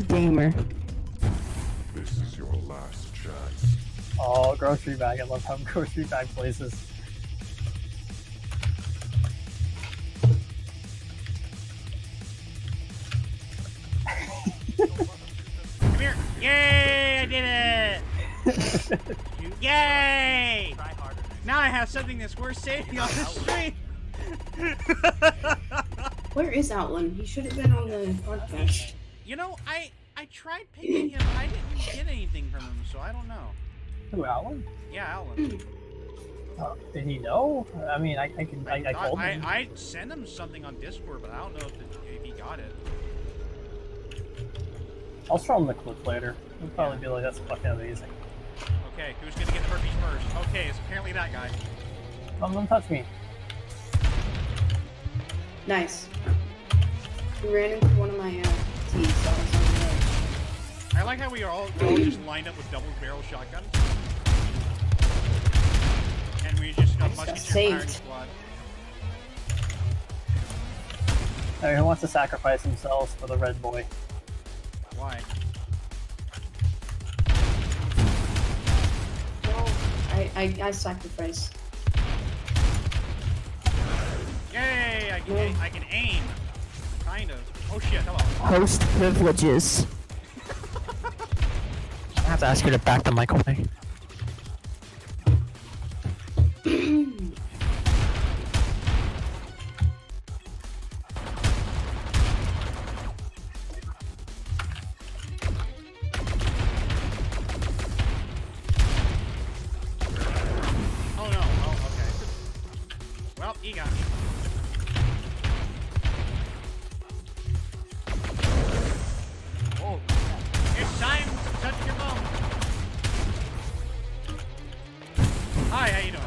Speaker 2: Gamer.
Speaker 7: This is your last chance.
Speaker 4: Oh, grocery bag. I love having grocery bag places.
Speaker 3: Come here! Yay! I did it! Yay!
Speaker 6: Try harder.
Speaker 3: Now I have something that's worth saving on the street.
Speaker 2: Where is Outland? He should have been on the podcast.
Speaker 3: You know, I tried picking him. I didn't get anything from him, so I don't know.
Speaker 4: Who, Alan?
Speaker 3: Yeah, Alan.
Speaker 4: Did he know? I mean, I told him.
Speaker 3: I sent him something on Discord, but I don't know if he got it.
Speaker 4: I'll show him the clip later. He'll probably be like, that's fucking amazing.
Speaker 3: Okay, who's gonna get herpes first? Okay, it's apparently that guy.
Speaker 4: Don't touch me.
Speaker 2: Nice. He ran into one of my tees, so I was on the edge.
Speaker 3: I like how we're all just lined up with double barrel shotguns. And we just got musketeer firing squad.
Speaker 4: Hey, who wants to sacrifice themselves for the red boy?
Speaker 3: Why?
Speaker 2: Well, I sacrifice.
Speaker 3: Yay! I can aim. Kind of. Oh shit! Hello.
Speaker 1: Host privileges. I have to ask her to back the mic away.
Speaker 3: Oh no. Oh, okay. Well, he got me. Oh. It's time to touch your bum. Hi, how you doing?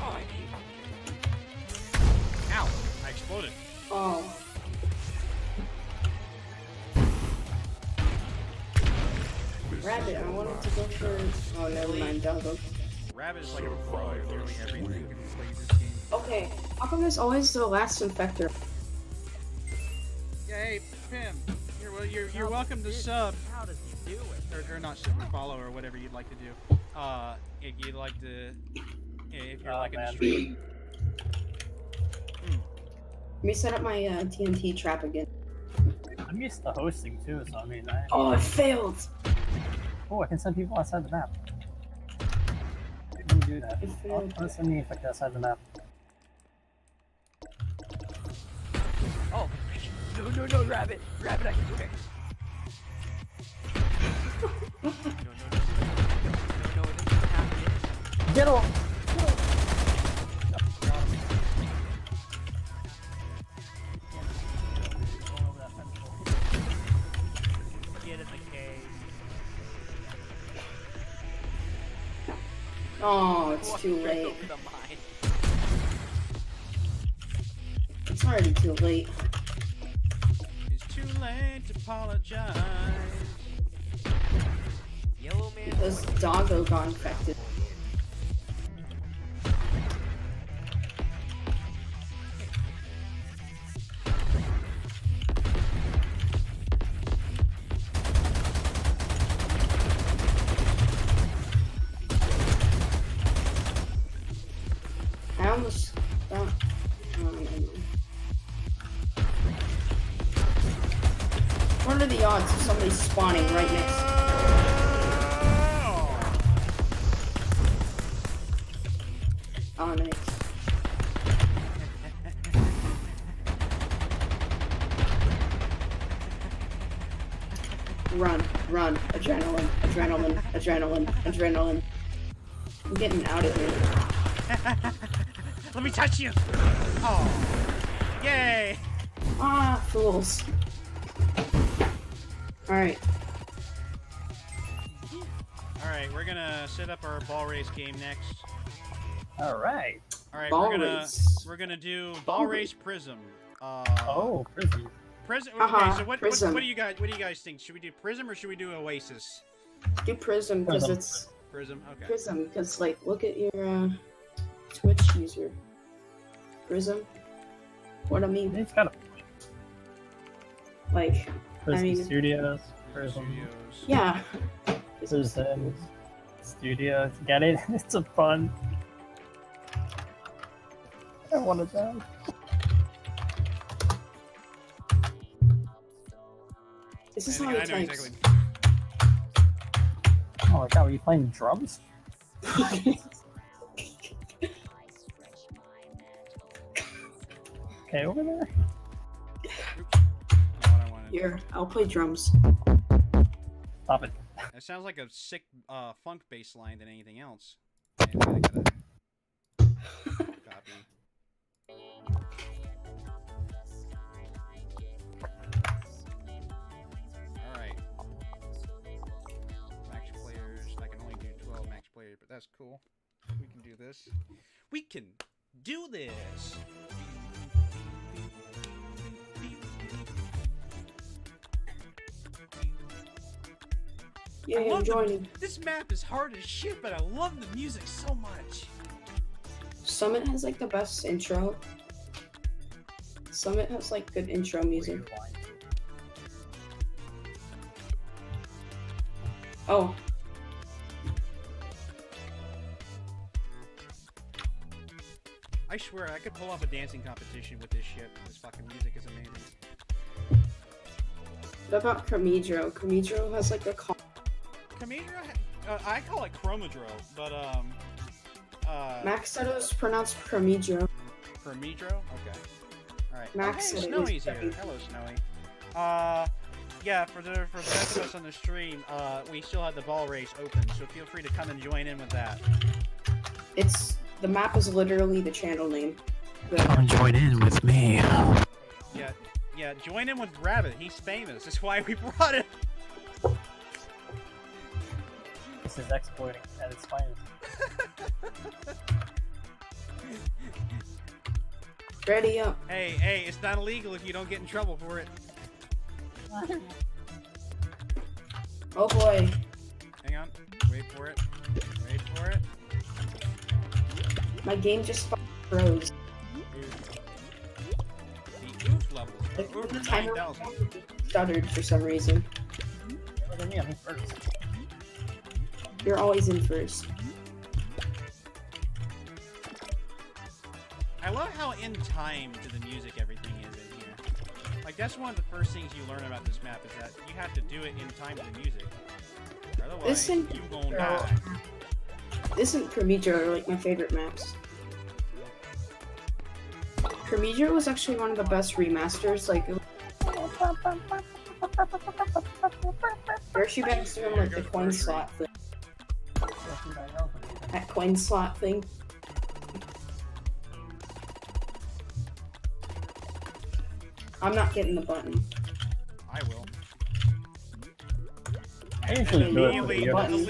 Speaker 3: Ow, I exploded.
Speaker 2: Oh. Rabbit, I wanted to go for... Oh, never mind, doggo.
Speaker 3: Rabbit is like a pro at nearly everything you can play this game.
Speaker 2: Okay, how come there's always the last infector?
Speaker 3: Yeah, hey, Pim. You're welcome to sub.
Speaker 6: How does he do it?
Speaker 3: Or not sub, follow, or whatever you'd like to do. If you'd like to... If you're liking the stream.
Speaker 2: Let me set up my TNT trap again.
Speaker 4: I'm used to hosting too, so I mean,
Speaker 2: Oh, it failed!
Speaker 4: oh, I can send people outside the map. Let me do that.
Speaker 2: It failed.
Speaker 4: Let's send me infected outside the map.
Speaker 6: Oh, no, rabbit, I can do it. No, this is happening.
Speaker 4: Get off!
Speaker 6: Get in the cave.
Speaker 2: Oh, it's
Speaker 6: Walk
Speaker 2: too
Speaker 6: straight
Speaker 2: late.
Speaker 6: over the mine.
Speaker 2: It's already too late.
Speaker 3: It's too late to apologize.
Speaker 6: Yellow man.
Speaker 2: Because doggo got infected. I almost got... Oh, never mind. What are the odds of somebody spawning right next? Oh, nice. Run, adrenaline. I'm getting out of here.
Speaker 3: Let me touch you! Oh. Yay!
Speaker 2: Ah, fools. Alright.
Speaker 3: Alright, we're gonna set up our ball race game next.
Speaker 4: Alright.
Speaker 3: Alright,
Speaker 2: Ball race.
Speaker 3: we're gonna do
Speaker 2: Ball
Speaker 3: ball
Speaker 2: race.
Speaker 3: race Prism.
Speaker 4: Oh, Prism.
Speaker 3: Prism.
Speaker 2: Uh-huh,
Speaker 3: Okay, so what
Speaker 2: Prism.
Speaker 3: do you guys think? Should we do Prism or should we do Oasis?
Speaker 2: Do Prism, because
Speaker 4: Prism.
Speaker 2: it's...
Speaker 3: Prism. Okay.
Speaker 2: Prism, because, like, look at your, Twitch user. Prism? What I mean,
Speaker 4: It's got a
Speaker 2: like,
Speaker 4: Prism
Speaker 2: I mean-
Speaker 4: Studios. Prism.
Speaker 3: Studios.
Speaker 2: yeah.
Speaker 4: Prism. Studio, get it? It's a fun. I want to die.
Speaker 2: This is
Speaker 3: I
Speaker 2: how
Speaker 3: think
Speaker 2: he
Speaker 3: I know
Speaker 2: types.
Speaker 3: exactly.
Speaker 4: Oh my god, were you playing drums? Okay, over there.
Speaker 3: Oops. Not what I wanted.
Speaker 2: Here, I'll play drums.
Speaker 4: Stop it.
Speaker 3: It sounds like a sick funk bass line than anything else. And I gotta copy. Alright. Max players. I can only do 12 max players, but that's cool. We can do this. We can do this!
Speaker 2: Yeah, I'm joining.
Speaker 3: This map is hard as shit, but I love the music so much.
Speaker 2: Summit has like the best intro. Summit has like good intro music. Oh.
Speaker 3: I swear, I could pull off a dancing competition with this shit. This fucking music is amazing.
Speaker 2: What about Camidro? Camidro has like a
Speaker 3: Camidro, I call it Chromadro, but
Speaker 2: Max said it was pronounced Camidro.
Speaker 3: Chromadro? Okay. Alright.
Speaker 2: Max
Speaker 3: Oh, hey,
Speaker 2: said it
Speaker 3: Snowy's
Speaker 2: was
Speaker 3: here.
Speaker 2: Camidro.
Speaker 3: Hello, Snowy. Yeah, for the rest of us on the stream, we still have the ball race open, so feel free to come and join in with that.
Speaker 2: The map is literally the channel name.
Speaker 1: Come join in with me.
Speaker 3: Yeah, join in with Rabbit. He's famous. That's why we brought him.
Speaker 4: This is exploiting at its finest.
Speaker 2: Ready up.
Speaker 3: Hey, it's not illegal if you don't get in trouble for it.
Speaker 2: Oh boy.
Speaker 3: Hang on. Wait for it. Wait for it.
Speaker 2: My game just froze.
Speaker 3: The oof levels are
Speaker 2: Like,
Speaker 3: over
Speaker 2: the timer
Speaker 3: 9,000.
Speaker 2: stuttered for some reason.
Speaker 4: Look at me, I'm in first.
Speaker 2: You're always in first.
Speaker 3: I love how in time to the music everything is in here. Like, that's one of the first things you learn about this map is that you have to do it in time to the music. Otherwise,
Speaker 2: Listen,
Speaker 3: you gonna die.
Speaker 2: This and Camidro are like my favorite maps. Camidro was actually one of the best remasters. Like, Hershey Bank's doing like the coin slot thing. That coin slot thing. I'm not getting the button.
Speaker 3: I will.
Speaker 4: I usually do it for
Speaker 3: Immediately,
Speaker 4: the
Speaker 2: button.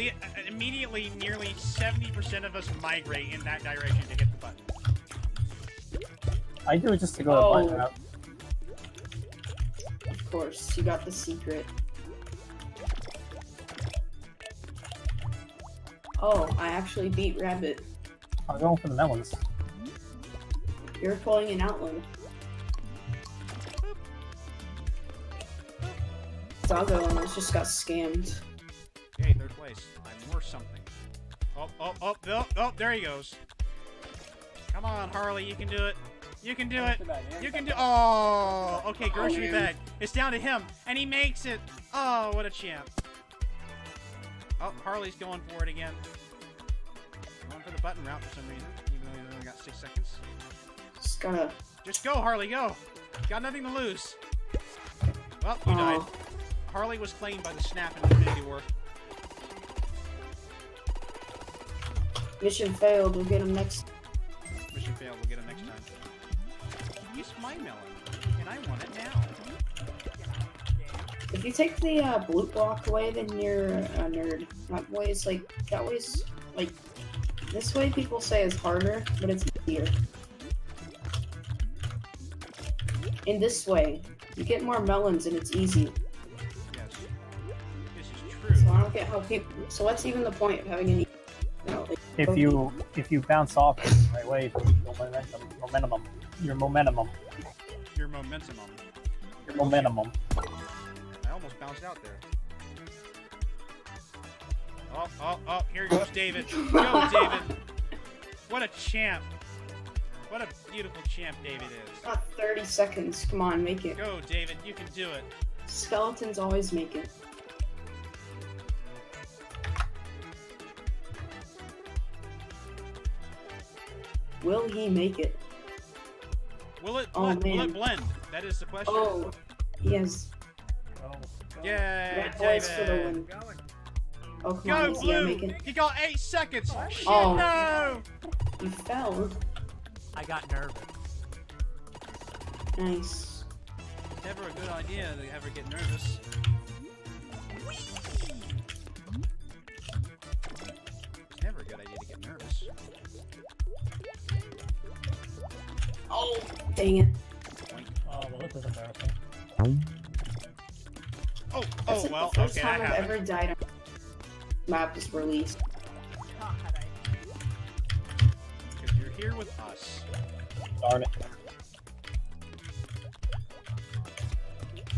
Speaker 3: immediately, nearly 70% of us migrate in that direction to hit the button.
Speaker 4: I do it just to go to the button route.
Speaker 2: Of course, you got the secret. Oh, I actually beat Rabbit.
Speaker 4: I'm going for the melons.
Speaker 2: You're pulling an outline. Doggo almost just got scammed.
Speaker 3: Hey, third place. I'm worth something. Oh, there he goes. Come on, Harley, you can do it. You can do it. You can do. Oh, okay, grocery bag. It's down to him, and he makes it. Oh, what a champ. Oh, Harley's going for it again. Going for the button route for some reason, even though he's only got 6 seconds.
Speaker 2: Just gotta.
Speaker 3: Just go, Harley, go. Got nothing to lose. Well, you died. Harley was claimed by the Snap in Infinity War.
Speaker 2: Mission failed. We'll get him next.
Speaker 3: Mission failed. We'll get him next time. It's my melon, and I want it now.
Speaker 2: If you take the blue block away, then you're a nerd. That way's like this way people say is harder, but it's easier. In this way, you get more melons and it's easy.
Speaker 3: Yes. This is true.
Speaker 2: So I don't get how people. So what's even the point of having an?
Speaker 4: If you bounce off it the right way, your momentum.
Speaker 3: I almost bounced out there. Oh, here goes David. Go, David. What a champ. What a beautiful champ David is.
Speaker 2: Got 30 seconds. Come on, make it.
Speaker 3: Go, David. You can do it.
Speaker 2: Skeletons always make it. Will he make it?
Speaker 3: Will it
Speaker 2: Oh,
Speaker 3: blend? Will
Speaker 2: man.
Speaker 3: it blend? That is the question.
Speaker 2: Oh, he has.
Speaker 3: Yay,
Speaker 2: Red boys for the
Speaker 3: David.
Speaker 2: win. Oh, come on,
Speaker 3: Go,
Speaker 2: is he gonna
Speaker 3: Blue.
Speaker 2: make it?
Speaker 3: You got 8 seconds. Shit,
Speaker 2: Oh.
Speaker 3: no.
Speaker 2: He fell.
Speaker 6: I got nervous.
Speaker 2: Nice.
Speaker 3: Never a good idea to ever get nervous. It's never a good idea to get nervous.
Speaker 2: Oh, dang it.
Speaker 4: Oh, well, this is embarrassing.
Speaker 3: Oh,
Speaker 2: That's like
Speaker 3: well,
Speaker 2: the first
Speaker 3: okay,
Speaker 2: time
Speaker 3: that
Speaker 2: I've
Speaker 3: happened.
Speaker 2: ever died on map was released.
Speaker 6: God,
Speaker 3: Because you're here with us.
Speaker 4: Darn it.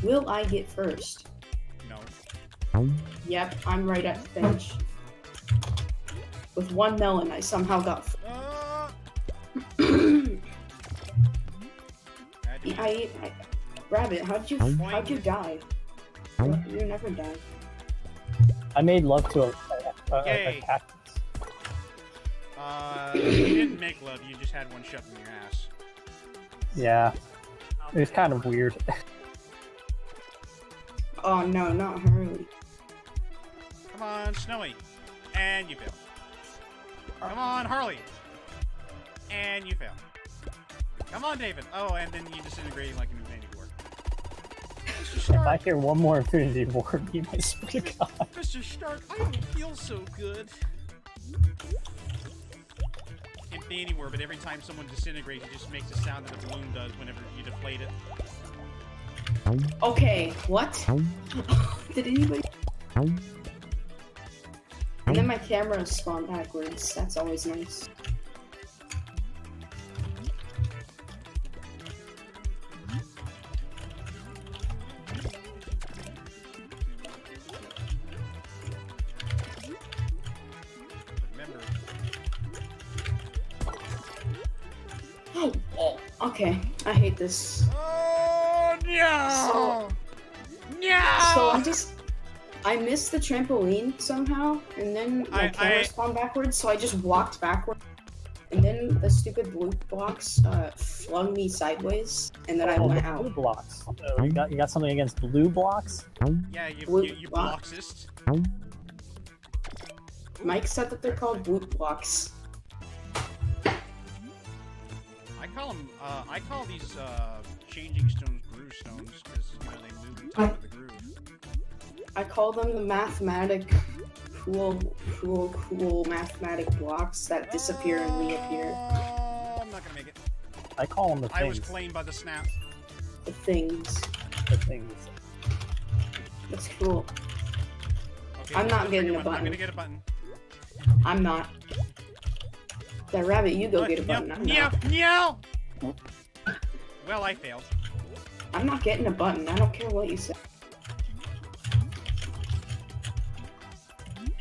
Speaker 2: Will I get first?
Speaker 3: No.
Speaker 2: Yep, I'm right at the finish. With 1 melon, I somehow got. Rabbit, how'd you die? You never die.
Speaker 4: I made love to a
Speaker 3: Yay.
Speaker 4: cactus.
Speaker 3: You didn't make love, you just had one shoved in your ass.
Speaker 4: Yeah, it was kind of weird.
Speaker 2: Oh no, not Hurley.
Speaker 3: Come on, Snowy. And you fail. Come on, Harley. And you fail. Come on, David. Oh, and then you disintegrate like an Infinity War. Mr.
Speaker 4: If
Speaker 3: Stark.
Speaker 4: I hear one more Infinity War beam, I swear to God.
Speaker 3: Mr. Stark, I don't feel so good. Infinity War, but every time someone disintegrates, it just makes the sound that a balloon does whenever you deflate it.
Speaker 2: Okay, what? Did anybody? And then my camera spawned backwards. That's always nice.
Speaker 3: Remember,
Speaker 2: Oh, okay. I hate this.
Speaker 3: oh no!
Speaker 2: So I missed the trampoline somehow, and then my camera spawned backwards, so I just walked backward. And then the stupid blue blocks flung me sideways, and then I went
Speaker 4: Blue
Speaker 2: out.
Speaker 4: blocks. Oh, you got something against blue blocks?
Speaker 3: Yeah, you
Speaker 2: Block.
Speaker 3: bloxist.
Speaker 2: Mike said that they're called blue blocks.
Speaker 3: I call these changing stones groove stones because they move in time with the groove.
Speaker 2: I call them the cool mathematic blocks that disappear and reappear.
Speaker 3: I'm not gonna make it.
Speaker 4: I call them the
Speaker 3: I was
Speaker 4: things.
Speaker 3: claimed by the snap.
Speaker 2: The things.
Speaker 4: The things.
Speaker 2: That's cool.
Speaker 3: Okay,
Speaker 2: I'm not getting a
Speaker 3: I'm
Speaker 2: button.
Speaker 3: gonna get a button.
Speaker 2: I'm not. That rabbit, you go get a button. I'm not.
Speaker 3: No! Well, I failed.
Speaker 2: I'm not getting a button. I don't care what you say.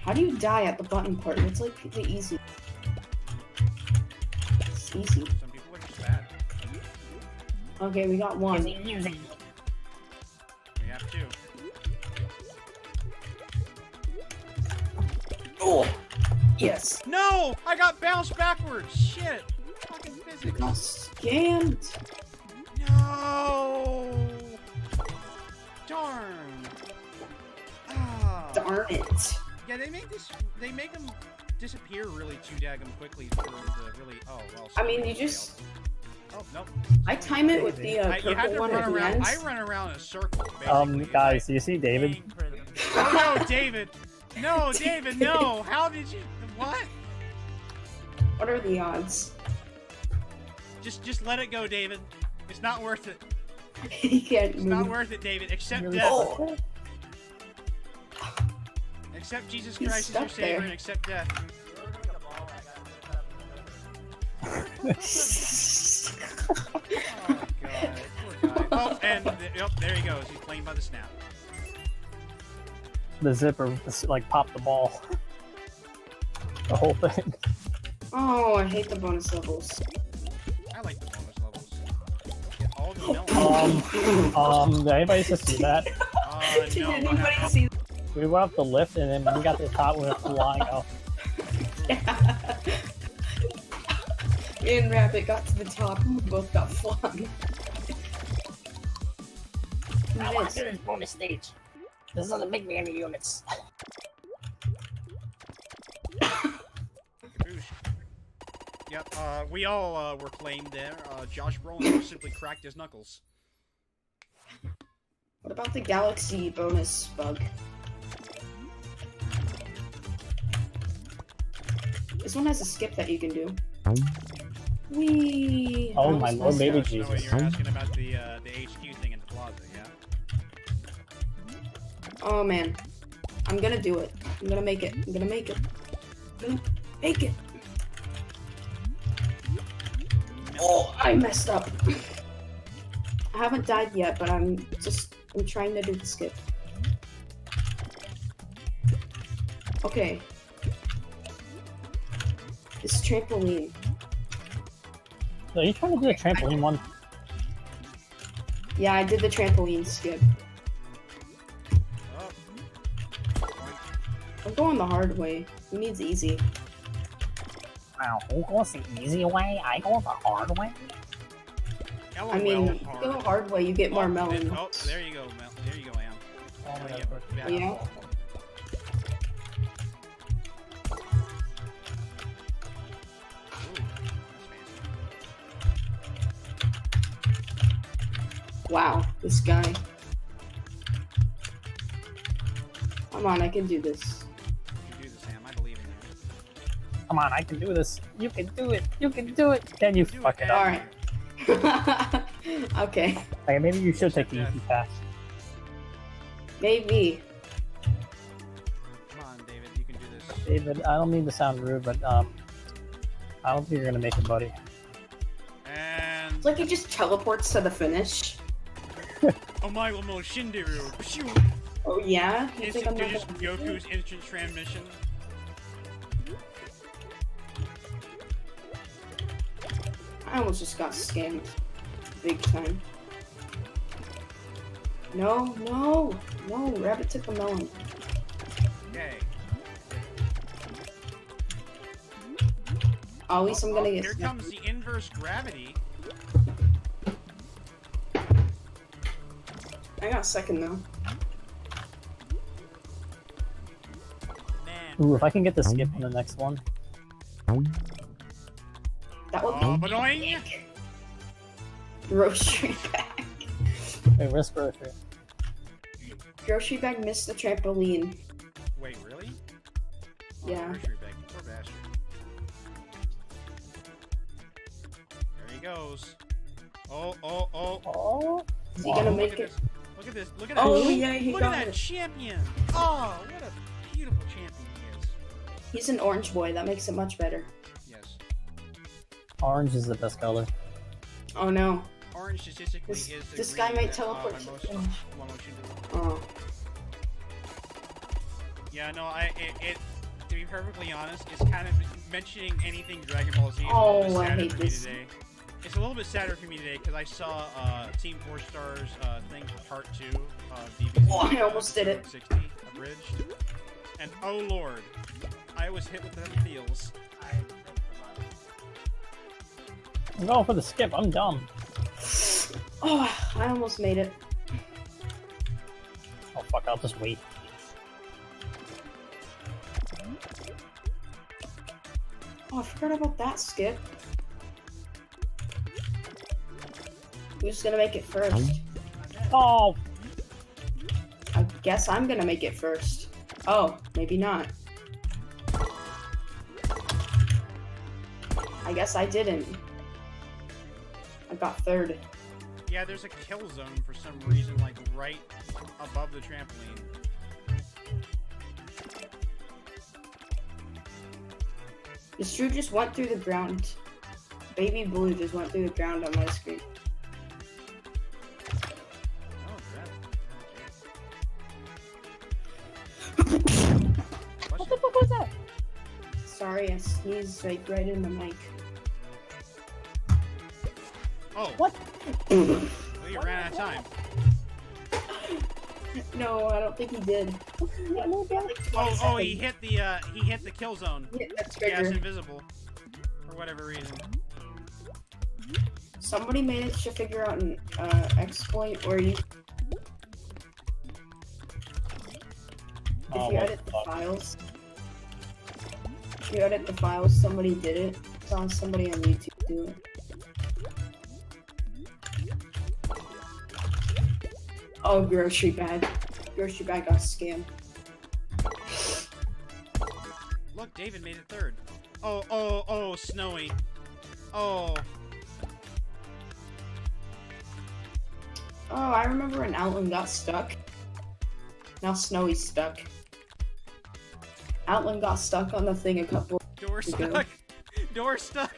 Speaker 2: How do you die at the button part? It's like the easy. It's easy.
Speaker 3: Some people are just bad.
Speaker 2: Okay, we got one.
Speaker 3: We have two.
Speaker 2: Oh! Yes.
Speaker 3: No! I got bounced backwards! Shit! Fucking physics.
Speaker 2: Got scammed.
Speaker 3: No! Darn! Ah.
Speaker 2: Darn it.
Speaker 3: Yeah, they make them disappear really too daggum quickly for the really, oh, well.
Speaker 2: I mean, you just...
Speaker 3: Oh, nope.
Speaker 2: I time it with the
Speaker 3: You have
Speaker 2: purple
Speaker 3: to
Speaker 2: one
Speaker 3: run
Speaker 2: at the
Speaker 3: around,
Speaker 2: end.
Speaker 3: I run around in a circle, basically.
Speaker 4: Guys, do you see David?
Speaker 6: Dang, Prison.
Speaker 3: Oh no, David! No, David, no! How did you, what?
Speaker 2: What are the odds?
Speaker 3: Just let it go, David. It's not worth it.
Speaker 2: He can't
Speaker 3: It's
Speaker 2: move.
Speaker 3: not worth it, David. Accept
Speaker 4: Really
Speaker 3: death.
Speaker 2: Oh.
Speaker 3: Accept Jesus
Speaker 2: He's
Speaker 3: Christ as your
Speaker 2: stuck
Speaker 3: savior
Speaker 2: there.
Speaker 3: and accept death. Oh god, poor guy. Oh, and yep, there he goes. He's playing by the snap.
Speaker 4: The zipper, like, popped the ball. The whole thing.
Speaker 2: Oh, I hate the bonus levels.
Speaker 3: I like the bonus levels. Get all the melons.
Speaker 4: Did anybody just see that?
Speaker 2: Did
Speaker 3: No, what
Speaker 2: anybody
Speaker 3: happened?
Speaker 2: see
Speaker 4: We went up the lift, and then when we got to the top, we went flying up.
Speaker 2: that? Me and Rabbit got to the top and we both got flung.
Speaker 4: I want to do this bonus stage. This doesn't make me any units.
Speaker 3: Kaboosh. Yep, we all were claimed there. Josh Brolin simply cracked his knuckles.
Speaker 2: What about the galaxy bonus bug? This one has a skip that you can do. Whee!
Speaker 4: Oh my lord, baby
Speaker 3: No,
Speaker 4: Jesus.
Speaker 3: you're asking about the HQ thing in the plaza, yeah?
Speaker 2: Oh man. I'm gonna do it. I'm gonna make it. I'm gonna make it. I'm gonna make it. Oh, I messed up. I haven't died yet, but I'm trying to do the skip. Okay. This trampoline.
Speaker 4: So are you trying to do a trampoline one?
Speaker 2: Yeah, I did the trampoline skip.
Speaker 3: Oh.
Speaker 2: I'm going the hard way. Who needs easy?
Speaker 4: Wow, who goes the easy way? I go the hard way?
Speaker 2: I mean, if you go the hard way, you get more melon.
Speaker 3: Oh, there you go, there you go, Am.
Speaker 4: Oh,
Speaker 2: Yeah. Wow, this guy. Come on, I can do this.
Speaker 3: You can do this, Sam. I believe in you.
Speaker 4: Come on, I can do this. You can do it. You can do it. Can you
Speaker 3: Do
Speaker 4: fuck it up?
Speaker 2: Alright. Okay,
Speaker 4: Like, maybe you should take the easy path.
Speaker 2: maybe.
Speaker 3: Come on, David. You can do this.
Speaker 4: David, I don't mean to sound rude, but I don't think you're gonna make it, buddy.
Speaker 3: And
Speaker 2: It's like he just teleports to the finish.
Speaker 3: Omae mo Shinderu. Pshoo.
Speaker 2: Oh yeah? You think I'm
Speaker 3: Instant,
Speaker 2: not
Speaker 3: just
Speaker 2: gonna do it?
Speaker 3: Goku's instant transmission.
Speaker 2: I almost just got scammed. Big time. No, no, no, Rabbit took a melon.
Speaker 3: Okay.
Speaker 2: Oh, at least I'm gonna get
Speaker 3: Here
Speaker 2: snapped.
Speaker 3: comes the inverse gravity.
Speaker 2: I got second though.
Speaker 6: Man,
Speaker 4: Ooh, if I can get the skip on the next one.
Speaker 2: That would
Speaker 3: Oh,
Speaker 2: be
Speaker 3: boing!
Speaker 2: grocery bag.
Speaker 4: Wait, where's grocery?
Speaker 2: Grocery bag missed the trampoline.
Speaker 3: Wait, really?
Speaker 2: Yeah.
Speaker 3: Grocery bag. Poor bastard. There he goes. Oh.
Speaker 4: Oh,
Speaker 2: Is he gonna
Speaker 3: Look
Speaker 2: make
Speaker 3: at
Speaker 2: it?
Speaker 3: this. Look at this. Look at that.
Speaker 2: Oh yeah, he
Speaker 3: Look at
Speaker 2: got
Speaker 3: that
Speaker 2: it.
Speaker 3: champion. Oh, what a beautiful champion he is.
Speaker 2: He's an orange boy. That makes it much better.
Speaker 3: Yes.
Speaker 4: orange is the best color.
Speaker 2: Oh no.
Speaker 3: Orange statistically
Speaker 2: This-
Speaker 3: is the
Speaker 2: this
Speaker 3: green
Speaker 2: guy might
Speaker 3: that,
Speaker 2: teleport
Speaker 3: by
Speaker 2: to-
Speaker 3: most
Speaker 2: oh.
Speaker 3: Momoshino.
Speaker 2: Oh.
Speaker 3: Yeah, no, it to be perfectly honest, it's kind of mentioning anything Dragon Ball Z is a
Speaker 2: Oh,
Speaker 3: little bit
Speaker 2: I
Speaker 3: sadder
Speaker 2: hate
Speaker 3: for me
Speaker 2: this.
Speaker 3: today. It's a little bit sadder for me today because I saw Team 4 Stars thing for part 2 of DBZ.
Speaker 2: Oh, I almost did it.
Speaker 3: 60 abridged. And oh lord, I was hit with the feels.
Speaker 4: I'm going for the skip. I'm dumb.
Speaker 2: Oh, I almost made it.
Speaker 4: Oh fuck! I'll just wait.
Speaker 2: Oh, I forgot about that skip. Who's gonna make it first?
Speaker 4: Oh,
Speaker 2: I guess I'm gonna make it first. Oh, maybe not. I guess I didn't. I got third.
Speaker 3: Yeah, there's a kill zone for some reason, like right above the trampoline.
Speaker 2: This dude just went through the ground. Baby Blue just went through the ground on my screen.
Speaker 3: Oh, crap.
Speaker 4: what the fuck was that?
Speaker 2: Sorry. sorry, I sneezed like right in the mic.
Speaker 3: Oh.
Speaker 4: What?
Speaker 3: Well, you ran out of time.
Speaker 2: No, I don't think he did.
Speaker 3: Oh, he hit the kill zone.
Speaker 2: Hit that
Speaker 3: Yeah, it's
Speaker 2: trigger.
Speaker 3: invisible. For whatever reason.
Speaker 2: Somebody managed to figure out an exploit where you, if you edit the files, somebody did it. Saw somebody on YouTube do it. Oh, grocery bag. Grocery bag got scammed.
Speaker 3: Look, David made it third. Oh, Snowy. Oh.
Speaker 2: Oh, I remember when Outland got stuck. Now Snowy's stuck. Outland got stuck on the thing a couple.
Speaker 3: Door stuck. Door stuck.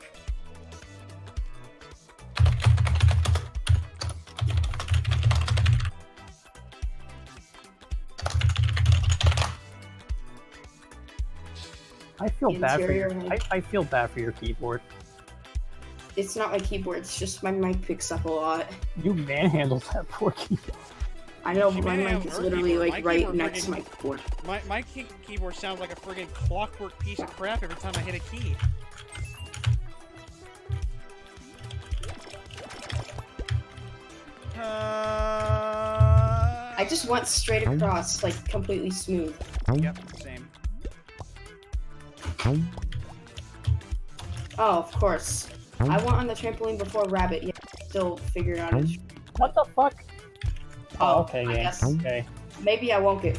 Speaker 4: I feel bad for your.
Speaker 2: Interior.
Speaker 4: I feel bad for your keyboard.
Speaker 2: It's not my keyboard, it's just my mic picks up a lot.
Speaker 4: You manhandled that poor keyboard.
Speaker 2: I know,
Speaker 3: She
Speaker 2: but my mic
Speaker 3: manhandled
Speaker 2: is
Speaker 3: her
Speaker 2: literally
Speaker 3: keyboard.
Speaker 2: like
Speaker 3: My
Speaker 2: right
Speaker 3: keyboard
Speaker 2: next to
Speaker 3: friggin-
Speaker 2: my keyboard.
Speaker 3: My keyboard sounds like a friggin' clockwork piece of crap every time I hit a key.
Speaker 2: I just went straight across, like completely smooth.
Speaker 3: Yep, same.
Speaker 2: Oh, of course. I went on the trampoline before Rabbit, yet still figured out it.
Speaker 4: What the fuck?
Speaker 2: Oh,
Speaker 4: Okay,
Speaker 2: I
Speaker 4: yeah.
Speaker 2: guess
Speaker 4: Okay.
Speaker 2: maybe I won't get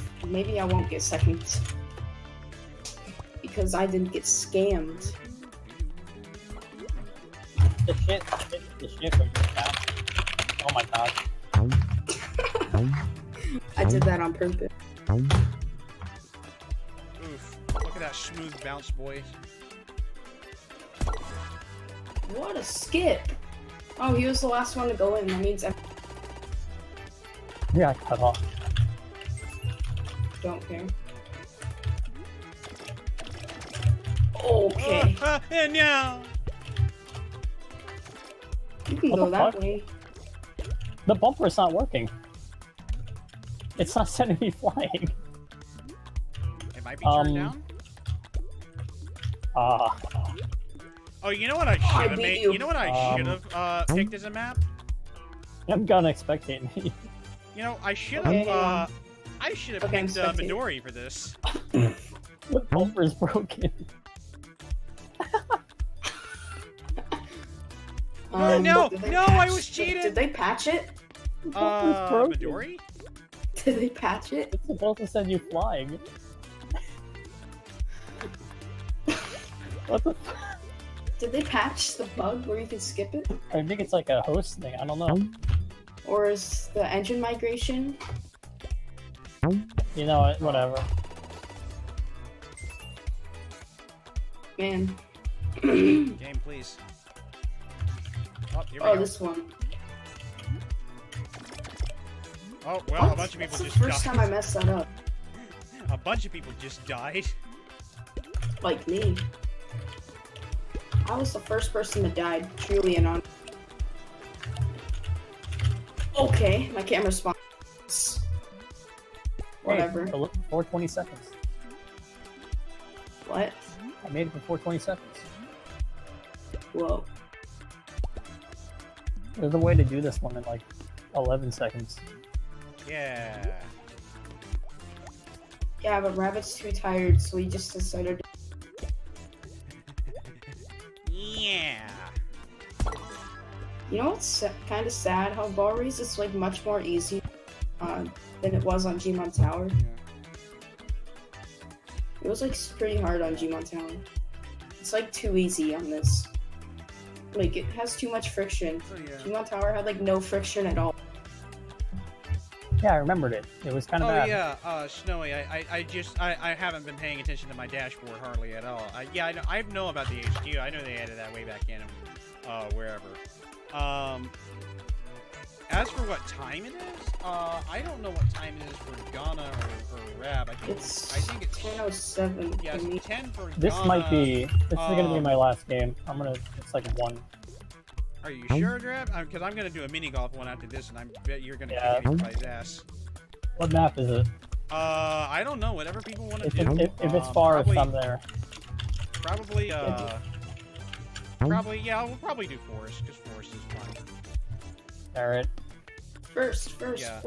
Speaker 2: second. Because I didn't get scammed.
Speaker 4: The shit from your account. Oh my god.
Speaker 2: I did that on purpose.
Speaker 3: Oof. Look at that smooth bounce, boys.
Speaker 2: What a skip! Oh, he was the last one to go in. That means I
Speaker 4: Yeah, I cut off.
Speaker 2: don't care. Okay.
Speaker 3: And now.
Speaker 2: You can
Speaker 4: What
Speaker 2: go
Speaker 4: the
Speaker 2: that
Speaker 4: fuck?
Speaker 2: way.
Speaker 4: The bumper is not working. It's not sending me flying.
Speaker 3: It might be turned down. Oh, you know what I
Speaker 2: I
Speaker 3: should have
Speaker 2: beat
Speaker 3: made?
Speaker 2: you.
Speaker 3: You know what I should have picked as a map?
Speaker 4: I'm gonna spectate me.
Speaker 3: You know, I should
Speaker 2: Okay,
Speaker 3: have. I should have
Speaker 2: Okay, I'm
Speaker 3: picked
Speaker 2: spectating.
Speaker 3: Midori for this.
Speaker 4: The bumper is broken.
Speaker 3: No,
Speaker 2: did they
Speaker 3: no,
Speaker 2: patch-
Speaker 3: I was cheated.
Speaker 2: Did they patch it?
Speaker 4: The bumper's broken.
Speaker 3: Midori?
Speaker 2: Did they patch it?
Speaker 4: It's supposed to send you flying. What the f-
Speaker 2: Did they patch the bug where you can skip it?
Speaker 4: I think it's like a host thing, I don't know.
Speaker 2: Or is the engine migration?
Speaker 4: You know what, whatever.
Speaker 2: Man.
Speaker 3: Game, please. Oh, here we
Speaker 2: Oh,
Speaker 3: go.
Speaker 2: this one.
Speaker 3: Oh, well,
Speaker 2: What?
Speaker 3: a bunch of people
Speaker 2: That's
Speaker 3: just
Speaker 2: the first
Speaker 3: died.
Speaker 2: time I messed that up.
Speaker 3: A bunch of people just died.
Speaker 2: Like me. I was the first person that died, truly and on. Okay, my camera spawned. Whatever.
Speaker 4: Hey, before 20 seconds.
Speaker 2: What?
Speaker 4: I made it before 20 seconds.
Speaker 2: Whoa.
Speaker 4: There's a way to do this one in like 11 seconds.
Speaker 3: Yeah.
Speaker 2: Yeah, but Rabbit's too tired, so he just decided.
Speaker 3: Yeah.
Speaker 2: You know what's kind of sad? How ball race is like much more easy than it was on Gmon Tower. It was like pretty hard on Gmon Tower. It's like too easy on this. Like it has too much friction.
Speaker 3: Oh, yeah.
Speaker 2: Gmon Tower had like no friction at all.
Speaker 4: Yeah, I remembered it. It was kind of
Speaker 3: Oh
Speaker 4: bad.
Speaker 3: yeah, Snowy. I haven't been paying attention to my dashboard hardly at all. Yeah, I know about the HQ. I know they added that way back in, wherever. As for what time it is, I don't know what time it is for Ghana or Rab. I
Speaker 2: It's
Speaker 3: I think it's
Speaker 2: 10:07
Speaker 3: yeah,
Speaker 2: for me.
Speaker 3: it's 10 for
Speaker 4: This
Speaker 3: Ghana.
Speaker 4: might be. This is gonna be my last game. It's like 1.
Speaker 3: Are you sure, Drab? Because I'm gonna do a mini golf one after this, and I bet you're gonna
Speaker 4: Yeah.
Speaker 3: kick anybody's ass.
Speaker 4: What map is it?
Speaker 3: I don't know. Whatever people want to
Speaker 4: If,
Speaker 3: do.
Speaker 4: if it's forest,
Speaker 3: probably,
Speaker 4: I'm there.
Speaker 3: Probably, probably, yeah, we'll probably do forest, because forest is fun.
Speaker 4: Alright.
Speaker 2: First.
Speaker 3: Yeah.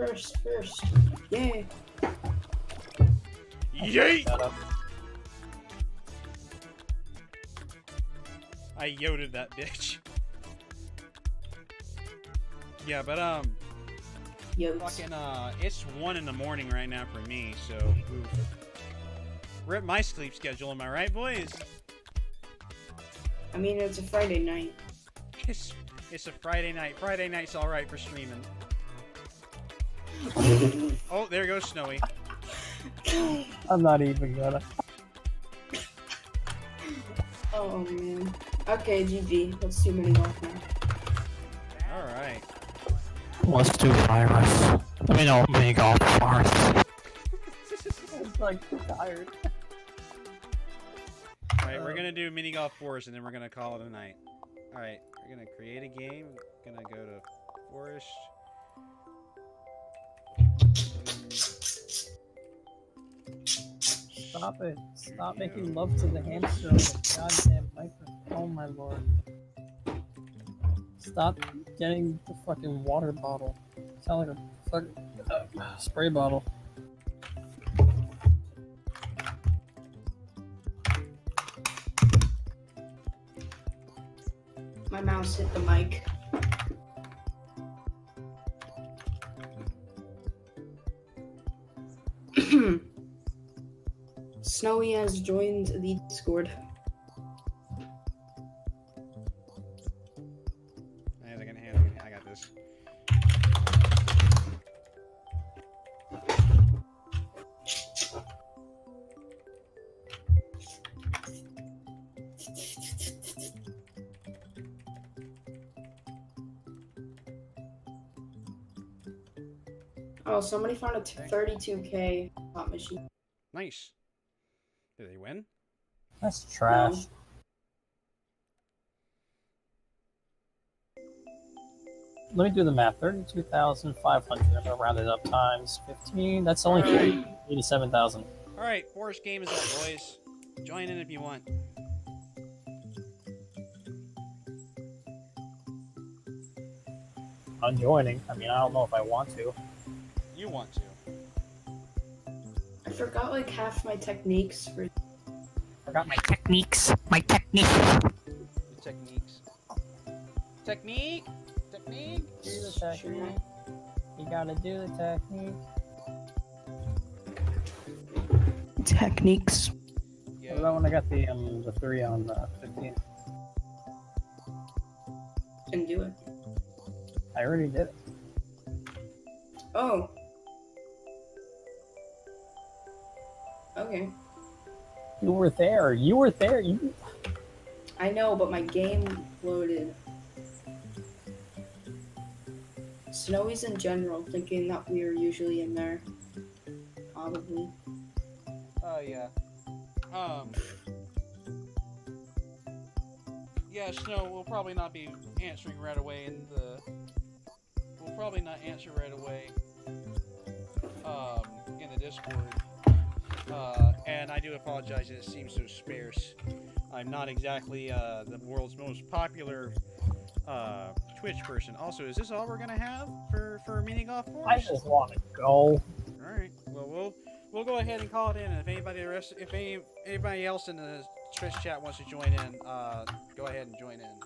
Speaker 2: Yay.
Speaker 3: Yay!
Speaker 4: Shut up.
Speaker 3: I yoted that bitch. Yeah, but,
Speaker 2: Yotes.
Speaker 3: fucking, it's 1 in the morning right now for me, so, oof. Rip my sleep schedule, am I right, boys?
Speaker 2: I mean, it's a Friday night.
Speaker 3: It's a Friday night. Friday night's alright for streaming. Oh, there goes Snowy.
Speaker 4: I'm not even gonna.
Speaker 2: Oh man. Okay, GG. Let's do mini golf now.
Speaker 3: Alright.
Speaker 4: Let's do virus. I mean, no, mini golf forest. I'm like tired.
Speaker 3: Alright, we're gonna do mini golf forest and then we're gonna call it a night. Alright, we're gonna create a game. Gonna go to forest.
Speaker 4: Stop it. Stop making love to the hamster on the goddamn microphone. Oh my lord. Stop getting the fucking water bottle. Sound like a fucking spray bottle.
Speaker 2: My mouse hit the mic. Snowy has joined the Discord.
Speaker 3: I got this.
Speaker 2: Oh, somebody found a 32k slot machine.
Speaker 3: Nice. Did they win?
Speaker 4: That's trash. Let me do the math. 32,500. I'm gonna round it up times 15. That's only 87,000.
Speaker 3: Alright, forest game is up, boys. Join in if you want.
Speaker 4: I'm joining. I mean, I don't know if I want to.
Speaker 3: You want to.
Speaker 2: I forgot like half my techniques for.
Speaker 4: Forgot my techniques. My technique.
Speaker 3: The techniques. Technique! Technique!
Speaker 4: Do the technique. You gotta do the technique.
Speaker 2: Techniques.
Speaker 3: Yeah.
Speaker 4: What about when I got the 3 on 15?
Speaker 2: Didn't do it.
Speaker 4: I already did it.
Speaker 2: Oh. Okay.
Speaker 4: You were there. You were there. You.
Speaker 2: I know, but my game loaded. Snowy's in general, thinking that we are usually in there. Probably.
Speaker 3: Oh, yeah. Yeah, Snow, we'll probably not be answering right away in the... We'll probably not answer right away, in the Discord. And I do apologize that it seems so sparse. I'm not exactly, the world's most popular, Twitch person. Also, is this all we're gonna have for mini golf course?
Speaker 4: I just want to go.
Speaker 3: Alright, well, we'll go ahead and call it in, and if anybody else in the Twitch chat wants to join in, go ahead and join in.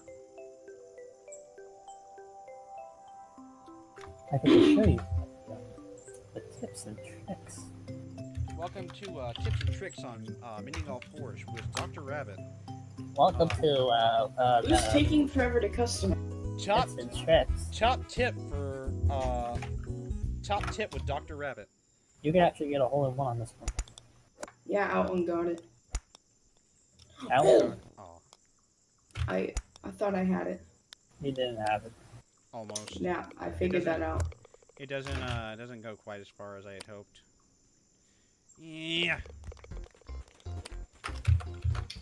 Speaker 4: I get to show you the tips and tricks.
Speaker 3: Welcome to Tips and Tricks on Mini Golf Force with Dr. Rabbit.
Speaker 4: Welcome to
Speaker 2: Who's taking forever to customize?
Speaker 3: Top
Speaker 4: tips and tricks.
Speaker 3: top tip with Dr. Rabbit.
Speaker 4: You can actually get a hole-in-one on this one.
Speaker 2: Yeah, Outland got it.
Speaker 4: Alan,
Speaker 3: Oh,
Speaker 2: I thought I had it.
Speaker 4: he didn't have it.
Speaker 3: almost.
Speaker 2: Yeah, I figured that out.
Speaker 3: It doesn't go quite as far as I had hoped.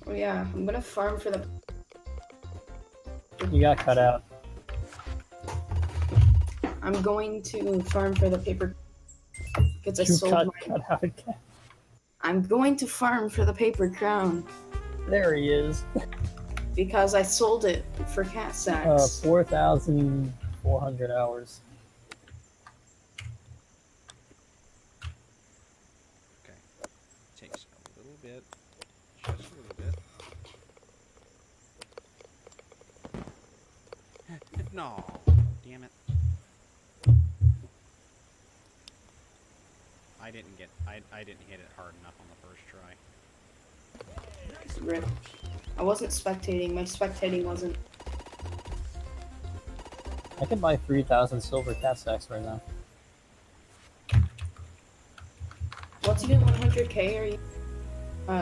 Speaker 2: Oh yeah, I'm gonna farm for the.
Speaker 4: You got cut out.
Speaker 2: I'm going to farm for the paper. Because I
Speaker 4: You
Speaker 2: sold
Speaker 4: got
Speaker 2: my.
Speaker 4: cut out again.
Speaker 2: I'm going to farm for the paper crown
Speaker 4: There he is.
Speaker 2: because I sold it for cat sacks.
Speaker 4: 4,400 hours.
Speaker 3: Okay. Takes a little bit. Just a little bit. No. Damn it. I didn't hit it hard enough on the first try.
Speaker 2: Rip. I wasn't spectating. My spectating wasn't.
Speaker 4: I can buy 3,000 silver cat sacks right now.
Speaker 2: What's you get 100k or you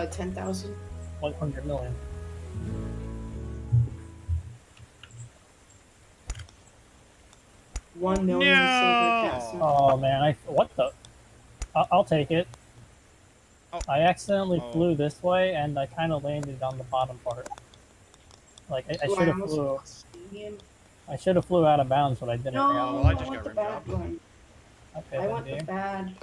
Speaker 2: 10,000?
Speaker 4: 100 million.
Speaker 2: $1 million
Speaker 3: No!
Speaker 2: silver cat sacks.
Speaker 4: Oh man, what the? I'll take it.
Speaker 3: Oh.
Speaker 4: I accidentally
Speaker 3: Oh.
Speaker 4: flew this way and I kind of landed on the bottom part. Like I
Speaker 2: Ooh,
Speaker 4: should have
Speaker 2: almost
Speaker 4: flew.
Speaker 2: lost him.
Speaker 4: I should have flew out of bounds, but I didn't.
Speaker 2: No,
Speaker 3: well, I
Speaker 2: I
Speaker 3: just
Speaker 2: want
Speaker 3: got
Speaker 2: the bad
Speaker 3: rim-jobbed.
Speaker 2: one.
Speaker 4: Okay,
Speaker 2: I
Speaker 4: then,
Speaker 2: want the
Speaker 4: dude.
Speaker 2: bad.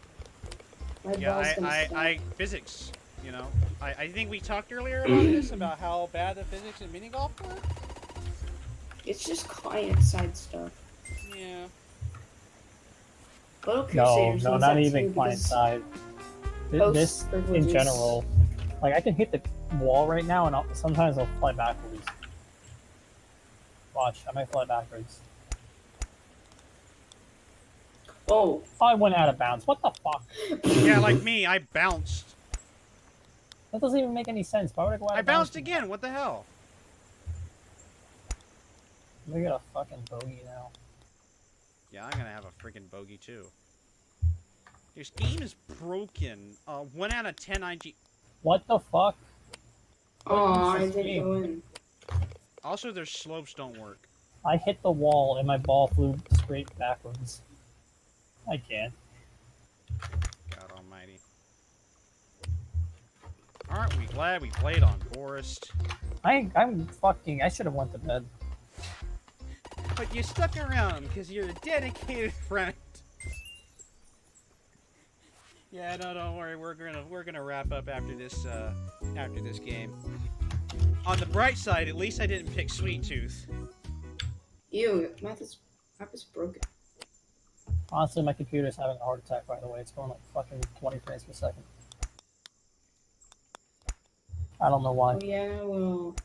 Speaker 2: My
Speaker 3: Yeah,
Speaker 2: ball's gonna stop.
Speaker 3: physics, you know. I think we talked earlier about this, about how bad the physics in mini-golf were.
Speaker 2: It's just client-side stuff.
Speaker 3: Yeah.
Speaker 2: Little
Speaker 4: No,
Speaker 2: Crusaders
Speaker 4: no,
Speaker 2: needs
Speaker 4: not
Speaker 2: that
Speaker 4: even
Speaker 2: too,
Speaker 4: client
Speaker 2: because
Speaker 4: side.
Speaker 2: post
Speaker 4: This, in
Speaker 2: privileges-
Speaker 4: general, like I can hit the wall right now, and sometimes I'll fly backwards. Watch, I might fly backwards.
Speaker 2: Oh,
Speaker 4: Oh, I went out of bounds. What the fuck?
Speaker 3: Yeah, like me, I bounced.
Speaker 4: That doesn't even make any sense. Why would I go out
Speaker 3: I
Speaker 4: of bounds?
Speaker 3: bounced again. What the hell?
Speaker 4: We got a fucking bogey now.
Speaker 3: Yeah, I'm gonna have a freaking bogey too. This game is broken. 1 out of 10 IG.
Speaker 4: What the fuck?
Speaker 2: oh, I
Speaker 4: is this
Speaker 2: didn't go in.
Speaker 3: Also, their slopes don't work.
Speaker 4: I hit the wall and my ball flew straight backwards. I can't.
Speaker 3: God almighty. Aren't we glad we played on Forest?
Speaker 4: I'm fucking. I should have went to bed.
Speaker 3: But you stuck around because you're a dedicated friend. Yeah, no, don't worry. We're gonna wrap up after this game. On the bright side, at least I didn't pick Sweet Tooth.
Speaker 2: Ew, map is broken.
Speaker 4: Honestly, my computer's having a heart attack. By the way, it's going like fucking 20 frames per second. I don't know why.
Speaker 2: Oh yeah, well.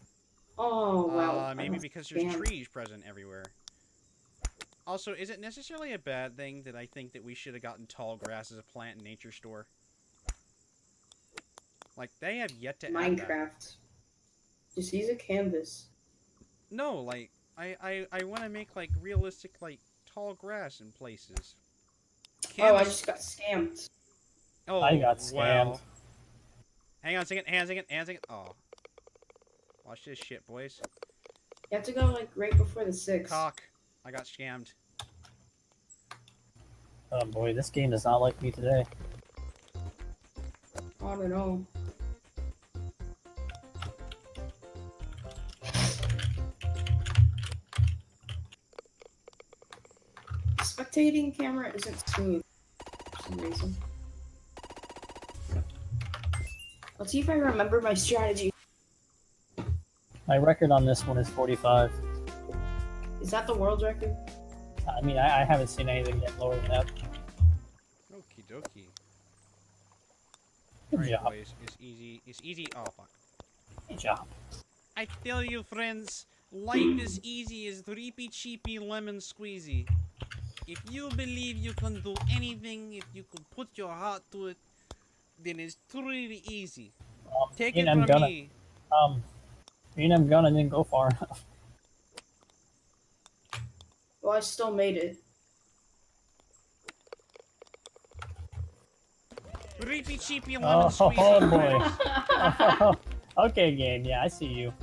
Speaker 2: Oh wow.
Speaker 3: Maybe because there's
Speaker 2: Damn.
Speaker 3: trees present everywhere. Also, is it necessarily a bad thing that I think that we should have gotten tall grass as a plant in nature store? Like, they have yet to add that.
Speaker 2: Minecraft. Just use a canvas.
Speaker 3: No, like, I want to make, like, realistic, like, tall grass in places.
Speaker 2: Oh, I just got scammed.
Speaker 3: Oh,
Speaker 4: I got scammed.
Speaker 3: well. Hang on a second, hang on a second, hang on a second. Oh. Watch this shit, boys.
Speaker 2: You have to go like right before the 6.
Speaker 3: Cock. I got scammed.
Speaker 4: Oh boy, this game does not like me today.
Speaker 2: I don't know. Spectating camera isn't smooth for some reason. Let's see if I remember my strategy.
Speaker 4: My record on this one is 45.
Speaker 2: Is that the world record?
Speaker 4: I mean, I haven't seen anything get lower than that.
Speaker 3: Okie dokie.
Speaker 4: Good
Speaker 3: Alright,
Speaker 4: job.
Speaker 3: boys. It's easy. It's easy. Oh, fuck.
Speaker 4: Good job.
Speaker 3: I tell you, friends, life is easy as dreepy cheapy lemon squeezy. If you believe you can do anything, if you can put your heart to it, then it's truly easy. Take it from me.
Speaker 4: I'm gonna didn't go far enough.
Speaker 2: Well, I still made it.
Speaker 3: Dreepy cheapy lemon
Speaker 4: Oh,
Speaker 3: squeezy.
Speaker 4: boy. Okay, game. Yeah, I see you.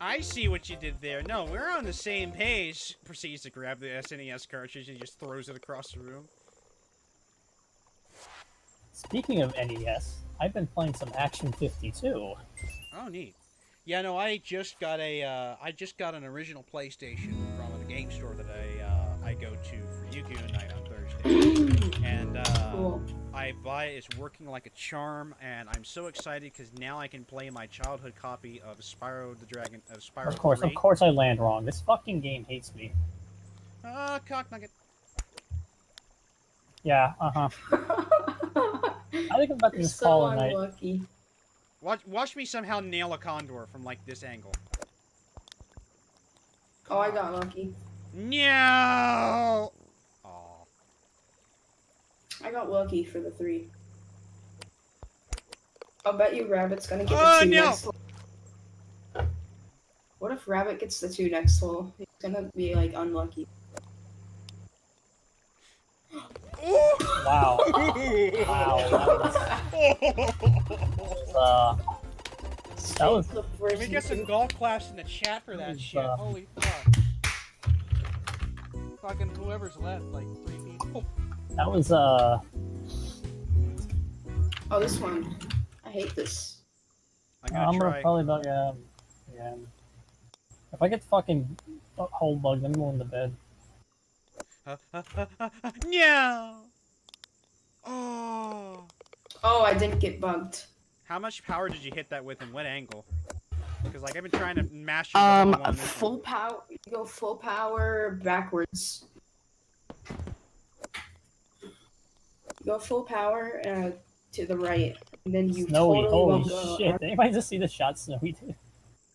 Speaker 3: I see what you did there. No, we're on the same page. Proceeds to grab the SNES cartridge and just throws it across the room.
Speaker 4: Speaking of NES, I've been playing some Action 52.
Speaker 3: Oh, neat. Yeah, no, I just got an original PlayStation from the game store that I go to for Yu-Gi-Oh! Night on Thursday, and
Speaker 2: Cool.
Speaker 3: I buy it. It's working like a charm, and I'm so excited because now I can play my childhood copy of Spyro the Dragon of Spyro
Speaker 4: Of course,
Speaker 3: 3.
Speaker 4: of course, I land wrong. This fucking game hates me.
Speaker 3: Cock nugget.
Speaker 4: Yeah, I think I'm about to
Speaker 2: You're
Speaker 4: just
Speaker 2: so
Speaker 4: call it a night.
Speaker 2: unlucky.
Speaker 3: Watch me somehow nail a condor from like this angle.
Speaker 2: Oh, I got lucky.
Speaker 3: No. Oh.
Speaker 2: I got lucky for the 3. I'll bet you Rabbit's gonna get
Speaker 3: Oh,
Speaker 2: the 2
Speaker 3: no!
Speaker 2: next hole. What if Rabbit gets the 2 next hole? He's gonna be like unlucky.
Speaker 4: Wow. Wow. That was
Speaker 2: The
Speaker 3: Can
Speaker 2: first
Speaker 3: we get some
Speaker 2: YouTube-
Speaker 3: golf claps in the chat for that shit? Holy fuck. Fucking whoever's left, like 3 people.
Speaker 4: that was
Speaker 2: Oh, this one. I hate this.
Speaker 3: I'm
Speaker 4: I'm
Speaker 3: gonna
Speaker 4: gonna probably about yeah. If I get the fucking hole bug, I'm going to bed.
Speaker 3: No. Oh.
Speaker 2: Oh, I didn't get bugged.
Speaker 3: How much power did you hit that with, and what angle? Because like I've been trying to master. the whole one.
Speaker 2: Full power. You go full power backwards. You go full power to the right, and then you
Speaker 4: Snowy,
Speaker 2: totally
Speaker 4: holy
Speaker 2: won't go.
Speaker 4: shit! Did anybody just see the shot Snowy did?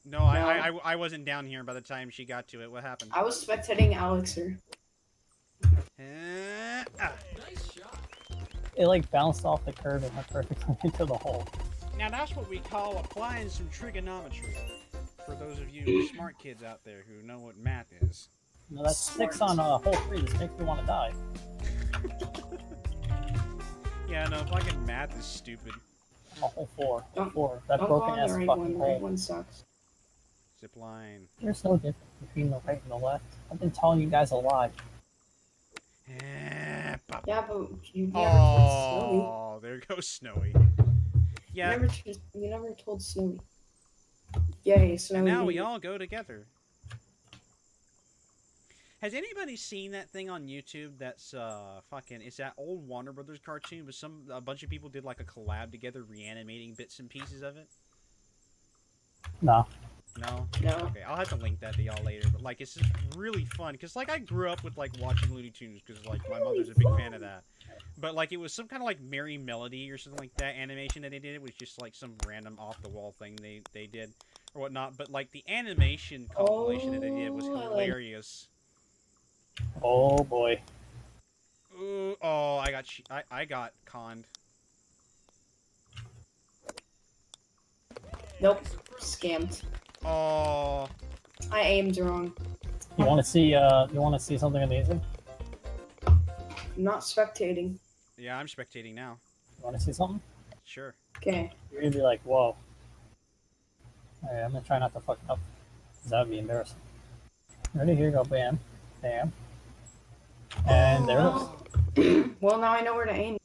Speaker 3: No, I wasn't down here by the time she got to it. What happened?
Speaker 2: I was spectating Alexer.
Speaker 4: It like bounced off the curve and went perfectly into the hole.
Speaker 3: Now that's what we call applying some trigonometry. For those of you smart kids out there who know what math is.
Speaker 4: No, that's 6 on hole 3. This makes me want to die.
Speaker 3: Yeah, no, fucking math is stupid.
Speaker 4: Hole 4.
Speaker 2: Don't-
Speaker 4: 4. That
Speaker 2: Don't go
Speaker 4: broken
Speaker 2: on
Speaker 4: ass
Speaker 2: the right
Speaker 4: fucking
Speaker 2: one. The
Speaker 4: hole.
Speaker 2: right one sucks.
Speaker 3: Zip line.
Speaker 4: There's no difference between the right and the left. I've been telling you guys a lie.
Speaker 2: Yeah, but you never told Snowy.
Speaker 3: Oh, there goes Snowy. Yeah,
Speaker 2: You never told Snowy. Yay, Snowy.
Speaker 3: now we all go together. Has anybody seen that thing on YouTube that's fucking, it's that old Warner Brothers cartoon, but a bunch of people did like a collab together reanimating bits and pieces of it?
Speaker 4: No.
Speaker 3: No?
Speaker 2: No.
Speaker 3: Okay, I'll have to link that to y'all later, but like it's just really fun, because like I grew up with like watching Looney Tunes, because like my mother's a big fan of that. But like it was some kind of like Merry Melody or something like that animation that they did. It was just like some random off-the-wall thing they did or whatnot, but like the animation compilation that they did was hilarious.
Speaker 4: Oh boy.
Speaker 3: Ooh, oh, I got conned.
Speaker 2: Nope. Scammed.
Speaker 3: Oh.
Speaker 2: I aimed wrong.
Speaker 4: You want to see something amazing?
Speaker 2: I'm not spectating.
Speaker 3: Yeah, I'm spectating now.
Speaker 4: You want to see something?
Speaker 3: Sure.
Speaker 2: Okay.
Speaker 4: You're gonna be like, whoa. Alright, I'm gonna try not to fuck up, because that would be embarrassing. Ready? Here you go. Bam. Bam. And there it is.
Speaker 2: Well, now I know where to aim.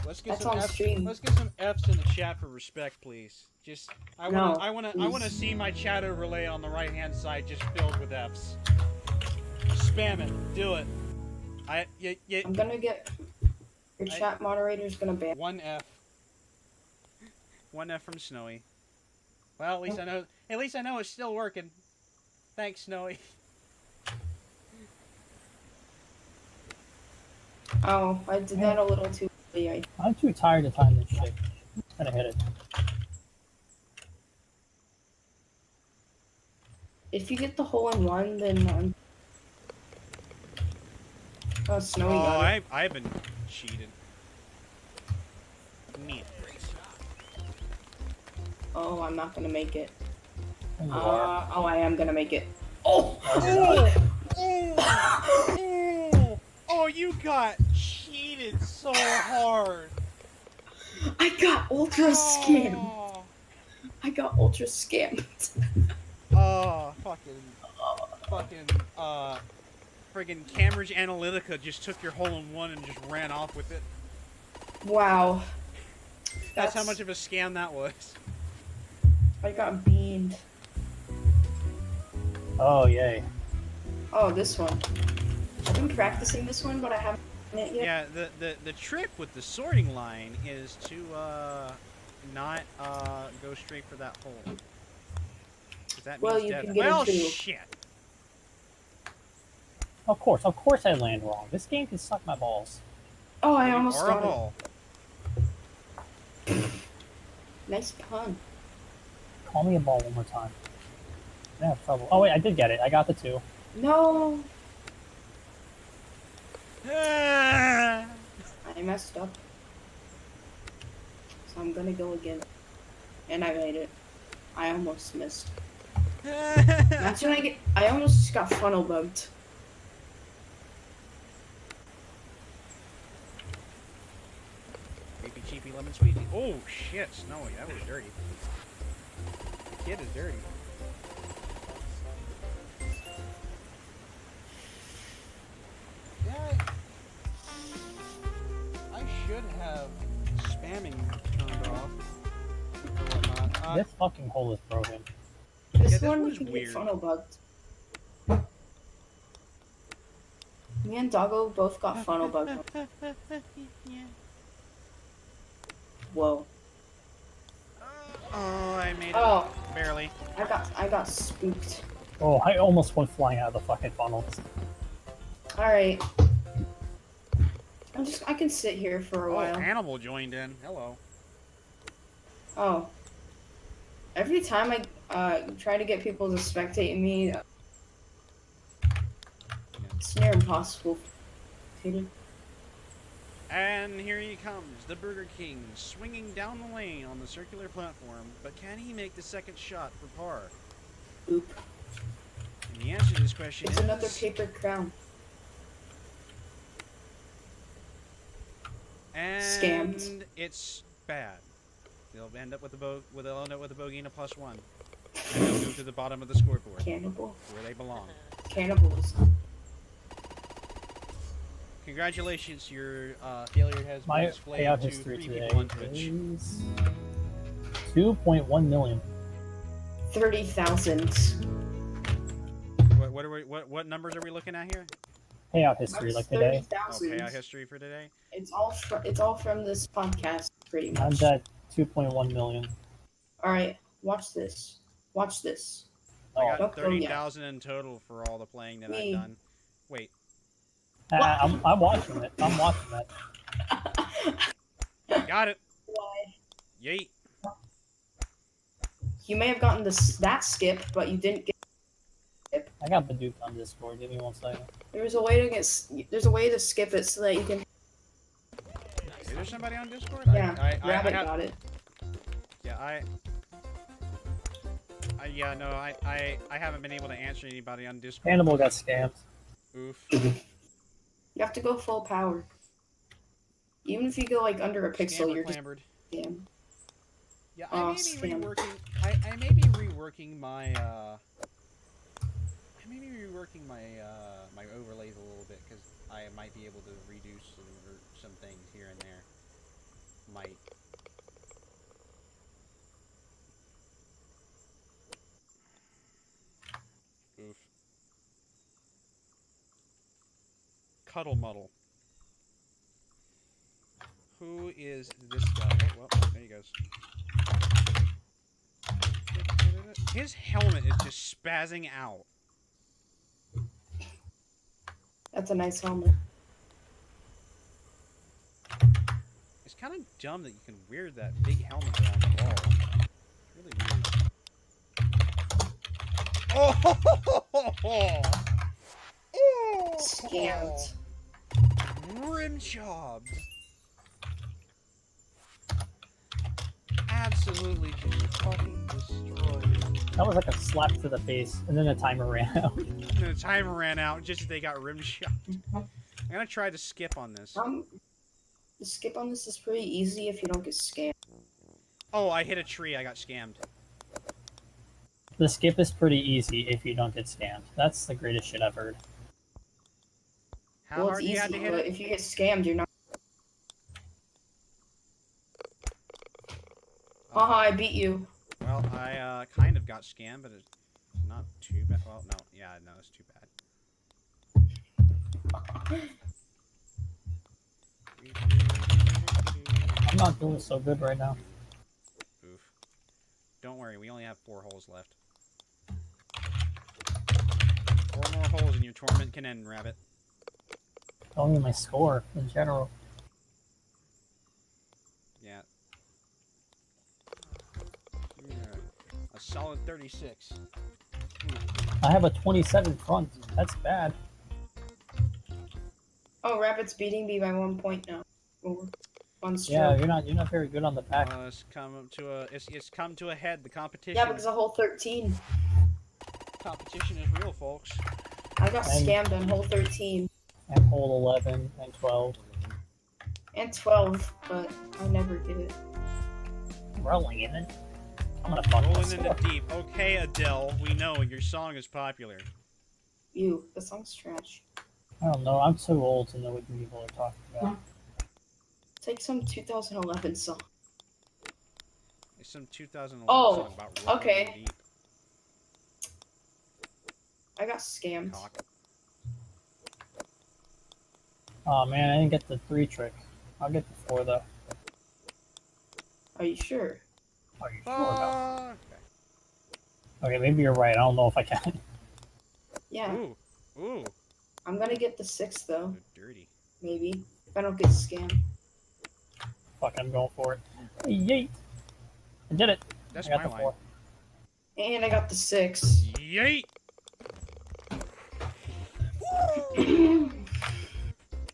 Speaker 3: Let's get
Speaker 2: That's
Speaker 3: some
Speaker 2: on
Speaker 3: F's.
Speaker 2: stream.
Speaker 3: Let's get some F's in the chat for respect, please. Just I want
Speaker 2: please.
Speaker 3: to see my chatter relay on the right-hand side just filled with F's. Spam it. Do it.
Speaker 2: I'm gonna get your chat moderator's gonna ban.
Speaker 3: One F. One F from Snowy. Well, at least I know. At least I know it's still working. Thanks, Snowy.
Speaker 2: Oh, I did that a little too early.
Speaker 4: I'm too tired to time this shit. I'm gonna hit it.
Speaker 2: If you get the hole in one, then oh, Snowy
Speaker 3: Oh,
Speaker 2: got it.
Speaker 3: I've been cheated. Neat.
Speaker 2: Oh, I'm not gonna make it.
Speaker 4: There you are.
Speaker 2: Oh, I am gonna make it. Oh!
Speaker 3: Oh, you got cheated so hard.
Speaker 2: I got ultra scammed.
Speaker 3: Oh,
Speaker 2: I got ultra scammed.
Speaker 3: Friggin' Cambridge Analytica just took your hole in one and just ran off with it.
Speaker 2: Wow.
Speaker 3: That's how much of a scam that was.
Speaker 2: I got beamed.
Speaker 4: Oh, yay.
Speaker 2: Oh, this one. I've been practicing this one, but I haven't done it yet.
Speaker 3: Yeah, the trick with the sorting line is to not go straight for that hole. 'Cause that
Speaker 2: Well,
Speaker 3: means
Speaker 2: you
Speaker 3: death.
Speaker 2: can get
Speaker 3: Well,
Speaker 2: into-
Speaker 3: shit.
Speaker 4: Of course I land wrong. This game can suck my balls.
Speaker 2: Oh, I
Speaker 3: You
Speaker 2: almost
Speaker 3: are a
Speaker 2: got
Speaker 3: ball.
Speaker 2: it. Nice pun.
Speaker 4: Call me a ball one more time. I have trouble. Oh wait, I did get it. I got the 2.
Speaker 2: No,
Speaker 3: Ah!
Speaker 2: I messed up. So I'm gonna go again. And I made it. I almost missed. Imagine I almost got funnel bugged.
Speaker 3: Creepy cheapy lemon squeezy. Oh shit, Snowy, that was dirty. The kid is dirty. Yeah, I should have spamming turned off. Or whatnot.
Speaker 4: This fucking hole is broken.
Speaker 2: This
Speaker 3: this
Speaker 2: one
Speaker 3: was
Speaker 2: you can
Speaker 3: weird.
Speaker 2: get funnel bugged. Me and Doggo both got funnel bugged. Whoa.
Speaker 3: Oh, I made it.
Speaker 2: Oh,
Speaker 3: Barely.
Speaker 2: I got spooked.
Speaker 4: Oh, I almost went flying out of the fucking funnel.
Speaker 2: Alright. I can sit here for a
Speaker 3: Oh,
Speaker 2: while.
Speaker 3: Hannibal joined in. Hello.
Speaker 2: Oh. Every time I try to get people to spectate me, it's near impossible.
Speaker 3: And here he comes, the Burger King, swinging down the lane on the circular platform. But can he make the second shot for par?
Speaker 2: Oop.
Speaker 3: And the answer to this question
Speaker 2: It's
Speaker 3: is...
Speaker 2: another paper crown.
Speaker 3: And
Speaker 2: Scammed.
Speaker 3: it's bad. They'll end up with a bogey and a +1. And they'll move to the bottom of the scoreboard,
Speaker 2: Cannibal.
Speaker 3: where they belong.
Speaker 2: Cannibalism.
Speaker 3: Congratulations, your failure has been
Speaker 4: My
Speaker 3: displayed
Speaker 4: payout
Speaker 3: to
Speaker 4: history
Speaker 3: 3
Speaker 4: today
Speaker 3: people on Twitch.
Speaker 4: is 2.1 million.
Speaker 2: 30,000.
Speaker 3: What numbers are we looking at here?
Speaker 4: Payout history, like today.
Speaker 3: Oh,
Speaker 2: 30,000.
Speaker 3: payout history for today.
Speaker 2: It's all from this podcast, pretty
Speaker 4: I'm
Speaker 2: much.
Speaker 4: at 2.1 million.
Speaker 2: All right, watch this. Watch this.
Speaker 3: I
Speaker 4: Oh,
Speaker 3: got
Speaker 2: Don't go yet.
Speaker 3: 30,000 in total for all the playing that
Speaker 2: Me.
Speaker 3: I've done. Wait,
Speaker 4: I'm watching it. I'm watching that.
Speaker 3: got it.
Speaker 2: Why?
Speaker 3: Yeet.
Speaker 2: You may have gotten that skip, but you didn't get.
Speaker 4: I got Baduked on Discord. Give me 1 second.
Speaker 2: There's a way to skip it so that you can.
Speaker 3: Is there somebody on Discord?
Speaker 2: Yeah, Rabbit
Speaker 3: I
Speaker 2: got it.
Speaker 3: Yeah, I haven't been able to answer anybody on Discord.
Speaker 4: Hannibal got scammed.
Speaker 3: Oof.
Speaker 2: You have to go full power. Even if you go like under a pixel,
Speaker 3: Scammer
Speaker 2: you're just
Speaker 3: clambered.
Speaker 2: damn.
Speaker 3: Yeah,
Speaker 2: Oh,
Speaker 3: I may be
Speaker 2: scam.
Speaker 3: reworking. I may be reworking my. I may be reworking my my overlays a little bit because I might be able to reduce some things here and there. Might. Oof. Cuddle Muddle. Who is this guy? Oh, well, there he goes. His helmet is just spazzing out.
Speaker 2: That's a nice helmet.
Speaker 3: It's kind of dumb that you can wear that big helmet around the wall. It's really weird. Oh!
Speaker 2: Scammed.
Speaker 3: Rim job. Absolutely just fucking destroyed.
Speaker 4: That was like a slap to the face, and then the timer ran out.
Speaker 3: And the timer ran out just as they got rim shot. I'm gonna try to skip on this.
Speaker 2: The skip on this is pretty easy if you don't get scammed.
Speaker 3: Oh, I hit a tree. I got scammed.
Speaker 4: The skip is pretty easy if you don't get scammed. That's the greatest shit I've heard.
Speaker 3: How
Speaker 2: Well,
Speaker 3: hard
Speaker 2: it's
Speaker 3: do you have
Speaker 2: easy,
Speaker 3: to hit
Speaker 2: but
Speaker 3: it?
Speaker 2: if you get scammed, you're not. Haha, I beat you.
Speaker 3: Well, I kind of got scammed, but it's not too bad. Well, no, yeah, no, it's too bad.
Speaker 4: I'm not doing so good right now.
Speaker 3: Oof. Don't worry, we only have 4 holes left. 4 more holes and your tournament can end, Rabbit.
Speaker 4: Only my score in general.
Speaker 3: Yeah. A solid 36.
Speaker 4: I have a 27 front. That's bad.
Speaker 2: Oh, Rabbit's beating me by 1 point now. One stroke.
Speaker 4: Yeah, you're not very good on the back.
Speaker 3: It's come to a it's come to a head. The competition.
Speaker 2: Yeah, because of hole 13.
Speaker 3: Competition is real, folks.
Speaker 2: I got scammed on hole 13.
Speaker 4: And hole 11 and 12.
Speaker 2: And 12, but I never get it.
Speaker 4: Rolling in it. I'm gonna fuck
Speaker 3: Rolling
Speaker 4: this
Speaker 3: in the
Speaker 4: up.
Speaker 3: deep. Okay, Adele, we know your song is popular.
Speaker 2: Ew, the song's trash.
Speaker 4: I don't know. I'm too old to know what you people are talking about.
Speaker 2: Take some 2011 song.
Speaker 3: It's some 2011
Speaker 2: Oh,
Speaker 3: song about rolling
Speaker 2: okay.
Speaker 3: in the deep.
Speaker 2: I got scammed.
Speaker 3: Cock.
Speaker 4: Oh man, I didn't get the 3 trick. I'll get the 4 though.
Speaker 2: Are you sure?
Speaker 4: Are you sure about
Speaker 3: Okay.
Speaker 4: it? Okay, maybe you're right. I don't know if I can.
Speaker 2: Yeah.
Speaker 3: Ooh,
Speaker 2: I'm gonna get the 6 though.
Speaker 3: they're dirty.
Speaker 2: Maybe. If I don't get scammed.
Speaker 4: Fuck, I'm going for it. Yeet! I did it!
Speaker 3: That's
Speaker 4: I got
Speaker 3: my
Speaker 4: the
Speaker 3: line.
Speaker 4: 4.
Speaker 2: And I got the 6.
Speaker 3: Yeet!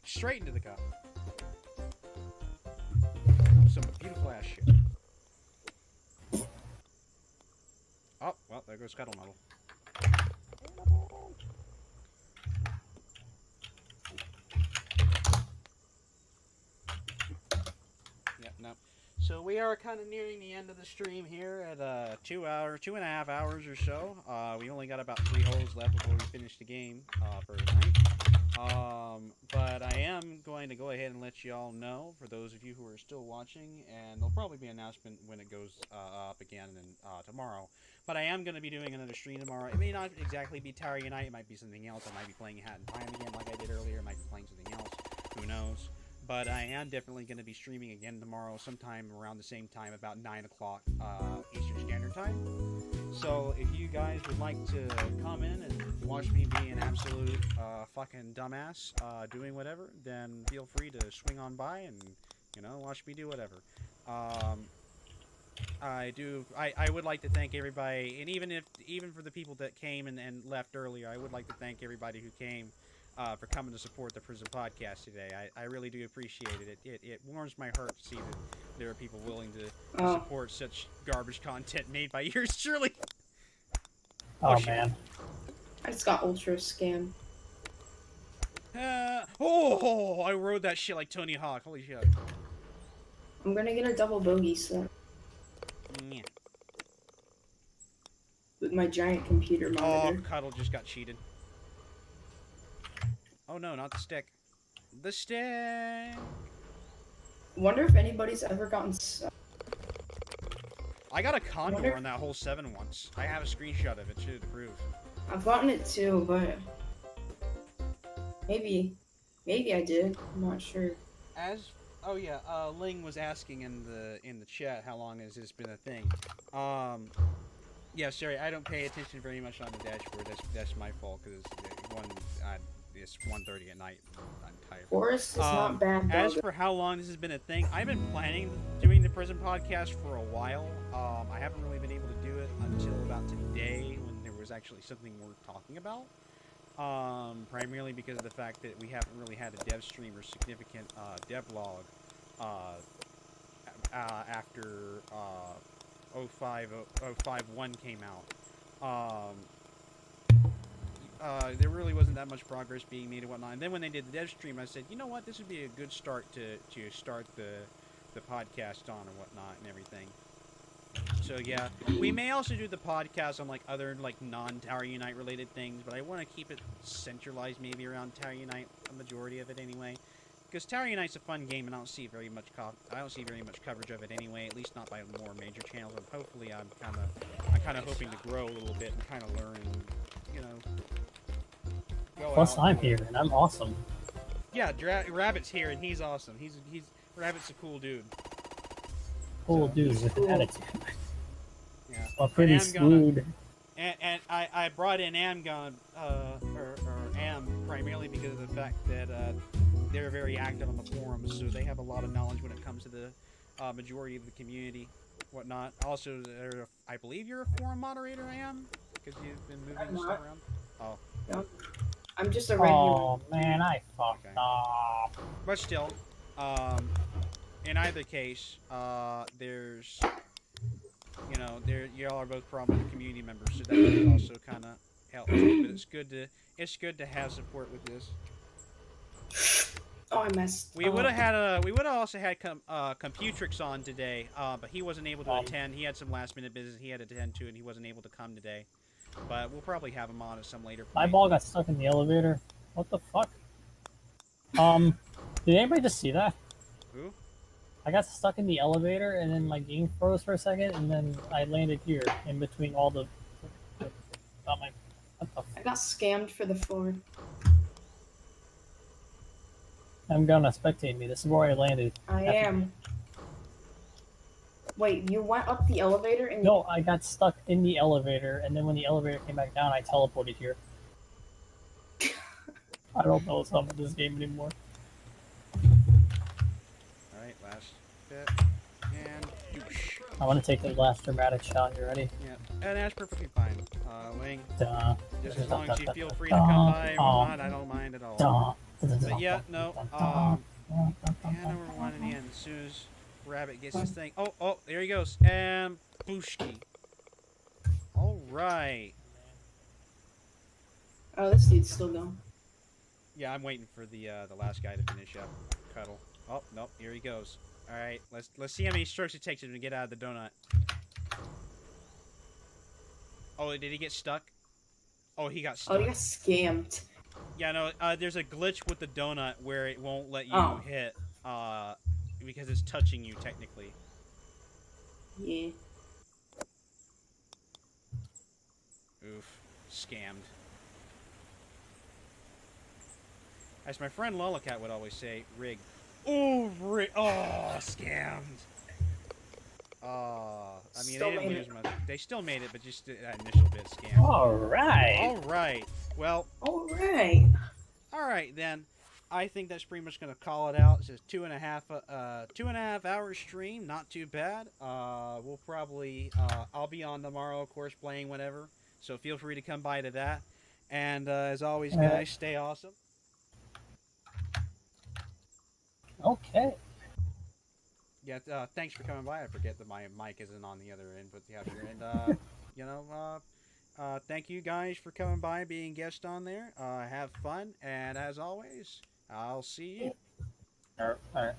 Speaker 3: Straight into the cup. Some beautiful ass shit. Oh, well, there goes Scuttle Muddle. Yep, no. So we are kind of nearing the end of the stream here at 2.5 hours or so. We only got about 3 holes left before we finish the game for tonight. But I am going to go ahead and let you all know, for those of you who are still watching, and there'll probably be an announcement when it goes up again tomorrow. But I am going to be doing another stream tomorrow. It may not exactly be Tower Unite. It might be something else. I might be playing Hat in Time again like I did earlier. I might be playing something else. Who knows? But I am definitely going to be streaming again tomorrow, sometime around the same time, about 9 o'clock Eastern Standard Time. So if you guys would like to come in and watch me be an absolute fucking dumbass doing whatever, then feel free to swing on by and, you know, watch me do whatever. I would like to thank everybody, and even for the people that came and left earlier, I would like to thank everybody who came for coming to support the PRIZIM Podcast today. I really do appreciate it. It warms my heart to see that there are people willing to support such garbage content made by yours truly.
Speaker 4: Oh,
Speaker 3: shit.
Speaker 4: man.
Speaker 2: I just got ultra scammed.
Speaker 3: I rode that shit like Tony Hawk. Holy shit.
Speaker 2: I'm gonna get a double bogey set
Speaker 3: Yeah.
Speaker 2: with my giant computer
Speaker 3: Oh,
Speaker 2: monitor.
Speaker 3: Cuddle just got cheated. Oh no, not the stick. The stick!
Speaker 2: Wonder if anybody's ever gotten
Speaker 3: I got a condor on that whole 7 once. I have a screenshot of it, to prove.
Speaker 2: I've gotten it too, but maybe I did. I'm not sure.
Speaker 3: Ling was asking in the chat how long has this been a thing. Yeah, sorry, I don't pay attention very much on the dashboard. That's my fault because it's 1:30 at night. I'm tired.
Speaker 2: Forest is not bad.
Speaker 3: As for how long this has been a thing, I've been planning doing the PRIZIM Podcast for a while. I haven't really been able to do it until about today when there was actually something worth talking about. Primarily because of the fact that we haven't really had a dev stream or significant dev log after 051 came out. There really wasn't that much progress being made and whatnot. And then when they did the dev stream, I said, you know what, this would be a good start to start the podcast on and whatnot and everything. So yeah, we may also do the podcast on like other like non-Tower Unite related things, but I want to keep it centralized maybe around Tower Unite, a majority of it anyway. Because Tower Unite's a fun game, and I don't see very much coverage of it anyway. At least not by more major channels. And hopefully, I'm kind of hoping to grow a little bit and kind of learn, and you know.
Speaker 4: Plus, I'm here, and I'm awesome.
Speaker 3: Yeah, Rabbit's here, and he's awesome. Rabbit's a cool dude.
Speaker 4: Cool
Speaker 3: So,
Speaker 4: dude with an attitude.
Speaker 3: Yeah.
Speaker 4: Well, pretty screwed.
Speaker 3: And I brought in Amgon, or Am, primarily because of the fact that they're very active on the forums, so they have a lot of knowledge when it comes to the majority of the community, whatnot. Also, I believe you're a forum moderator, Am, because you've been moving stuff around. Oh.
Speaker 2: No. I'm just a regular.
Speaker 4: Oh man, I fucked up.
Speaker 3: But still, in either case, there's, you know, y'all are both prominent community members, so that would also kind of help too. But it's good to have support with this.
Speaker 2: Oh, I messed.
Speaker 3: We would have also had Computrix on today, but he wasn't able to attend. He had some last minute business he had to attend to, and he wasn't able to come today. But we'll probably have him on at some later point.
Speaker 4: My ball got stuck in the elevator. What the fuck? Did anybody just see that?
Speaker 3: Who?
Speaker 4: I got stuck in the elevator, and then my game froze for a second, and then I landed here in between all the.
Speaker 2: I got scammed for the floor.
Speaker 4: I'm gonna spectate me. This is where I landed.
Speaker 2: I am. Wait, you went up the elevator and
Speaker 4: No, I got stuck in the elevator, and then when the elevator came back down, I teleported here. I don't know what's up with this game anymore.
Speaker 3: Alright, last bit. And douche.
Speaker 4: I want to take the last dramatic shot. You ready?
Speaker 3: Yeah, and that's perfectly fine. Ling,
Speaker 4: Duh.
Speaker 3: just as long as you feel free to come by or not, I don't mind at all. But yeah, no, and we're running in as soon as Rabbit gets his thing. Oh, there he goes. And Booshki. Alright.
Speaker 2: oh, this dude's still going.
Speaker 3: Yeah, I'm waiting for the last guy to finish up. Cuddle. Oh, nope, here he goes. Alright, let's see how many strokes it takes him to get out of the donut. Oh, did he get stuck? Oh, he got stuck.
Speaker 2: Oh, he got scammed.
Speaker 3: Yeah, no, there's a glitch with the donut where it won't let you hit, because it's touching you, technically.
Speaker 2: Yeah.
Speaker 3: Oof. Scammed. As my friend Lolacat would always say, rigged. Oh, scammed! I mean, they didn't lose much. They still made it, but just that initial bit scammed.
Speaker 4: Alright!
Speaker 3: Alright. Well...
Speaker 2: Alright!
Speaker 3: Alright, then. I think that's pretty much going to call it out. It's a 2.5 hour stream. Not too bad. We'll probably... I'll be on tomorrow, of course, playing whenever. So feel free to come by to that. And as always, guys, stay awesome.
Speaker 4: Okay.
Speaker 3: Yeah, thanks for coming by. I forget that my mic isn't on the other input you have here. And, you know, thank you guys for coming by, being guests on there. Have fun. And as always, I'll see you.
Speaker 4: Alright.